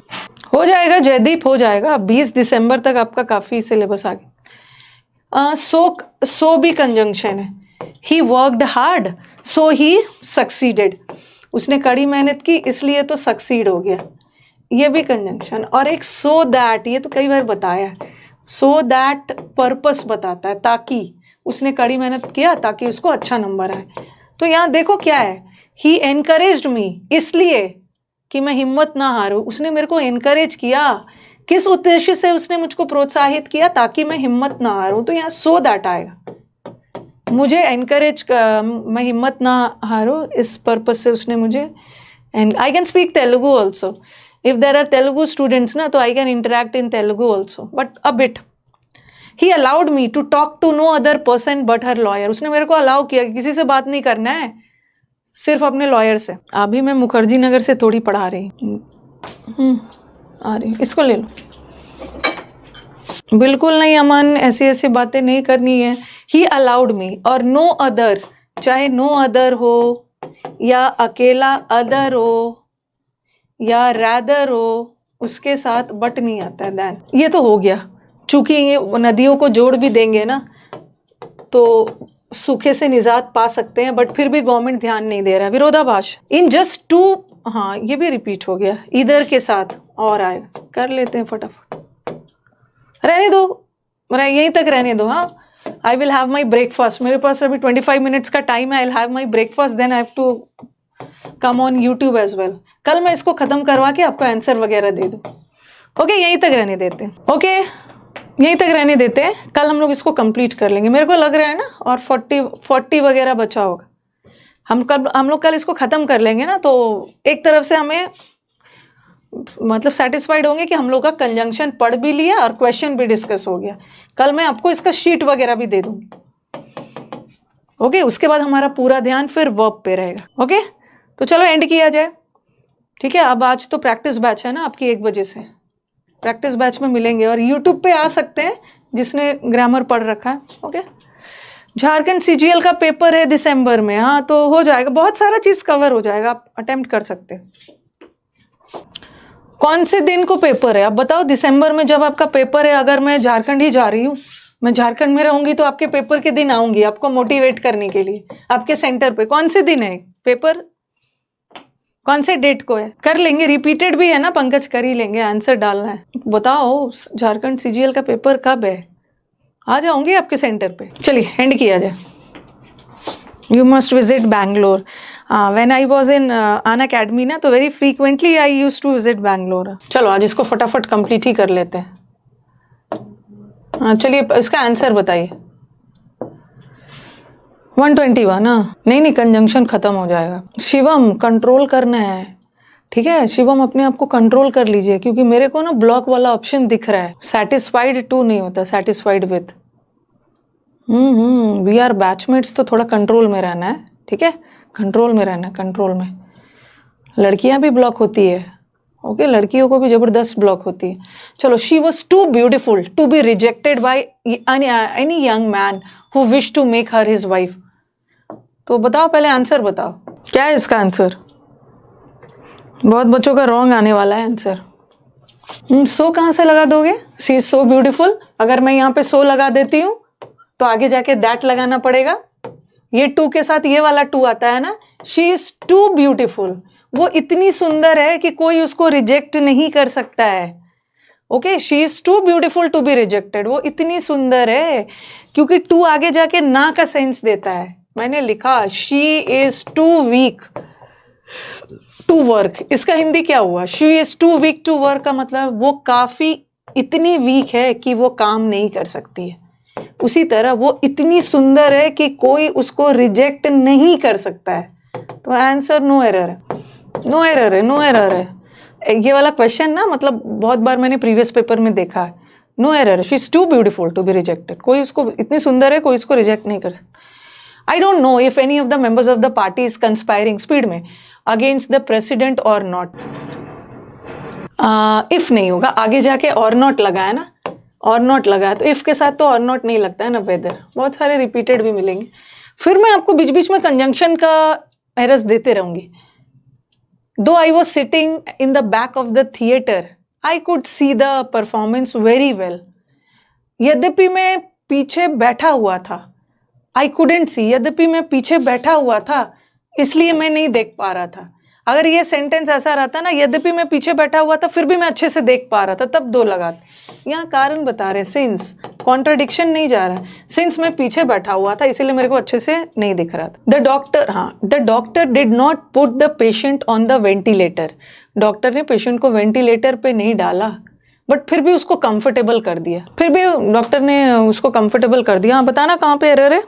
Speaker 1: हो जाएगा जयदीप, हो जाएगा, 20 दिसंबर तक आपका काफ़ी सिलेबस आ गया। सो भी कंजंक्शन है। He worked hard so he succeeded, उसने कड़ी मेहनत की इसलिए तो सक्सीड हो गया, ये भी कंजंक्शन। और एक सो दैट, ये तो कई बार बताया है, सो दैट पर्पस बताता है, ताकि उसने कड़ी मेहनत किया ताकि उसको अच्छा नंबर आए। तो यहाँ देखो क्या है, ही एनकरेज्ड मी, इसलिए कि मैं हिम्मत ना हारूं, उसने मेरे को एनकरेज किया। किस उद्देश्य से उसने मुझको प्रोत्साहित किया, ताकि मैं हिम्मत ना हारूं, तो यहाँ सो दैट आएगा। मुझे एनकरेज, मैं हिम्मत ना हारूं, इस पर्पस से उसने मुझे। And I can speak Telugu also, if there are Telugu students ना, तो I can interact in Telugu also, but a bit. He allowed me to talk to no other person but her lawyer, उसने मेरे को अलाउ किया कि किसी से बात नहीं करना है, सिर्फ अपने लॉयर से। अभी मैं मुखर्जी नगर से थोड़ी पढ़ा रही आ रही, इसको ले लो। बिल्कुल नहीं अमन, ऐसी ऐसी बातें नहीं करनी है। ही अलाउड मी, और नो अदर, चाहे नो अदर हो या अकेला अदर हो या रैदर हो, उसके साथ बट नहीं आता है। देन ये तो हो गया, चूंकि ये नदियों को जोड़ भी देंगे ना तो सूखे से निजात पा सकते हैं, बट फिर भी गवर्नमेंट ध्यान नहीं दे रहा है। विरोधाभास इन जस्ट टू, हाँ ये भी रिपीट हो गया, इधर के साथ और आए, कर लेते हैं फटाफट, रहने दो, यहीं तक रहने दो। हाँ, I will have my breakfast, मेरे पास अभी 25 मिनट्स का टाइम है। I will have my breakfast, then I have to come on YouTube as well. कल मैं इसको खत्म करवा के आपको आंसर वगैरह दे दूँ। ओके, यहीं तक रहने देते हैं। ओके, यहीं तक रहने देते हैं, कल हम लोग इसको कंप्लीट कर लेंगे, मेरे को लग रहा है ना। और 40 वगैरह बचा होगा, हम लोग कल इसको ख़त्म कर लेंगे ना, तो एक तरफ से हमें मतलब सेटिस्फाइड होंगे कि हम लोग का कंजंक्शन पढ़ भी लिया और क्वेश्चन भी डिस्कस हो गया। कल मैं आपको इसका शीट वगैरह भी दे दूंगी। ओके, उसके बाद हमारा पूरा ध्यान फिर वर्ब पे रहेगा। ओके, तो चलो एंड किया जाए। ठीक है, अब आज तो प्रैक्टिस बैच है ना आपकी, 1 बजे से प्रैक्टिस बैच में मिलेंगे, और यूट्यूब पे आ सकते हैं जिसने ग्रामर पढ़ रखा है। ओके, झारखंड सीजीएल का पेपर है दिसंबर में, हाँ तो हो जाएगा, बहुत सारा चीज कवर हो जाएगा, आप अटेम्प्ट कर सकते हैं। कौन से दिन को पेपर है आप बताओ, दिसंबर में जब आपका पेपर है। अगर मैं झारखंड ही जा रही हूँ, मैं झारखंड में रहूंगी तो आपके पेपर के दिन आऊंगी आपको मोटिवेट करने के लिए। आपके सेंटर पे कौन से दिन है पेपर, कौन से डेट को है? कर लेंगे, रिपीटेड भी है ना पंकज, कर ही लेंगे, आंसर डालना है। बताओ झारखंड सीजीएल का पेपर कब है, आ जाऊंगी आपके सेंटर पे। चलिए एंड किया जाए। You must visit Bangalore. When I was in an academy ना, तो very frequently I used to visit Bangalore. चलो आज इसको फटाफट कंप्लीट ही कर लेते हैं। चलिए इसका आंसर बताइए। 121 ना, नहीं कंजंक्शन खत्म हो जाएगा। शिवम कंट्रोल करना है, ठीक है शिवम, अपने आप को कंट्रोल कर लीजिए, क्योंकि मेरे को ना ब्लॉक वाला ऑप्शन दिख रहा है, सेटिस्फाइड टू नहीं होता, satisfied with. We are batchmates, तो थोड़ा कंट्रोल में रहना है, ठीक है, कंट्रोल में रहना है, कंट्रोल में। लड़कियां भी ब्लॉक होती है, ओके, लड़कियों को भी जबरदस्त ब्लॉक होती है। चलो, she was too beautiful to be rejected by any young man who wish to make her his wife. तो बताओ, पहले आंसर बताओ, क्या है इसका आंसर? बहुत बच्चों का रॉन्ग आने वाला है आंसर। सो कहाँ से लगा दोगे? शी इज सो ब्यूटीफुल, अगर मैं यहाँ पे सो लगा देती हूँ तो आगे जाके दैट लगाना पड़ेगा, ये टू के साथ ये वाला टू आता है ना, शी इज टू ब्यूटिफुल, वो इतनी सुंदर है कि कोई उसको रिजेक्ट नहीं कर सकता है। Okay, she is too beautiful to be rejected, वो इतनी सुंदर है, क्योंकि टू आगे जाके ना का सेंस देता है। मैंने लिखा she is too weak to work, इसका हिंदी क्या हुआ? She is too weak to work का मतलब वो काफी इतनी वीक है कि वो काम नहीं कर सकती है। उसी तरह वो इतनी सुंदर है कि कोई उसको रिजेक्ट नहीं कर सकता है। तो आंसर नो एरर है, नो एरर है, नो एरर है। ये वाला क्वेश्चन ना, मतलब बहुत बार मैंने प्रीवियस पेपर में देखा है। No error, she is too beautiful to be rejected, कोई उसको इतनी सुंदर है कोई उसको रिजेक्ट नहीं कर सकता। I don't know if any of the members of the party is conspiring, speed में, अगेंस्ट द प्रेसिडेंट और नॉट। इफ नहीं होगा, आगे जाके और नॉट लगा है ना, और नॉट लगा है, तो इफ के साथ तो और नॉट नहीं लगता है ना, वेदर। बहुत सारे रिपीटेड भी मिलेंगे, फिर मैं आपको बीच बीच में कंजंक्शन का एरर्स देते रहूंगी। Though I was sitting in the back of the theater, I could see the performance very well. यद्यपि मैं पीछे बैठा हुआ था, I couldn't see, यद्यपि मैं पीछे बैठा हुआ था इसलिए मैं नहीं देख पा रहा था। अगर ये सेंटेंस ऐसा रहता ना, यद्यपि मैं पीछे बैठा हुआ था फिर भी मैं अच्छे से देख पा रहा था, तब दो लगाते। यहाँ कारण बता रहे, सिंस, कॉन्ट्रडिक्शन नहीं जा रहा। सिंस मैं पीछे बैठा हुआ था इसीलिए मेरे को अच्छे से नहीं दिख रहा था। द डॉक्टर, हाँ, the doctor did not put the patient on the ventilator, doctor ने पेशेंट को वेंटिलेटर पे नहीं डाला, बट फिर भी उसको कंफर्टेबल कर दिया, फिर भी डॉक्टर ने उसको कंफर्टेबल कर दिया। बताना कहाँ पे एरर है?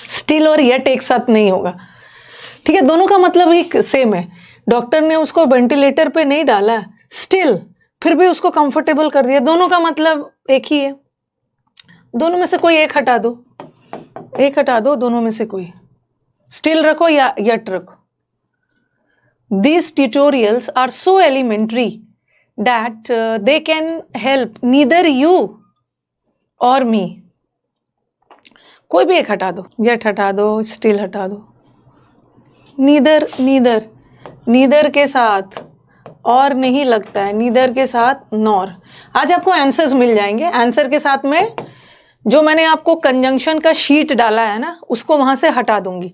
Speaker 1: स्टिल और येट एक साथ नहीं होगा, ठीक है, दोनों का मतलब ही सेम है। डॉक्टर ने उसको वेंटिलेटर पे नहीं डाला, स्टिल फिर भी उसको कंफर्टेबल कर दिया, दोनों का मतलब एक ही है। दोनों में से कोई एक हटा दो, एक हटा दो, दोनों में से कोई, स्टिल रखो या येट रखो। These tutorials are so elementary that they can help neither you or me. कोई भी एक हटा दो, येट हटा दो, स्टिल हटा दो। नीदर, नीदर, नीदर के साथ और नहीं लगता है, नीदर के साथ नॉर। आज आपको आंसर्स मिल जाएंगे, आंसर के साथ में जो मैंने आपको कंजंक्शन का शीट डाला है ना उसको वहां से हटा दूंगी,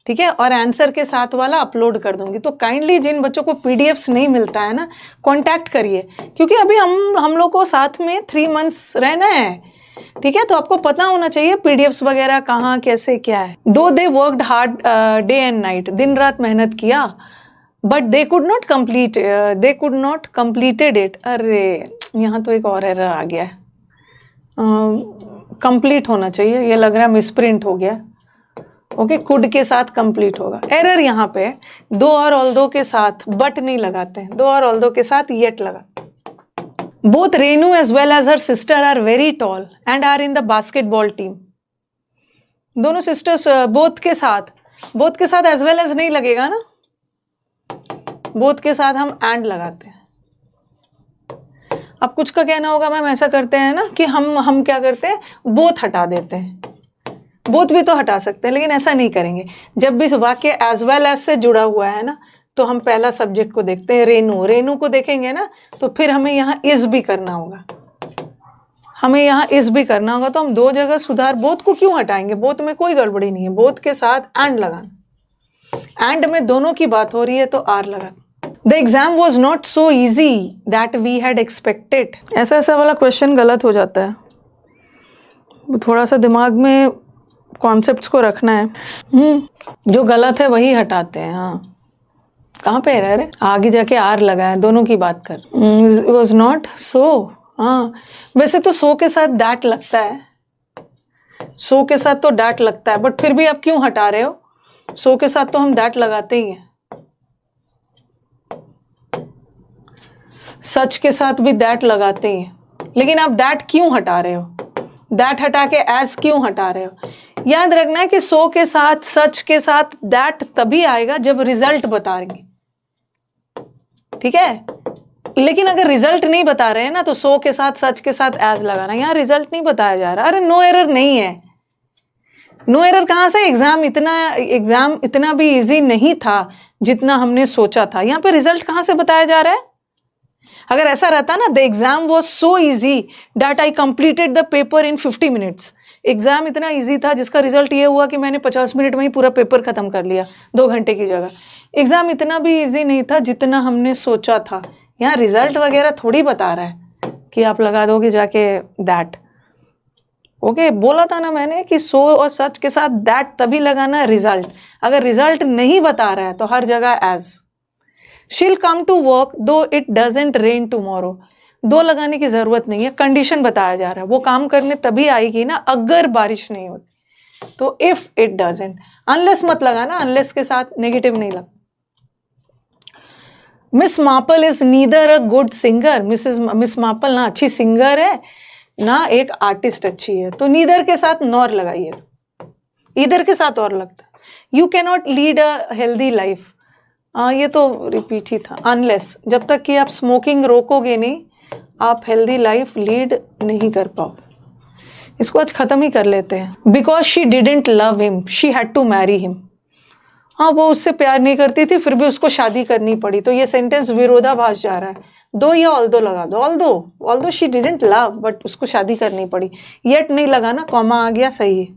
Speaker 1: ठीक है, और आंसर के साथ वाला अपलोड कर दूंगी। तो काइंडली जिन बच्चों को पीडीएफ्स नहीं मिलता है ना, कांटेक्ट करिए, क्योंकि अभी हम लोग को साथ में 3 मंथ्स रहना है, ठीक है, तो आपको पता होना चाहिए पीडीएफ्स वगैरह कहाँ कैसे क्या है। दो they worked hard day and night, दिन रात मेहनत किया, but they could not completed it. अरे यहाँ तो एक और एरर आ गया है, कंप्लीट होना चाहिए, ये लग रहा है मिसप्रिंट हो गया। ओके, कुड के साथ कंप्लीट होगा। एरर यहाँ पे दो और ऑल्दो के साथ बट नहीं लगाते हैं, दो और ऑल्दो के साथ येट लगा। Both Renu as well as her sister are very tall and are in the basketball team. दोनों सिस्टर्स बोथ के साथ as well as नहीं लगेगा ना, बोथ के साथ हम and लगाते हैं। अब कुछ का कहना होगा मैम ऐसा करते हैं ना कि हम क्या करते हैं, बोथ हटा देते हैं, बोथ भी तो हटा सकते हैं, लेकिन ऐसा नहीं करेंगे। जब भी वाक्य as well as से जुड़ा हुआ है ना, तो हम पहला सब्जेक्ट को देखते हैं, रेनू, रेनू को देखेंगे ना तो फिर हमें यहाँ इज भी करना होगा, हमें यहाँ इज भी करना होगा। तो हम दो जगह सुधार, बोथ को क्यों हटाएंगे, बोथ में कोई गड़बड़ी नहीं है, बोथ के साथ एंड लगाना, एंड में दोनों की बात हो रही है तो आर लगा। The exam was not so easy that we had expected, ऐसा वाला क्वेश्चन गलत हो जाता है, थोड़ा सा दिमाग में कॉन्सेप्ट्स को रखना है। जो गलत है वही हटाते हैं। हाँ, कहाँ पे एरर है, आगे जाके आर लगा है, दोनों की बात कर। वॉज नॉट सो, हाँ, वैसे तो सो के साथ दैट लगता है, सो के साथ तो दैट लगता है, बट फिर भी आप क्यों हटा रहे हो, सो के साथ तो हम दैट लगाते ही हैं, सच के साथ भी दैट लगाते ही हैं, लेकिन आप दैट क्यों हटा रहे हो, दैट हटा के एज क्यों हटा रहे हो। याद रखना है कि सो के साथ, सच के साथ दैट तभी आएगा जब रिजल्ट बताएंगे, ठीक है, लेकिन अगर रिजल्ट नहीं बता रहे हैं ना तो सो के साथ, सच के साथ एज लगाना। यहाँ रिजल्ट नहीं बताया जा रहा, अरे नो एरर नहीं है, नो एरर कहाँ से? एग्जाम इतना भी इजी नहीं था जितना हमने सोचा था। यहाँ पे रिजल्ट कहाँ से बताया जा रहा है? अगर ऐसा रहता ना, the exam was so easy that I completed the paper in 50 minutes. Exam इतना इजी था जिसका रिजल्ट ये हुआ कि मैंने 50 मिनट में ही पूरा पेपर खत्म कर लिया 2 घंटे की जगह। एग्जाम इतना भी इजी नहीं था जितना हमने सोचा था। यहाँ रिजल्ट वगैरह थोड़ी बता रहा है कि आप लगा दोगे जाके दैट। ओके, बोला था ना मैंने कि सो और सच के साथ दैट तभी लगाना रिजल्ट। अगर रिजल्ट नहीं बता रहा है तो हर जगह एज। शील कम to work though it doesn't rain tomorrow. दो लगाने की जरूरत नहीं है, कंडीशन बताया जा रहा है। वो काम करने तभी आएगी ना अगर बारिश नहीं होती। तो इफ इट डजेंट, अनलेस मत लगाना, अनलेस के साथ नेगेटिव नहीं लगा। Miss Marple is neither a good singer. Miss Marple ना अच्छी सिंगर है ना एक आर्टिस्ट अच्छी है, तो नीदर के साथ नॉर लगाइए। इधर के साथ और लगता है। You can not lead a healthy life, ये तो रिपीट ही था। अनलेस, जब तक कि आप स्मोकिंग रोकोगे नहीं आप हेल्दी लाइफ लीड नहीं कर पाओगे। इसको आज खत्म ही कर लेते हैं। Because she didn't love him she had to marry him. हाँ, वो उससे प्यार नहीं करती थी फिर भी उसको शादी करनी पड़ी। तो ये सेंटेंस विरोधाभास जा रहा है। दो या ऑल्दो लगा दो। Although she didn't love but उसको शादी करनी पड़ी। येट नहीं लगाना, कॉमा आ गया, सही है।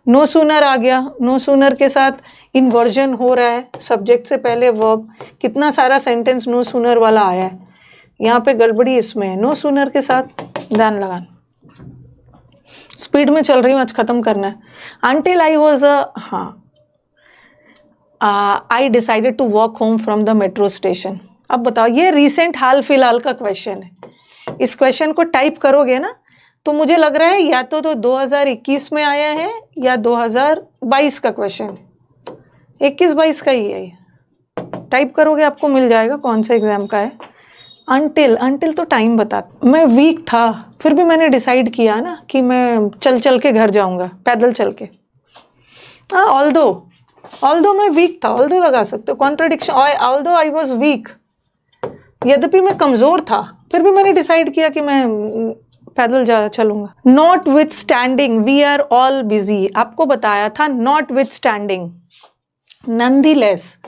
Speaker 1: नो सूनर आ गया। नो सूनर के साथ इन्वर्जन हो रहा है, सब्जेक्ट से पहले वर्ब। कितना सारा सेंटेंस नो सूनर वाला आया है। यहाँ पे गड़बड़ी इसमें है। नो सूनर के साथ ध्यान लगाना। स्पीड में चल रही हूँ, आज खत्म करना है। Until I was I decided to walk home from the metro station. अब बताओ, ये रिसेंट हाल फिलहाल का क्वेश्चन है। इस क्वेश्चन को टाइप करोगे ना तो मुझे लग रहा है या तो 2021 में आया है या 2022 का क्वेश्चन है। 21-22 का ही है ये। टाइप करोगे आपको मिल जाएगा कौन सा एग्जाम का है। अंटिल तो टाइम बता। मैं वीक था फिर भी मैंने डिसाइड किया ना कि मैं चल के घर जाऊंगा, पैदल चल के। हाँ, ऑल्दो मैं वीक था, ऑल्दो लगा सकते हो। Contradiction, although I was weak, यद्यपि मैं कमजोर था फिर भी मैंने डिसाइड किया कि मैं पैदल चलूंगा। Notwithstanding we are all busy. आपको बताया था notwithstanding, nonetheless,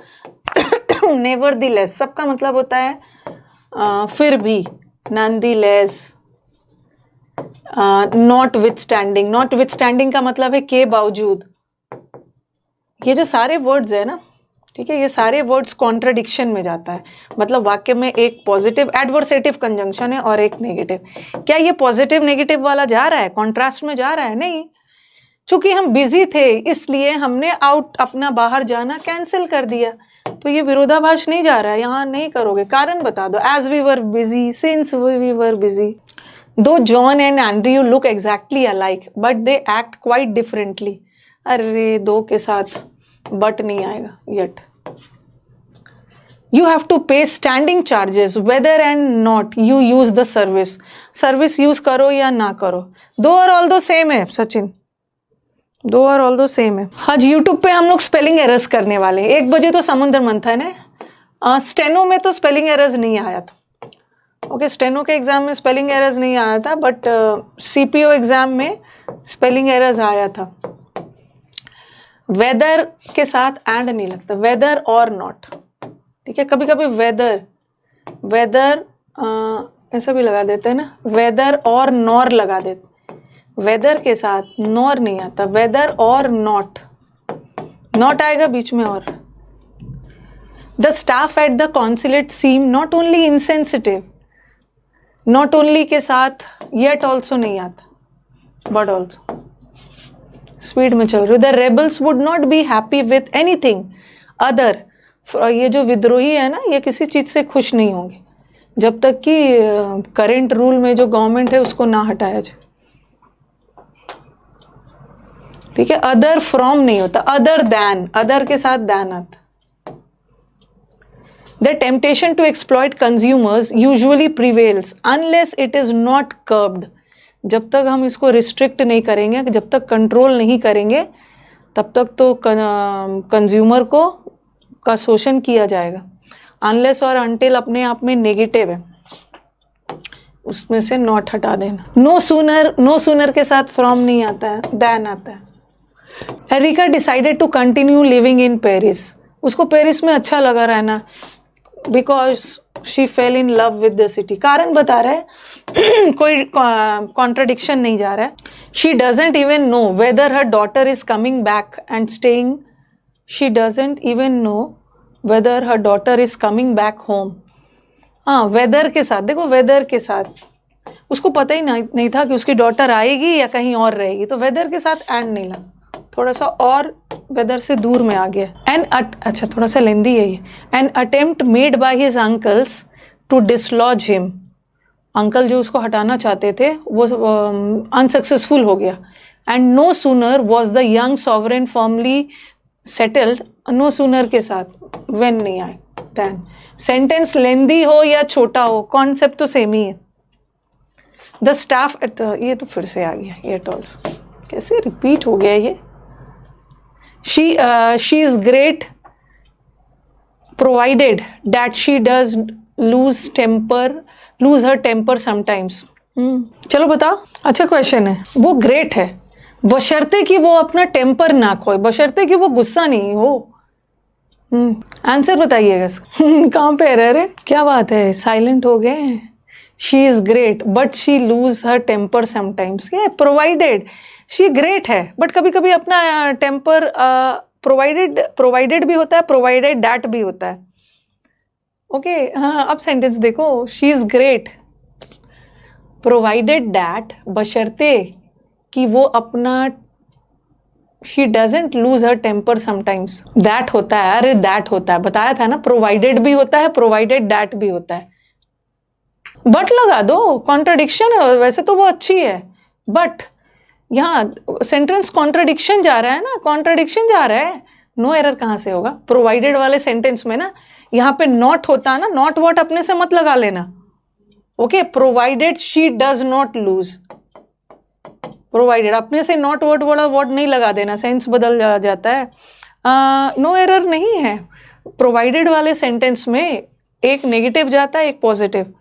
Speaker 1: nevertheless सबका मतलब होता है फिर भी। Nonetheless, notwithstanding. Notwithstanding का मतलब है के बावजूद। ये जो सारे वर्ड्स है ना, ठीक है, ये सारे वर्ड्स कॉन्ट्रडिक्शन में जाता है। मतलब वाक्य में एक पॉजिटिव एडवर्सेटिव कंजंक्शन है और एक नेगेटिव। क्या ये पॉजिटिव नेगेटिव वाला जा रहा है, कॉन्ट्रास्ट में जा रहा है? नहीं, चूंकि हम बिजी थे इसलिए हमने अपना बाहर जाना कैंसिल कर दिया। तो ये विरोधाभास नहीं जा रहा है, यहाँ नहीं करोगे। कारण बता दो। As we were busy, since we were busy. Though John and Andrew look exactly alike but they act quite differently. अरे दो के साथ बट नहीं आएगा yet. You have to pay standing charges whether and not you use the service. Service use करो या ना करो, दो और ऑल दो सेम है सचिन, दो और ऑल दो सेम है। आज यूट्यूब पे हम लोग स्पेलिंग एरर्स करने वाले हैं। 1 बजे तो समुद्र मंथन है। स्टेनो में तो स्पेलिंग एरर्स नहीं आया था। ओके, स्टेनो के एग्जाम में स्पेलिंग एरर्स नहीं आया था बट सीपीओ एग्जाम में स्पेलिंग एरर्स आया था। वेदर के साथ एंड नहीं लगता, वेदर और नॉट, ठीक है। कभी कभी वेदर ऐसा भी लगा देते हैं ना, वेदर और नॉर लगा देते। वेदर के साथ नॉर नहीं आता, वेदर और नॉट आएगा बीच में। और the staff at the consulate seem not only insensitive. Not only के साथ येट ऑल्सो नहीं आता, बट ऑल्सो। स्पीड में चल रही हूँ। The rebels would not be happy with anything other. ये जो विद्रोही है ना, ये किसी चीज से खुश नहीं होंगे जब तक कि करंट रूल में जो गवर्नमेंट है उसको ना हटाया जाए, ठीक है। अदर फ्रॉम नहीं होता, अदर दैन, अदर के साथ दैन आता। The temptation to exploit consumers usually prevails unless it is not curbed. जब तक हम इसको रिस्ट्रिक्ट नहीं करेंगे, जब तक कंट्रोल नहीं करेंगे, तब तक तो कंज्यूमर का शोषण किया जाएगा। अनलेस और अनटिल अपने आप में नेगेटिव है, उसमें से नॉट हटा देना। नो सूनर के साथ फ्रॉम नहीं आता है, दैन आता है। Erika decided to continue living in Paris, उसको पेरिस में अच्छा लगा रहना, because she fell in love with the city. कारण बता रहा है कोई कॉन्ट्रडिक्शन नहीं जा रहा है। She doesn't even know whether her daughter is coming back and staying, she doesn't even know whether her daughter is coming back home. हाँ, वेदर के साथ, देखो वेदर के साथ उसको पता ही नहीं था कि उसकी डॉटर आएगी या कहीं और रहेगी, तो वेदर के साथ एंड नहीं लगा, थोड़ा सा और वेदर से दूर में आ गया। अच्छा थोड़ा सा लेंदी है ये। An attempt made by his uncles to dislodge him, uncle जो उसको हटाना चाहते थे वो अनसक्सेसफुल हो गया। And no sooner was the young sovereign firmly settled, no sooner के साथ वेन नहीं आए देन। सेंटेंस लेंदी हो या छोटा हो, कॉन्सेप्ट तो सेम ही है। द स्टाफ एट, ये तो फिर से आ गया ये टॉल्स, कैसे रिपीट हो गया ये। she is great provided that she does lose her temper sometimes। चलो बताओ, अच्छा क्वेश्चन है। वो ग्रेट है बशर्ते कि वो अपना टेम्पर ना खोए, बशर्ते कि वो गुस्सा नहीं हो। आंसर बताइएगा कहाँ पे रह रहे, क्या बात है, साइलेंट हो गए। She is great but she lose her temper sometimes, ये प्रोवाइडेड, शी ग्रेट है बट कभी कभी अपना टेम्पर प्रोवाइडेड भी होता है, प्रोवाइडेड डैट भी होता है। ओके हाँ, अब सेंटेंस देखो, she is great provided that, बशर्ते कि वो अपना, she doesn't lose her temper sometimes, that होता है, अरे दैट होता है, बताया था ना, प्रोवाइडेड भी होता है, प्रोवाइडेड डैट भी होता है। बट लगा दो, कॉन्ट्रडिक्शन है, वैसे तो वो अच्छी है बट यहाँ सेंटेंस कॉन्ट्रडिक्शन जा रहा है ना, कॉन्ट्रडिक्शन जा रहा है, नो एरर कहाँ से होगा। प्रोवाइडेड वाले सेंटेंस में ना यहाँ पे नॉट होता है ना, नॉट वॉट अपने से मत लगा लेना। Okay, provided she does not lose, provided अपने से नॉट वर्ड वाला वर्ड नहीं लगा देना, सेंस बदल जाता है। नो एरर नहीं है, प्रोवाइडेड वाले सेंटेंस में एक नेगेटिव जाता है एक पॉजिटिव।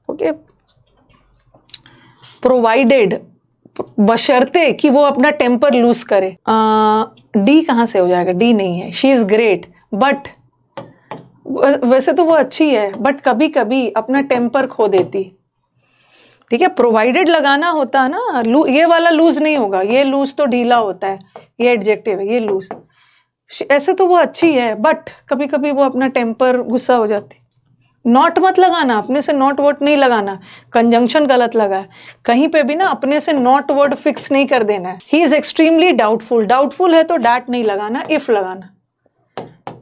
Speaker 1: ओके, प्रोवाइडेड बशर्ते कि वो अपना टेम्पर लूज करे, डी कहाँ से हो जाएगा, डी नहीं है। शी इज ग्रेट बट, वैसे तो वो अच्छी है बट कभी कभी अपना टेम्पर खो देती। ठीक है, प्रोवाइडेड लगाना होता है ना, ये वाला लूज नहीं होगा, ये लूज तो ढीला होता है, ये एडजेक्टिव है, ये लूज। ऐसे तो वो अच्छी है बट कभी कभी वो अपना टेम्पर गुस्सा हो जाती। नॉट मत लगाना, अपने से नॉट वर्ड नहीं लगाना, कंजंक्शन गलत लगा है कहीं पे भी ना, अपने से नॉट वर्ड फिक्स नहीं कर देना है। He is extremely doubtful, doubtful है तो डैट नहीं लगाना, इफ लगाना।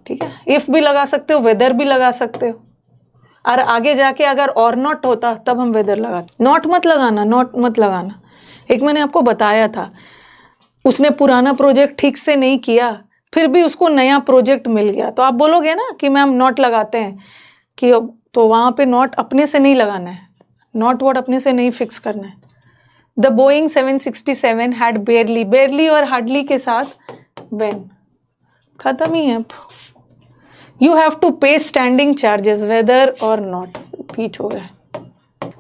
Speaker 1: ठीक है, इफ भी लगा सकते हो, वेदर भी लगा सकते हो, और आगे जाके अगर और नॉट होता तब हम वेदर लगाते। नॉट मत लगाना, नॉट मत लगाना। एक मैंने आपको बताया था, उसने पुराना प्रोजेक्ट ठीक से नहीं किया फिर भी उसको नया प्रोजेक्ट मिल गया, तो आप बोलोगे ना कि मैम नॉट लगाते हैं कि, तो वहां पे नॉट अपने से नहीं लगाना है, नॉट वर्ड अपने से नहीं फिक्स करना है। The Boeing 767 had barely, barely और हार्डली के साथ व्हेन, खत्म ही है। You have to pay standing charges whether और नॉट, रिपीट हो रहा है।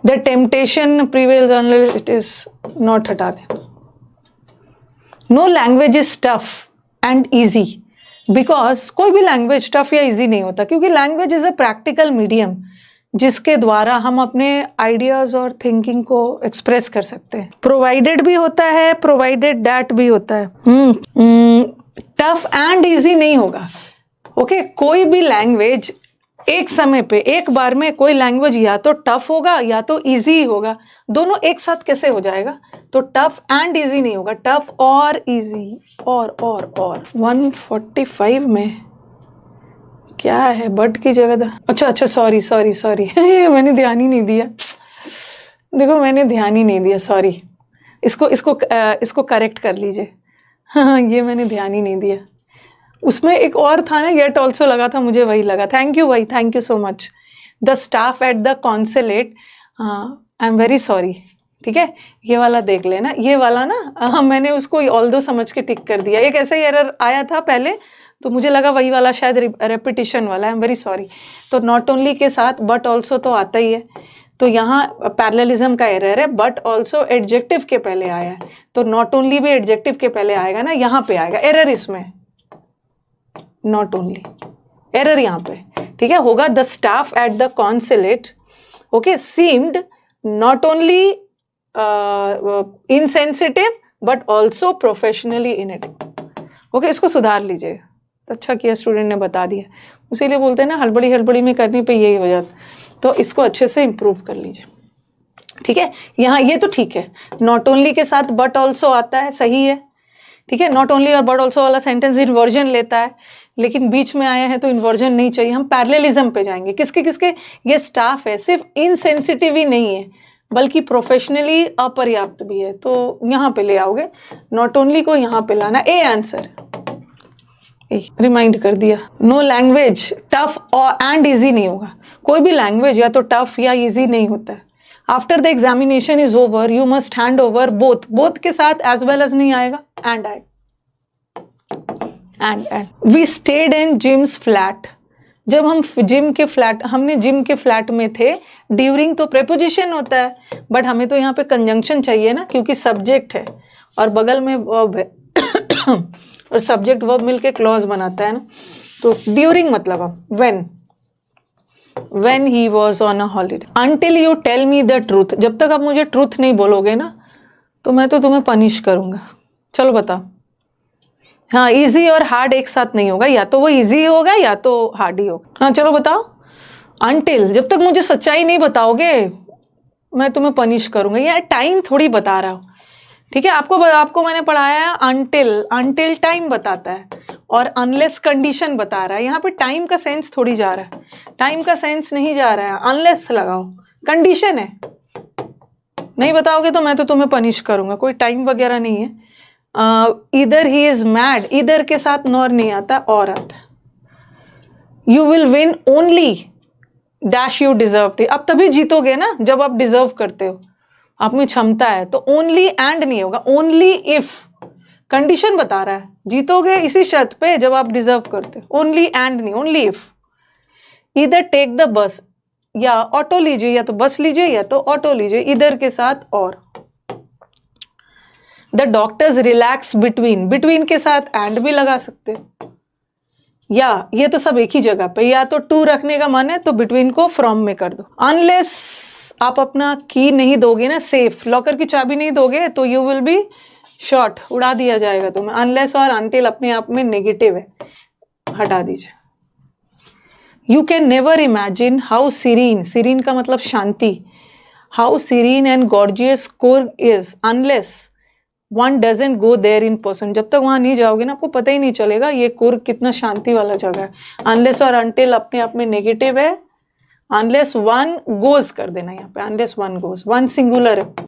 Speaker 1: The temptation prevails unless it is not, हटा दे। No language is tough and easy, because कोई भी लैंग्वेज टफ या इजी नहीं होता, क्योंकि language is a practical medium जिसके द्वारा हम अपने आइडियाज और थिंकिंग को एक्सप्रेस कर सकते हैं। प्रोवाइडेड भी होता है, प्रोवाइडेड डैट भी होता है। टफ एंड इजी नहीं होगा। ओके, कोई भी लैंग्वेज एक समय पे, एक बार में कोई लैंग्वेज या तो टफ होगा या तो इजी होगा, दोनों एक साथ कैसे हो जाएगा? तो टफ एंड इजी नहीं होगा, टफ और इजी, और 145 में क्या है, बट की जगह, अच्छा सॉरी मैंने ध्यान ही नहीं दिया, देखो मैंने ध्यान ही नहीं दिया, सॉरी, इसको करेक्ट कर लीजिए। हाँ, ये मैंने ध्यान ही नहीं दिया। उसमें एक और था ना, येट ऑल्सो लगा था, मुझे वही लगा। थैंक यू भाई, thank you so much. The staff at the consulate, I am very sorry. ठीक है, ये वाला देख लेना, ये वाला ना मैंने उसको ऑल दो समझ के टिक कर दिया। एक ऐसा ही एरर आया था पहले, तो मुझे लगा वही वाला शायद रेपिटिशन वाला, आई एम वेरी सॉरी। तो नॉट ओनली के साथ बट ऑल्सो तो आता ही है, तो यहाँ पैरेललिज्म का एरर है, बट ऑल्सो एडजेक्टिव के पहले आया है, तो नॉट ओनली भी एडजेक्टिव के पहले आएगा ना, यहाँ पे आएगा एरर इसमें, नॉट ओनली एरर यहाँ पे, ठीक है, होगा the staff at the consulate okay seemed not only insensitive but also professionally inadequate. Okay, इसको सुधार लीजिए। अच्छा किया स्टूडेंट ने बता दिया, इसीलिए बोलते हैं ना हड़बड़ी हड़बड़ी में करने पे यही हो जाता, तो इसको अच्छे से इम्प्रूव कर लीजिए, ठीक है। यहाँ ये तो ठीक है, नॉट ओनली के साथ बट ऑल्सो आता है, सही है, ठीक है। नॉट ओनली और बट ऑल्सो वाला सेंटेंस इन्वर्जन लेता है, लेकिन बीच में आया है तो इन्वर्जन नहीं चाहिए, हम पैरेललिज्म पे जाएंगे। किसके किसके, ये स्टाफ है, सिर्फ इनसेंसिटिव ही नहीं है बल्कि प्रोफेशनली अपर्याप्त भी है, तो यहाँ पे ले आओगे, नॉट ओनली को यहाँ पे लाना, ए आंसर, रिमाइंड कर दिया। नो लैंग्वेज टफ और एंड इजी नहीं होगा, कोई भी लैंग्वेज या तो टफ या इजी नहीं होता है। After the examination is over you must hand over both, both के साथ एज वेल एज नहीं आएगा, एंड आएगा, and we stayed in Jim's flat, जब हम जिम के फ्लैट, हमने जिम के फ्लैट में थे, ड्यूरिंग तो प्रेपोजिशन होता है, बट हमें तो यहाँ पे कंजंक्शन चाहिए ना, क्योंकि सब्जेक्ट है और बगल में वर्ब है और सब्जेक्ट वर्ब मिलके क्लॉज बनाता है ना, तो ड्यूरिंग मतलब अब when he was on a holiday, until you tell me the truth, जब तक आप मुझे ट्रूथ नहीं बोलोगे ना तो मैं तो तुम्हें पनिश करूंगा। चलो बताओ, हाँ इजी और हार्ड एक साथ नहीं होगा, या तो वो इजी होगा या तो हार्ड ही होगा। हाँ चलो बताओ, until, जब तक मुझे सच्चाई नहीं बताओगे मैं तुम्हें पनिश करूंगा, यार टाइम थोड़ी बता रहा हूँ, ठीक है। आपको मैंने पढ़ाया है until टाइम बताता है और अनलेस कंडीशन बता रहा है, यहाँ पे टाइम का सेंस थोड़ी जा रहा है, टाइम का सेंस नहीं जा रहा है, अनलेस लगाओ, कंडीशन है, नहीं बताओगे तो मैं तो तुम्हें पनिश करूंगा, कोई टाइम वगैरह नहीं है। इधर ही इज मैड, इधर के साथ नॉर नहीं आता, और आता। You will win only dash you deserve, अब तभी जीतोगे ना जब आप डिजर्व करते हो, आप में क्षमता है, तो ओनली एंड नहीं होगा, ओनली इफ, कंडीशन बता रहा है, जीतोगे इसी शर्त पे जब आप डिजर्व करते, ओनली एंड नहीं, ओनली इफ। इधर टेक द बस, या ऑटो लीजिए, या तो बस लीजिए या तो ऑटो लीजिए, इधर के साथ और। The doctors relax between, between के साथ एंड भी लगा सकते, या ये तो सब एक ही जगह पे, या तो टू रखने का मन है तो बिटवीन को फ्रॉम में कर दो। अनलेस आप अपना की नहीं दोगे ना, सेफ लॉकर की चाबी नहीं दोगे तो यू विल बी शॉर्ट, उड़ा दिया जाएगा तुम्हें। अनलेस और अनटिल अपने आप में नेगेटिव है, हटा दीजिए। You can never imagine how serene, serene का मतलब शांति, how serene and gorgeous Coorg is unless one doesn't go there in person, जब तक वहां नहीं जाओगे ना आपको पता ही नहीं चलेगा ये कुर्ग कितना शांति वाला जगह है। अनलेस और अनटिल अपने आप में नेगेटिव है, अनलेस वन गोज कर देना यहाँ पे, unless one goes, one singular है।